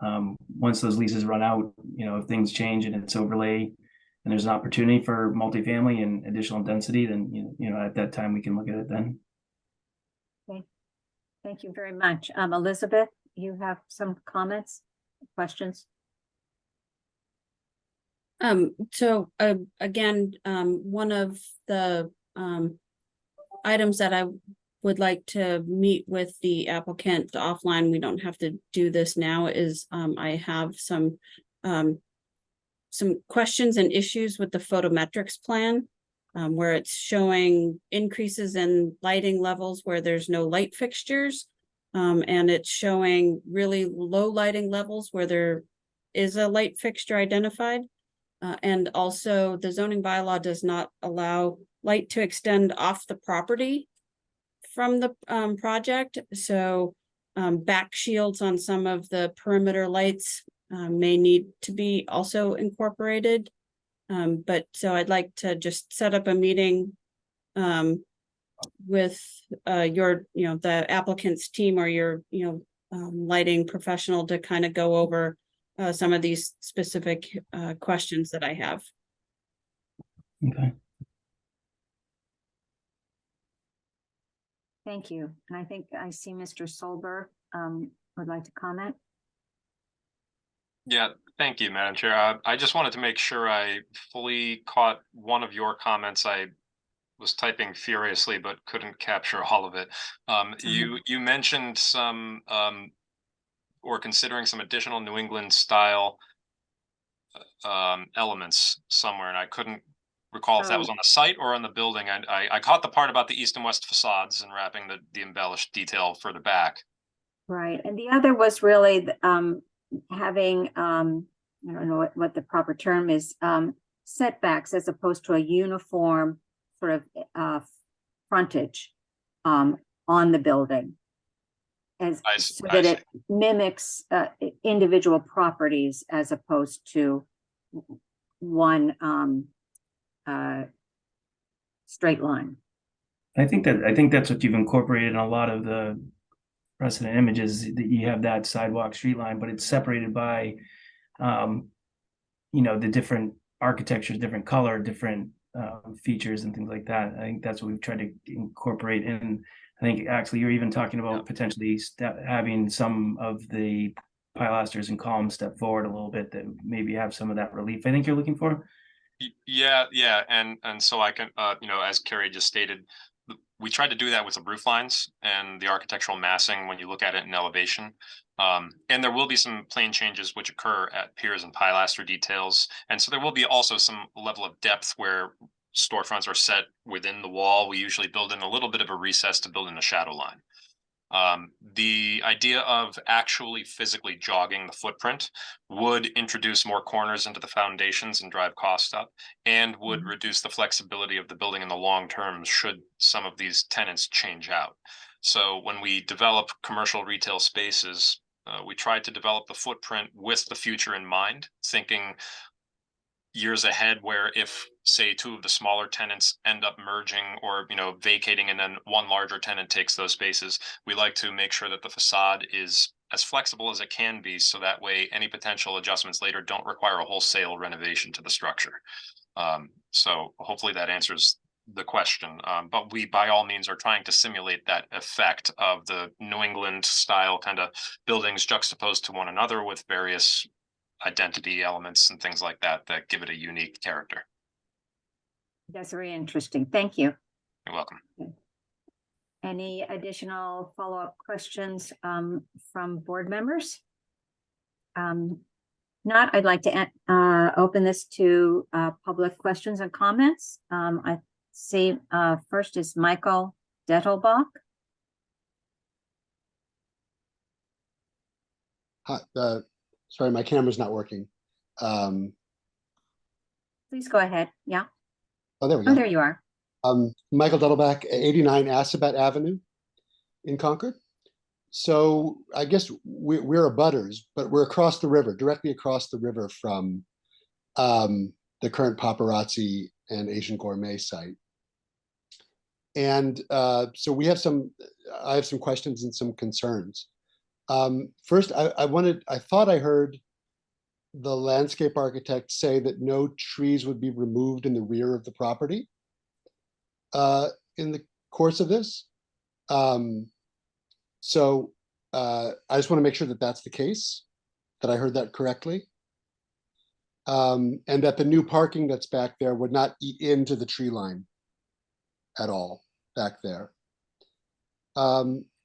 Once those leases run out, if things change and it's overlay and there's an opportunity for multifamily and additional density, then at that time we can look at it then. Okay, thank you very much. Elizabeth, you have some comments, questions? Again, one of the items that I would like to meet with the applicant offline, we don't have to do this now, is I have some questions and issues with the photometrics plan, where it's showing increases in lighting levels where there's no light fixtures, and it's showing really low lighting levels where there is a light fixture identified. And also the zoning bylaw does not allow light to extend off the property from the project. So back shields on some of the perimeter lights may need to be also incorporated. But so I'd like to just set up a meeting with the applicant's team or your lighting professional to kind of go over some of these specific questions that I have. Okay. Thank you. And I think I see Mr. Solberg would like to comment. Yeah, thank you, Madam Chair. I just wanted to make sure I fully caught one of your comments. I was typing furiously, but couldn't capture all of it. You mentioned some or considering some additional New England style elements somewhere, and I couldn't recall if that was on the site or on the building. I caught the part about the east and west facades and wrapping the embellished detail further back. Right, and the other was really having I don't know what the proper term is, setbacks as opposed to a uniform sort of frontage on the building, so that it mimics individual properties as opposed to one straight line. I think that's what you've incorporated in a lot of the precedent images, that you have that sidewalk street line, but it's separated by the different architectures, different color, different features and things like that. I think that's what we've tried to incorporate in. I think actually you're even talking about potentially having some of the pilasters and columns step forward a little bit, that maybe have some of that relief I think you're looking for. Yeah, and so I can, as Carrie just stated, we tried to do that with the roof lines and the architectural massing when you look at it in elevation. And there will be some plane changes which occur at piers and pilaster details. And so there will be also some level of depth where storefronts are set within the wall. We usually build in a little bit of a recess to build in a shadow line. The idea of actually physically jogging the footprint would introduce more corners into the foundations and drive costs up, and would reduce the flexibility of the building in the long term should some of these tenants change out. So when we develop commercial retail spaces, we tried to develop the footprint with the future in mind, thinking years ahead, where if say two of the smaller tenants end up merging or vacating, and then one larger tenant takes those spaces, we like to make sure that the facade is as flexible as it can be, so that way any potential adjustments later don't require a wholesale renovation to the structure. So hopefully that answers the question, but we by all means are trying to simulate that effect of the New England style kind of buildings juxtaposed to one another with various identity elements and things like that give it a unique character. That's very interesting. Thank you. You're welcome. Any additional follow-up questions from board members? Not, I'd like to open this to public questions and comments. I see first is Michael Dettelbach. Hi, sorry, my camera's not working. Please go ahead. Yeah. Oh, there we go. Oh, there you are. Michael Dettelbach, 89 Assabet Avenue in Concord. So I guess we're abutters, but we're across the river, directly across the river from the current Paparazzi and Asian Gourmet site. And so I have some questions and some concerns. First, I thought I heard the landscape architect say that no trees would be removed in the rear of the property in the course of this. So I just want to make sure that that's the case, that I heard that correctly. And that the new parking that's back there would not eat into the tree line at all back there.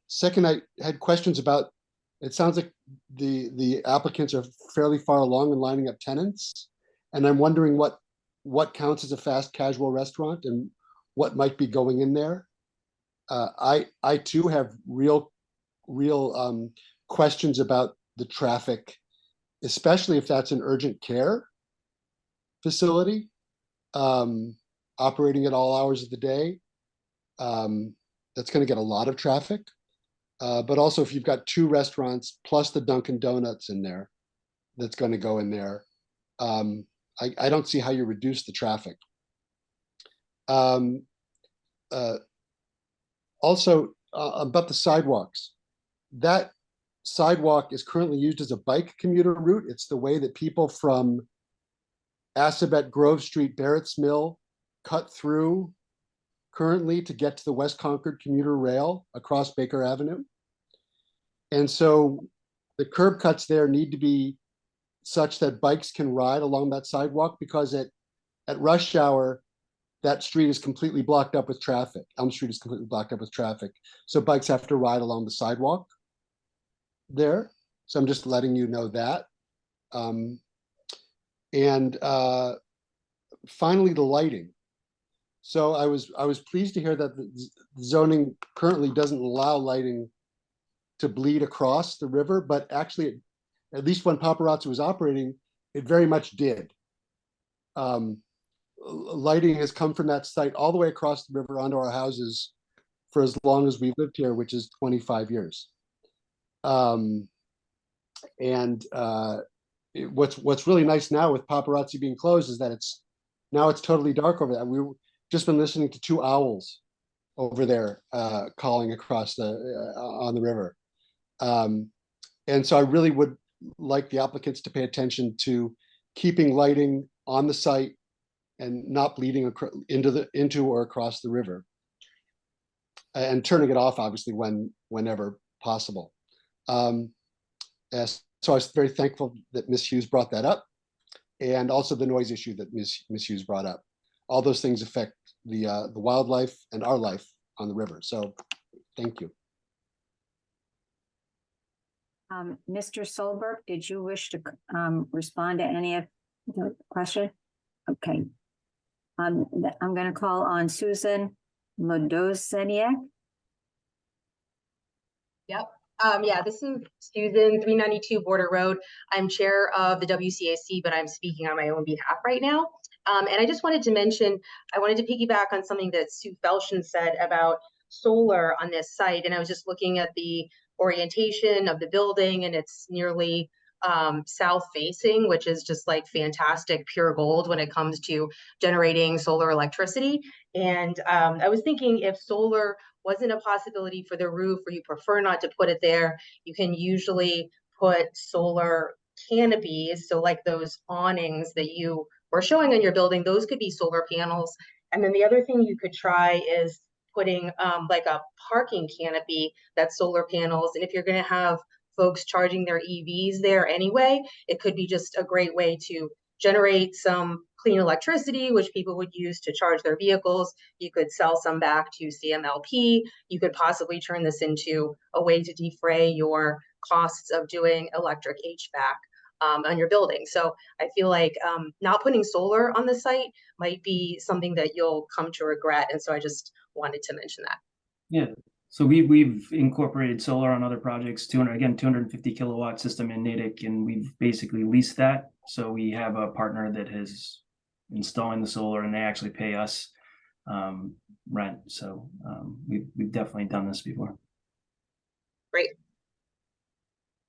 Second, I had questions about, it sounds like the applicants are fairly far along in lining up tenants. And I'm wondering what counts as a fast casual restaurant and what might be going in there. I too have real questions about the traffic, especially if that's an urgent care facility operating at all hours of the day. That's going to get a lot of traffic. But also if you've got two restaurants plus the Dunkin' Donuts in there, that's going to go in there. I don't see how you reduce the traffic. Also about the sidewalks, that sidewalk is currently used as a bike commuter route. It's the way that people from Assabet, Grove Street, Barrett's Mill cut through currently to get to the West Concord commuter rail across Baker Avenue. And so the curb cuts there need to be such that bikes can ride along that sidewalk, because at rush hour, that street is completely blocked up with traffic. Elm Street is completely blocked up with traffic. So bikes have to ride along the sidewalk there. So I'm just letting you know that. And finally, the lighting. So I was pleased to hear that the zoning currently doesn't allow lighting to bleed across the river, but actually, at least when paparazzi was operating, it very much did. Lighting has come from that site all the way across the river onto our houses for as long as we've lived here, which is 25 years. What's really nice now with paparazzi being closed is that it's totally dark over there. We've just been listening to 2 owls over there calling across on the river. And so I really would like the applicants to pay attention to keeping lighting on the site and not bleeding into or across the river, and turning it off obviously whenever possible. So I was very thankful that Ms. Hughes brought that up, and also the noise issue that Ms. Hughes brought up. All those things affect the wildlife and our life on the river. So thank you. Mr. Solberg, did you wish to respond to any of the question? Okay. I'm going to call on Susan Modozeniak. Yep. Yeah, this is Susan, 392 Border Road. I'm chair of the WCAC, but I'm speaking on my own behalf right now. And I just wanted to mention, I wanted to piggyback on something that Sue Felshen said about solar on this site. And I was just looking at the orientation of the building, and it's nearly south facing, which is just like fantastic pure gold when it comes to generating solar electricity. And I was thinking, if solar wasn't a possibility for the roof, or you prefer not to put it there, you can usually put solar canopies. So like those awnings that you were showing on your building, those could be solar panels. And then the other thing you could try is putting like a parking canopy that's solar panels. And if you're going to have folks charging their EVs there anyway, it could be just a great way to generate some clean electricity, which people would use to charge their vehicles. You could sell some back to CMLP. You could possibly turn this into a way to defray your costs of doing electric HVAC on your building. So I feel like not putting solar on the site might be something that you'll come to regret. And so I just wanted to mention that. Yeah. So we've incorporated solar on other projects, 250 kilowatt system in Natick, and we've basically leased that. So we have a partner that is installing the solar, and they actually pay us rent. So we've definitely done this before. Great.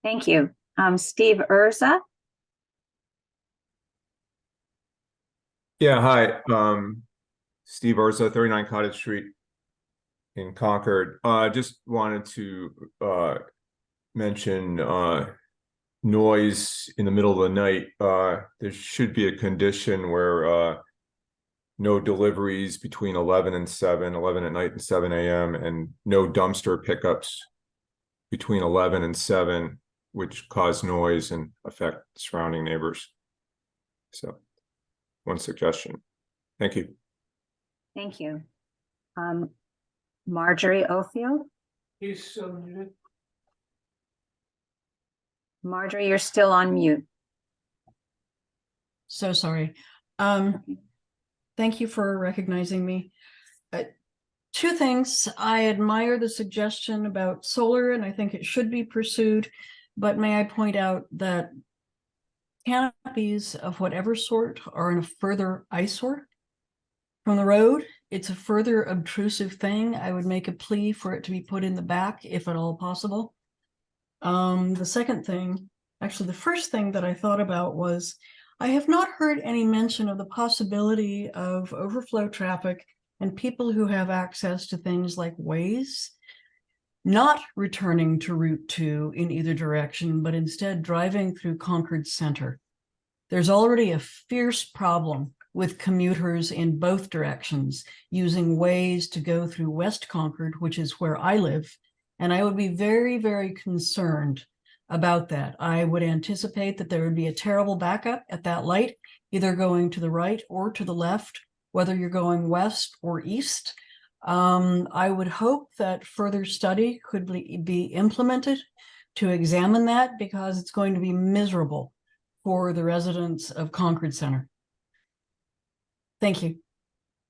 Thank you. Steve Urza. Yeah, hi. Steve Urza, 39 Cottage Street in Concord. Just wanted to mention noise in the middle of the night. There should be a condition where no deliveries between 11 and 7, 11 at night and 7 a.m., and no dumpster pickups between 11 and 7, which cause noise and affect surrounding neighbors. So, one suggestion. Thank you. Thank you. Marjorie Ofield. Marjorie, you're still on mute. So sorry. Thank you for recognizing me. 2 things. I admire the suggestion about solar, and I think it should be pursued. But may I point out that canopies of whatever sort are in a further eyesore from the road. It's a further obtrusive thing. I would make a plea for it to be put in the back, if at all possible. The second thing, actually the first thing that I thought about was, I have not heard any mention of the possibility of overflow traffic and people who have access to things like Waze not returning to Route 2 in either direction, but instead driving through Concord Center. There's already a fierce problem with commuters in both directions using Waze to go through West Concord, which is where I live. And I would be very, very concerned about that. I would anticipate that there would be a terrible backup at that light, either going to the right or to the left, whether you're going west or east. I would hope that further study could be implemented to examine that, because it's going to be miserable for the residents of Concord Center. Thank you.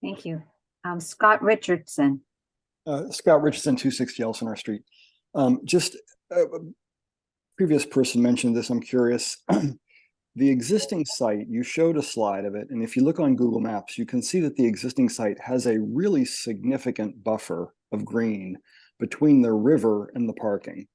Thank you. Scott Richardson. Scott Richardson, 260 Elsinore Street. Just previous person mentioned this. I'm curious. The existing site, you showed a slide of it, and if you look on Google Maps, you can see that the existing site has a really significant buffer of green between the river and the parking.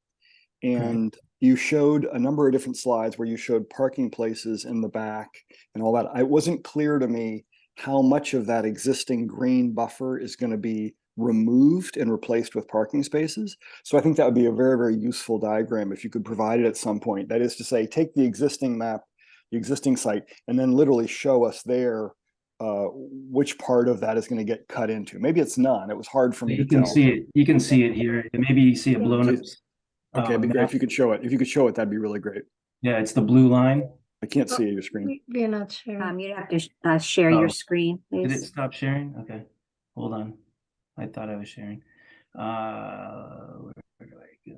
And you showed a number of different slides where you showed parking places in the back and all that. It wasn't clear to me how much of that existing green buffer is going to be removed and replaced with parking spaces. So I think that would be a very, very useful diagram if you could provide it at some point. That is to say, take the existing map, the existing site, and then literally show us there which part of that is going to get cut into. Maybe it's none. It was hard for me to tell. You can see it. You can see it here. Maybe you see a blown up. Okay, it'd be great if you could show it. If you could show it, that'd be really great. Yeah, it's the blue line. I can't see your screen. We're not sure. You'd have to share your screen, Did it please. stop sharing? Okay, hold on. I thought I was sharing. Where do I go?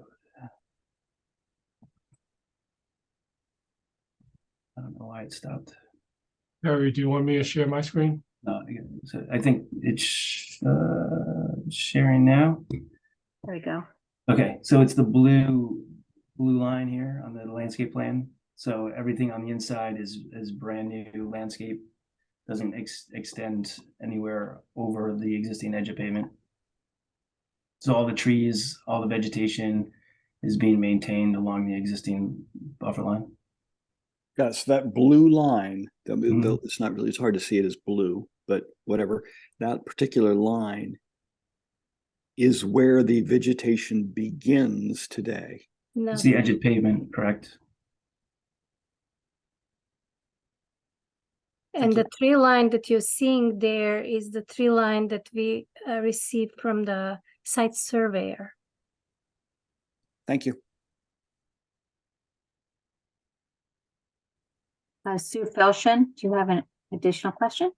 I don't know why it stopped. Harry, do you want me to share my screen? No, so I think it's sharing now. There we go. Okay, so it's the blue line here on the landscape plan. So everything on the inside is brand new landscape, doesn't extend anywhere over the existing edge of pavement. So all the trees, all the vegetation is being maintained along the existing buffer line. Yeah, so that blue line, it's not really, it's hard to see it as blue, but whatever. That particular line is where the vegetation begins today. No. It's the edge of pavement, correct? And the tree line that you're seeing there is the tree line that we received from the site surveyor. Thank you. Sue Felshen, do you have an additional question?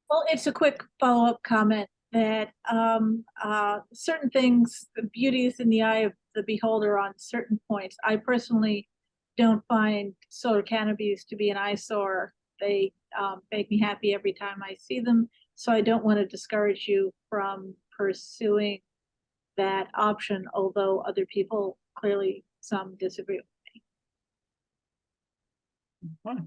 Well, it's a quick follow-up comment that certain things, the beauty is in the eye of the beholder on certain points. I personally don't find solar canopies to be an eyesore. They make me happy every time I see them. So I don't want to discourage you from pursuing that option, although other people, clearly some disagree with me. Okay.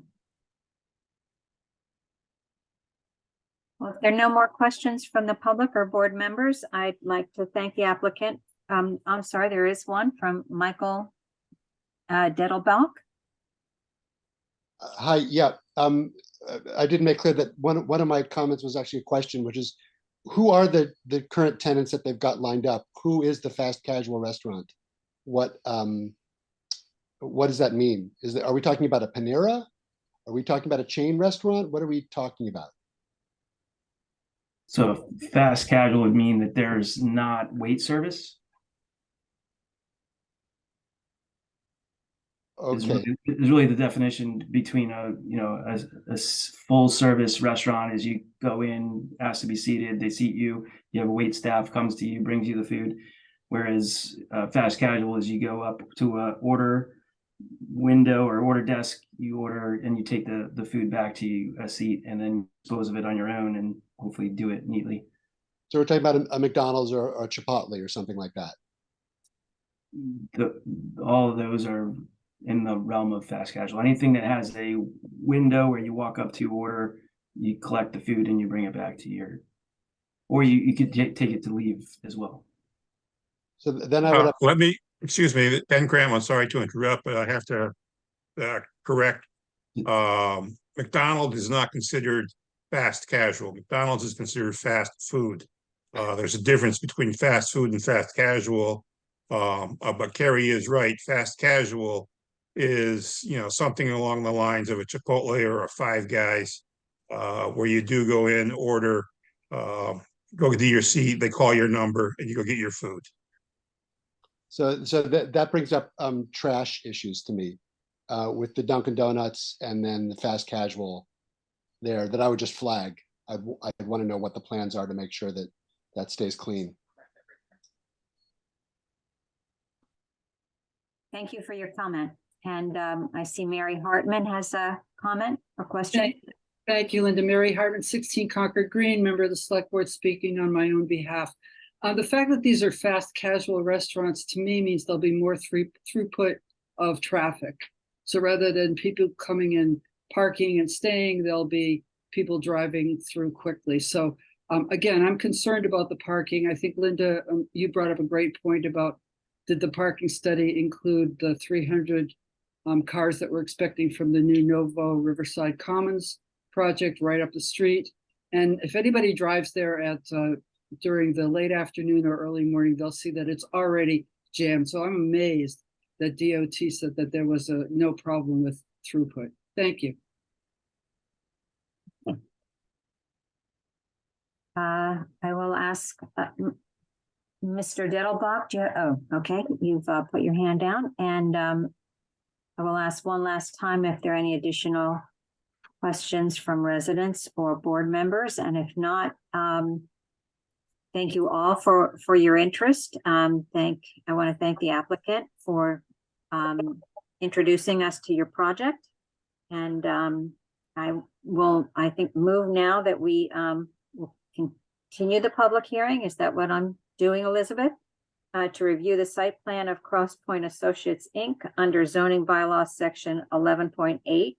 Well, if there are no more questions from the public or board members, I'd like to thank the applicant. I'm sorry, there is one from Michael Dettelbach. Hi, yeah. I did make clear that one of my comments was actually a question, which is, who are the current tenants that they've got lined up? Who is the fast casual restaurant? What does that mean? Are we talking about a Panera? Are we talking about a chain restaurant? What are we talking about? So fast casual would mean that there's not wait service. Okay. Is really the definition between a full service restaurant is you go in, ask to be seated, they seat you, you have a wait staff comes to you, brings you the food. Whereas fast casual is you go up to a order window or order desk, you order and you take the food back to a seat and then dispose of it on your own and hopefully do it neatly. So we're talking about a McDonald's or a Chipotle or something like that. All of those are in the realm of fast casual. Anything that has a window where you walk up to order, you collect the food and you bring it back to your, or you could take it to leave as well. So then I would excuse me, Ben Graham, I'm sorry to interrupt, but I have to correct. McDonald's is not considered fast casual. McDonald's is considered fast food. There's a difference between fast food and fast casual. But Carrie is right. Fast casual is, something along the lines of a Chipotle or a Five Guys, where you do go in, order, go to your seat, they call your number, and you go get your food. So that brings up trash issues to me with the Dunkin' Donuts and then the fast casual there that I would just flag. I'd want to know what the plans are to make sure that that stays clean. Thank you for your comment. And I see Mary Hartman has a comment or question. Thank you, Linda. Mary Hartman, 16 Concord Green, member of the Select Board, speaking on my own behalf. The fact that these are fast casual restaurants to me means there'll be more throughput of traffic. So rather than people coming in, parking and staying, there'll be people driving through quickly. So again, I'm concerned about the parking. I think, Linda, you brought up a great point about, did the parking study include the 300 cars that we're expecting from the new Novo Riverside Commons project right up the street? And if anybody drives there at during the late afternoon or early morning, they'll see that it's already jammed. So I'm amazed that DOT said that there was no problem with throughput. Thank you. I will ask Mr. Dettelbach. Oh, okay. You've put your hand down, and I will ask one last time if there are any additional questions from residents or board members, and if not, thank you all for your interest. I want to thank the applicant for introducing us to your project, and I think move now that we will continue the public hearing. Is that what I'm doing, Elizabeth? To review the site plan of Cross Point Associates, Inc. under zoning bylaws section 11.8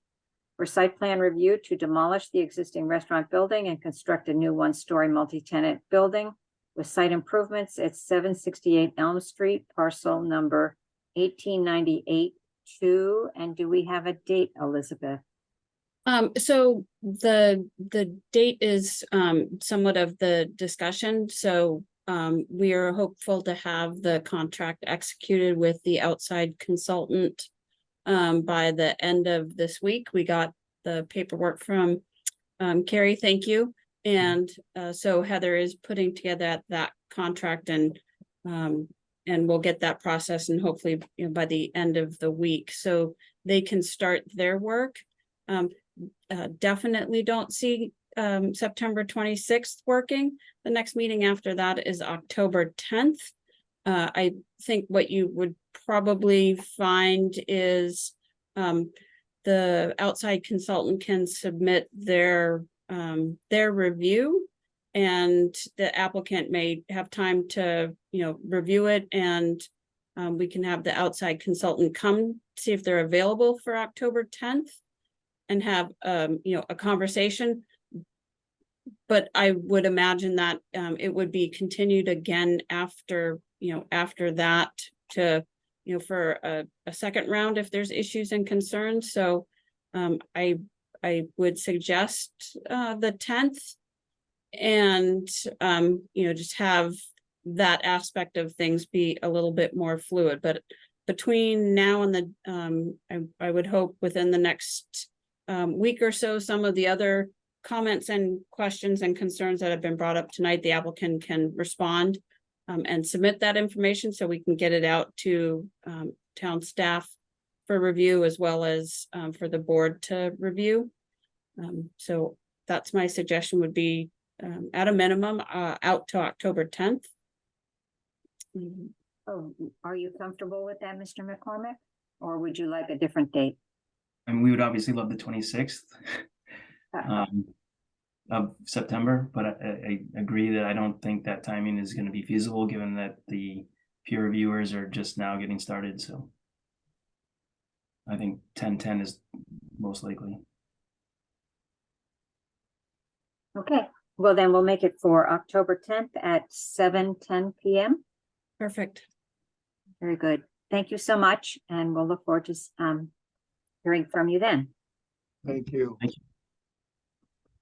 for site plan review to demolish the existing restaurant building and construct a new one-story multi-tenant building with site improvements at 768 Elm Street, parcel number 1898-2. And do we have a date, Elizabeth? So the date is somewhat of the discussion. So we are hopeful to have the contract executed with the outside consultant by the end of this week. We got the paperwork from Carrie, thank you. And so Heather is putting together that contract, and we'll get that process, and hopefully by the end of the week, so they can start their work. Definitely don't see September 26th working. The next meeting after that is October 10th. I think what you would probably find is the outside consultant can submit their review, and the applicant may have time to review it, and we can have the outside consultant come see if they're available for October 10th and have a conversation. But I would imagine that it would be continued again after that to for a second round if there's issues and concerns. So I would suggest the 10th, and just have that aspect of things be a little bit more fluid. But between now and the I would hope within the next week or so, some of the other comments and questions and concerns that have been brought up tonight, the applicant can respond and submit that information so we can get it out to town staff for review, as well as for the board to review. So that's my suggestion, would be at a minimum out to October 10th. Oh, are you comfortable with that, Mr. McCormick? Or would you like a different date? And we would obviously love the 26th of September, but I agree that I don't think that timing is going to be feasible, given that the peer reviewers are just now getting started. So I think 10/10 is most likely. Okay, well then we'll make it for October 10th at 7:10 p.m. Perfect. Very good. Thank you so much, and we'll look forward to hearing from you then. Thank you. Thank you.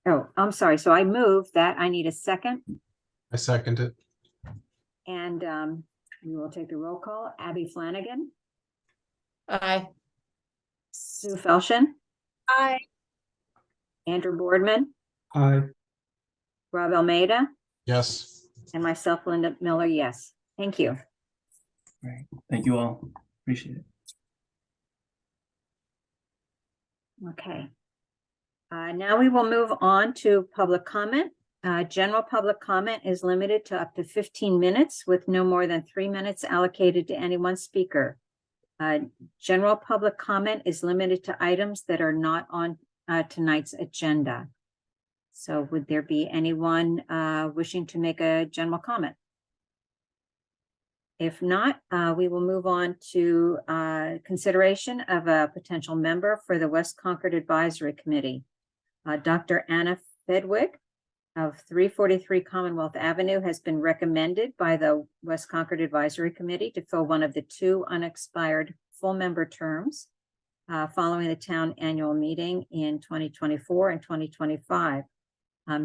Oh, I'm sorry. So I moved that. I need a second, I second it. and we will take the roll call. Abby Flanagan, Aye. Sue Felshen, Aye. Andrew Boardman, Aye. Rob Almeida, Yes. and myself, Linda Miller. Yes. Thank you. Right. Thank you all. Appreciate it. Okay. Now we will move on to public comment. General public comment is limited to up to 15 minutes with no more than 3 minutes allocated to any one speaker. General public comment is limited to items that are not on tonight's agenda. So would there be anyone wishing to make a general comment? If not, we will move on to consideration of a potential member for the West Concord Advisory Committee. Dr. Anna Fedwig of 343 Commonwealth Avenue has been recommended by the West Concord Advisory Committee to fill one of the 2 unexpired full member terms following the town annual meeting in 2024 and 2025.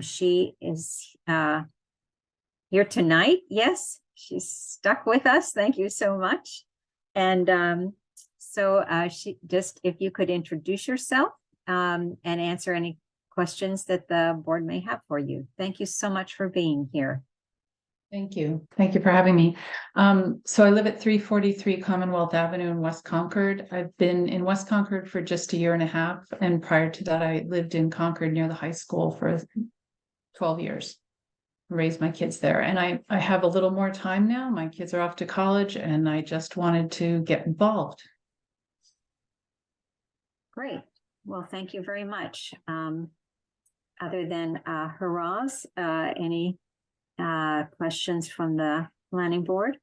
She is here tonight. Yes, she's stuck with us. Thank you so much. And she just, if you could introduce yourself and answer any questions that the board may have for you. Thank you so much for being here. Thank you. Thank you for having me. So I live at 343 Commonwealth Avenue in West Concord. I've been in West Concord for just a year and a half. And prior to that, I lived in Concord near the high school for 12 years. Raised my kids there. And I have a little more time now. My kids are off to college and I just wanted to get involved. Great. Well, thank you very much. Other than hurrahs, any questions from the planning board?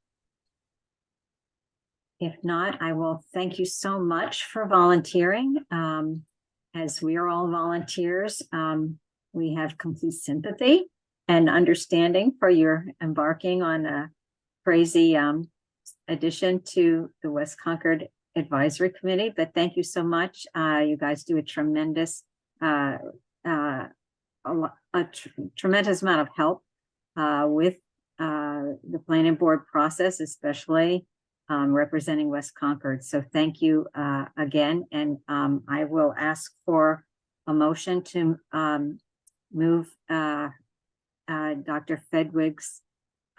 If not, I will thank you so much for volunteering. As we are all volunteers, we have complete sympathy and understanding for your embarking on a crazy addition to the West Concord Advisory Committee. But thank you so much. You guys do a tremendous tremendous amount of help with the planning board process, especially representing West Concord. So thank you again. And I will ask for a motion to move Dr. Fedwig's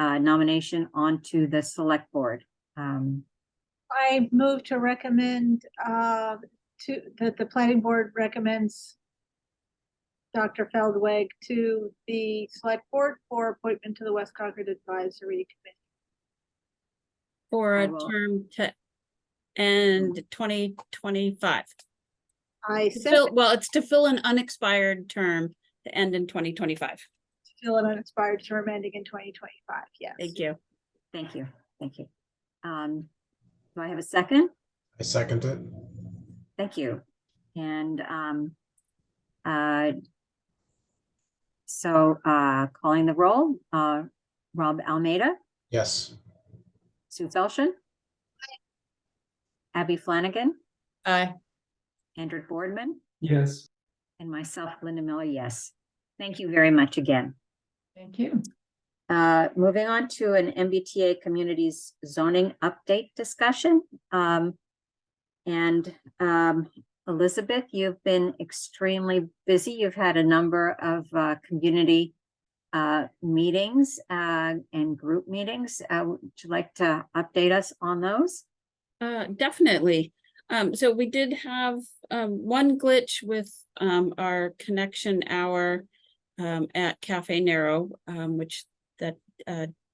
nomination onto the select board. I move to recommend that the planning board recommends Dr. Feldweg to the select board for appointment to the West Concord Advisory Committee. For a term to end 2025. Well, it's to fill an unexpired term to end in 2025. Fill an unexpired term ending in 2025. Yes. Thank you. Thank you. Thank you. Do I have a second? I second it. Thank you. And calling the roll, Rob Almeida. Yes. Sue Felshen. Abby Flanagan. Aye. Andrew Boardman. Yes. And myself, Linda Miller, yes. Thank you very much again. Thank you. Moving on to an MBTA communities zoning update discussion. Elizabeth, you've been extremely busy. You've had a number of community meetings and group meetings. Would you like to update us on those? Definitely. So we did have one glitch with our connection hour at Cafe Nero, which that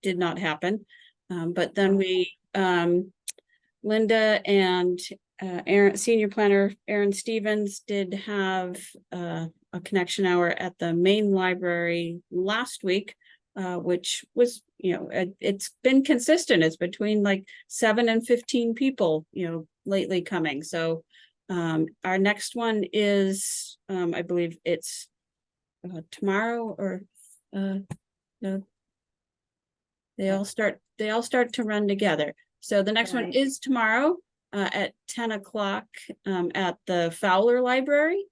did not happen. But then we, Linda and Senior Planner Aaron Stevens did have a connection hour at the main library last week, which was, it's been consistent. It's between like 7 and 15 people, lately coming. So our next one is, I believe it's tomorrow or no. They all start to run together. So the next one is tomorrow at 10 o'clock at the Fowler Library.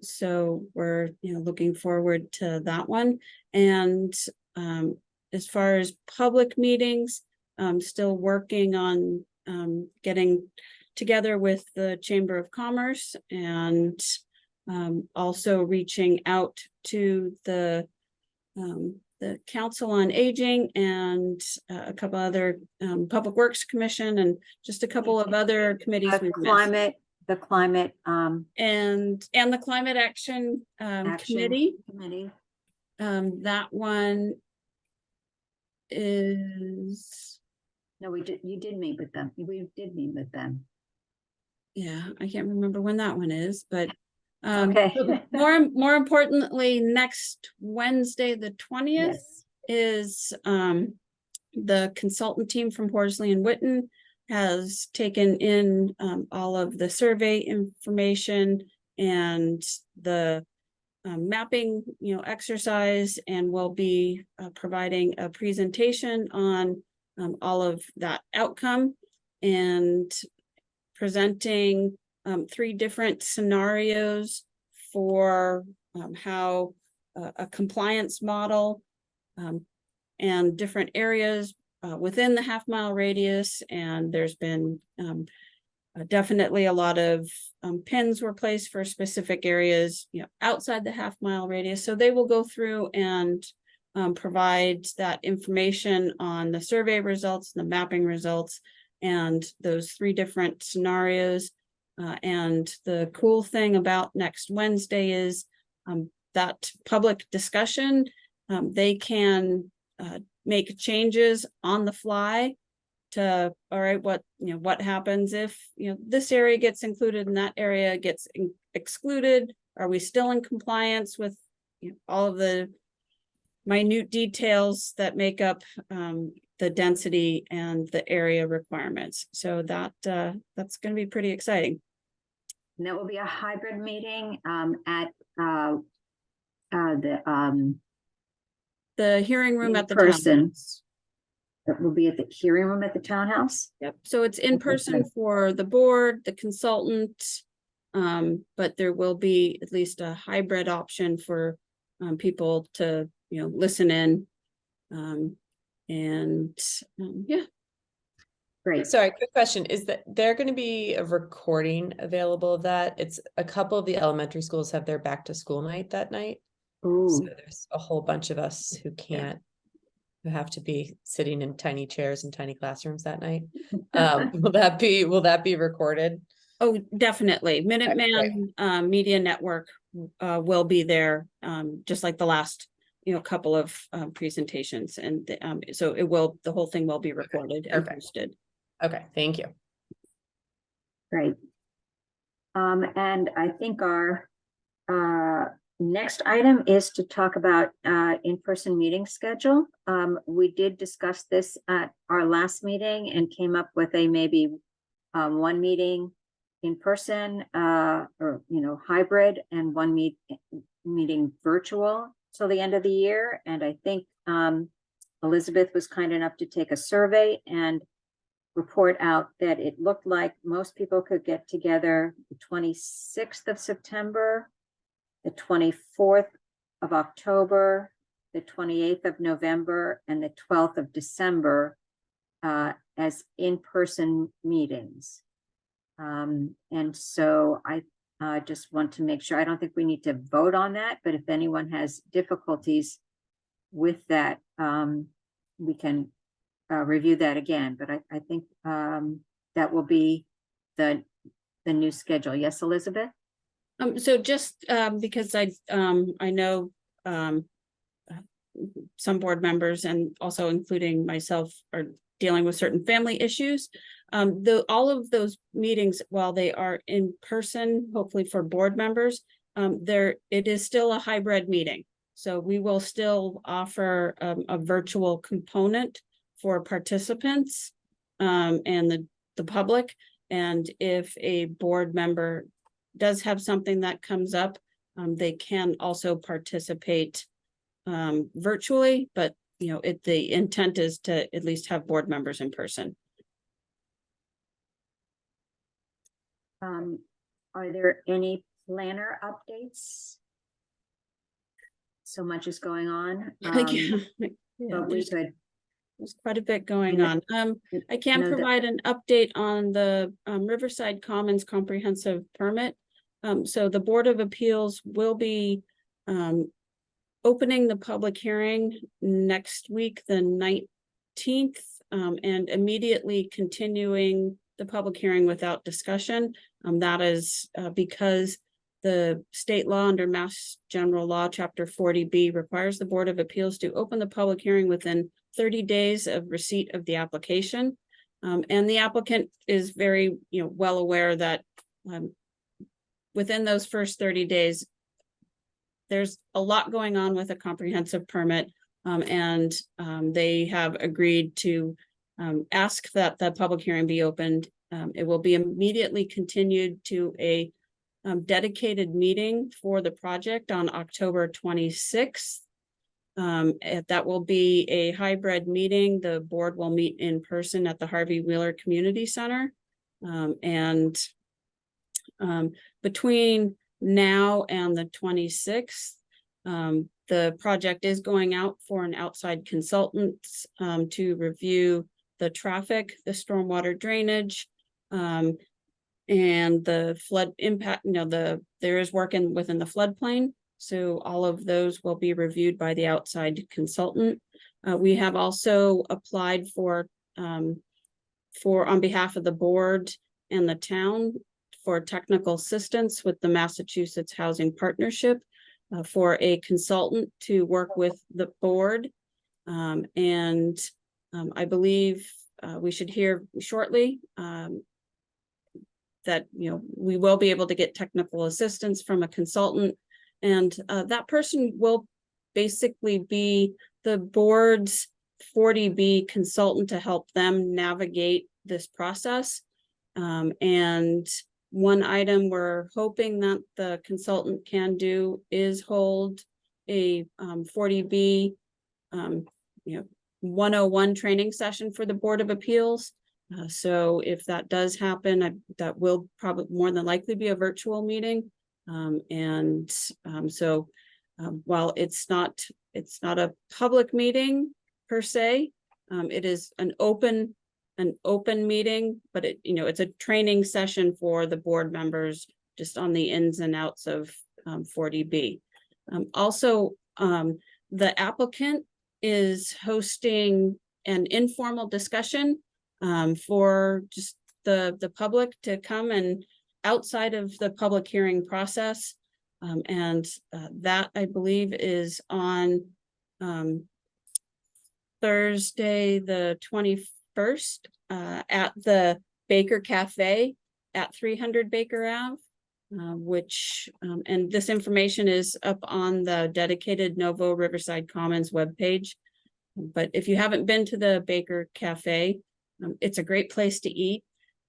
So we're looking forward to that one. And as far as public meetings, still working on getting together with the Chamber of Commerce and also reaching out to the Council on Aging and a couple other Public Works Commission and just a couple of other committees. The climate and the Climate Action Committee. That one is. No, you did meet with them. We did meet with them. Yeah, I can't remember when that one is, but Okay. So more importantly, next Wednesday, the 20th Yes. is the consultant team from Horsley and Witten has taken in all of the survey information and the mapping, exercise, and will be providing a presentation on all of that outcome and presenting 3 different scenarios for how a compliance model and different areas within the half-mile radius. And there's been definitely a lot of pins were placed for specific areas, outside the half-mile radius. So they will go through and provide that information on the survey results, the mapping results, and those 3 different scenarios. And the cool thing about next Wednesday is that public discussion, they can make changes on the fly to, all right, what happens if, this area gets included and that area gets excluded? Are we still in compliance with all of the minute details that make up the density and the area requirements? So that's going to be pretty exciting. And that will be a hybrid meeting at the hearing room at the person. townhouse. It will be at the hearing room at the townhouse. Yep. So it's in person for the board, the consultant, but there will be at least a hybrid option for people to listen in. Yeah. Great. Sorry, quick question. Is that there going to be a recording available of that? It's a couple of the elementary schools have their back to school night that night. Ooh. So there's a whole bunch of us who can't, who have to be sitting in tiny chairs in tiny classrooms that night. Will that be recorded? Oh, definitely. Minuteman Media Network will be there, just like the last couple of presentations, and so the whole thing will be recorded and posted. Okay, thank you. Great. And I think our next item is to talk about in-person meeting schedule. We did discuss this at our last meeting and came up with a maybe one meeting in person or hybrid, and one meeting virtual till the end of the year. And I think Elizabeth was kind enough to take a survey and report out that it looked like most people could get together the 26th of September, the 24th of October, the 28th of November, and the 12th of December as in-person meetings. And so I just want to make sure, I don't think we need to vote on that, but if anyone has difficulties with that, we can review that again. But I think that will be the new schedule. Yes, Elizabeth? So just because I know some board members, and also including myself, are dealing with certain family issues. All of those meetings, while they are in person, hopefully for board members, it is still a hybrid meeting. So we will still offer a virtual component for participants and the public. And if a board member does have something that comes up, they can also participate virtually, but the intent is to at least have board members in person. Are there any planner updates? So much is going on. But we could. There's quite a bit going on. I can provide an update on the Riverside Commons comprehensive permit. So the Board of Appeals will be opening the public hearing next week, the 19th, and immediately continuing the public hearing without discussion. That is because the state law under Mass General Law, Chapter 40B, requires the Board of Appeals to open the public hearing within 30 days of receipt of the application. And the applicant is very well aware that within those first 30 days, there's a lot going on with a comprehensive permit. And they have agreed to ask that the public hearing be opened. It will be immediately continued to a dedicated meeting for the project on October 26th. That will be a hybrid meeting. The board will meet in person at the Harvey Wheeler Community Center. Between now and the 26th, the project is going out for an outside consultant to review the traffic, the stormwater drainage, and the flood impact. There is work within the floodplain. So all of those will be reviewed by the outside consultant. We have also applied for on behalf of the board and the town for technical assistance with the Massachusetts Housing Partnership for a consultant to work with the board. I believe we should hear shortly that we will be able to get technical assistance from a consultant, and that person will basically be the board's 40B consultant to help them navigate this process. And one item we're hoping that the consultant can do is hold a 40B 101 training session for the Board of Appeals. So if that does happen, that will probably more than likely be a virtual meeting. While it's not a public meeting per se, it is an open meeting, but it's a training session for the board members just on the ins and outs of 40B. Also, the applicant is hosting an informal discussion for just the public to come and outside of the public hearing process. That I believe is on Thursday, the 21st, at the Baker Cafe at 300 Baker Ave, and this information is up on the dedicated Novo Riverside Commons webpage. But if you haven't been to the Baker Cafe, it's a great place to eat.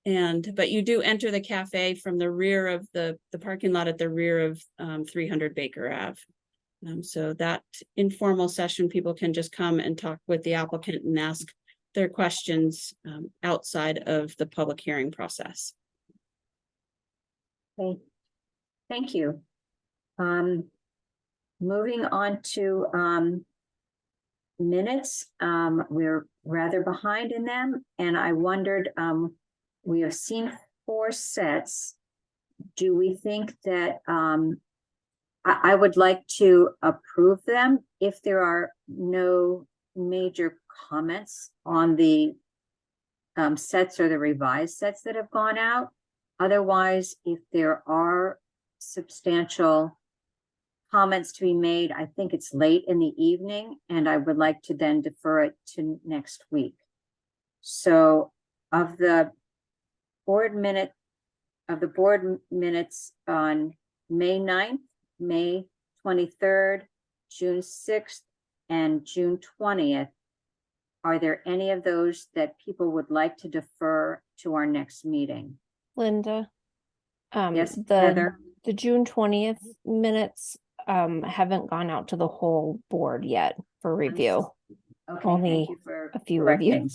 But you do enter the cafe from the rear of the parking lot at the rear of 300 Baker Ave. So that informal session, people can just come and talk with the applicant and ask their questions outside of the public hearing process. Okay, thank you. Moving on to minutes, we're rather behind in them, and I wondered, we have seen 4 sets. Do we think that I would like to approve them if there are no major comments on the sets or the revised sets that have gone out? Otherwise, if there are substantial comments to be made, I think it's late in the evening, and I would like to then defer it to next week. So of the board minutes on May 9th, May 23rd, June 6th, and June 20th, are there any of those that people would like to defer to our next meeting? Linda, Yes, Heather? the June 20th minutes haven't gone out to the whole board yet for review. Okay, Only thank you for a few of you.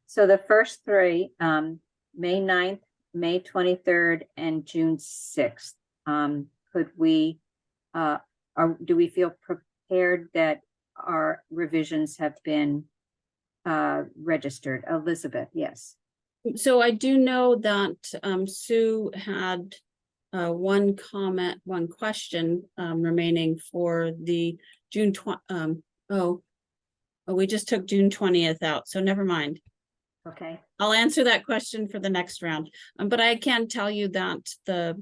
So the first 3, May 9th, May 23rd, and June 6th. Could we, do we feel prepared that our revisions have been registered? Elizabeth, yes. So I do know that Sue had one question remaining for the June we just took June 20th out, so never mind. Okay. I'll answer that question for the next round. But I can tell you that the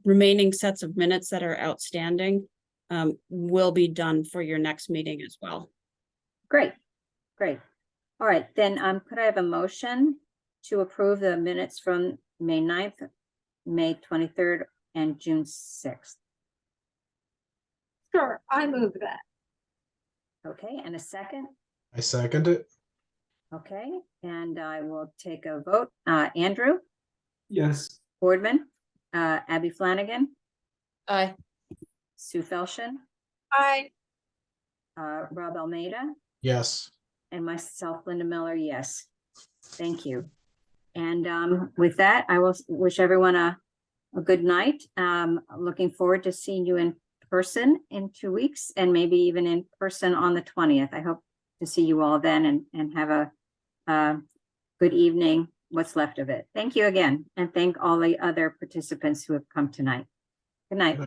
remaining sets of minutes that are outstanding will be done for your next meeting as well. Great. All right, then could I have a motion to approve the minutes from May 9th, May 23rd and June 6th. Sure, I move that. Okay, and a second? I second it. Okay, and I will take a vote. Andrew, Yes. Boardman, Abby Flanagan, Aye. Sue Felshin, Aye. Rob Almeida, Yes. and myself, Linda Miller, yes. Thank you. And with that, I will wish everyone a good night. Looking forward to seeing you in person in 2 weeks and maybe even in person on the 20th. I hope to see you all then and have a good evening, what's left of it. Thank you again. And thank all the other participants who have come tonight. Good night.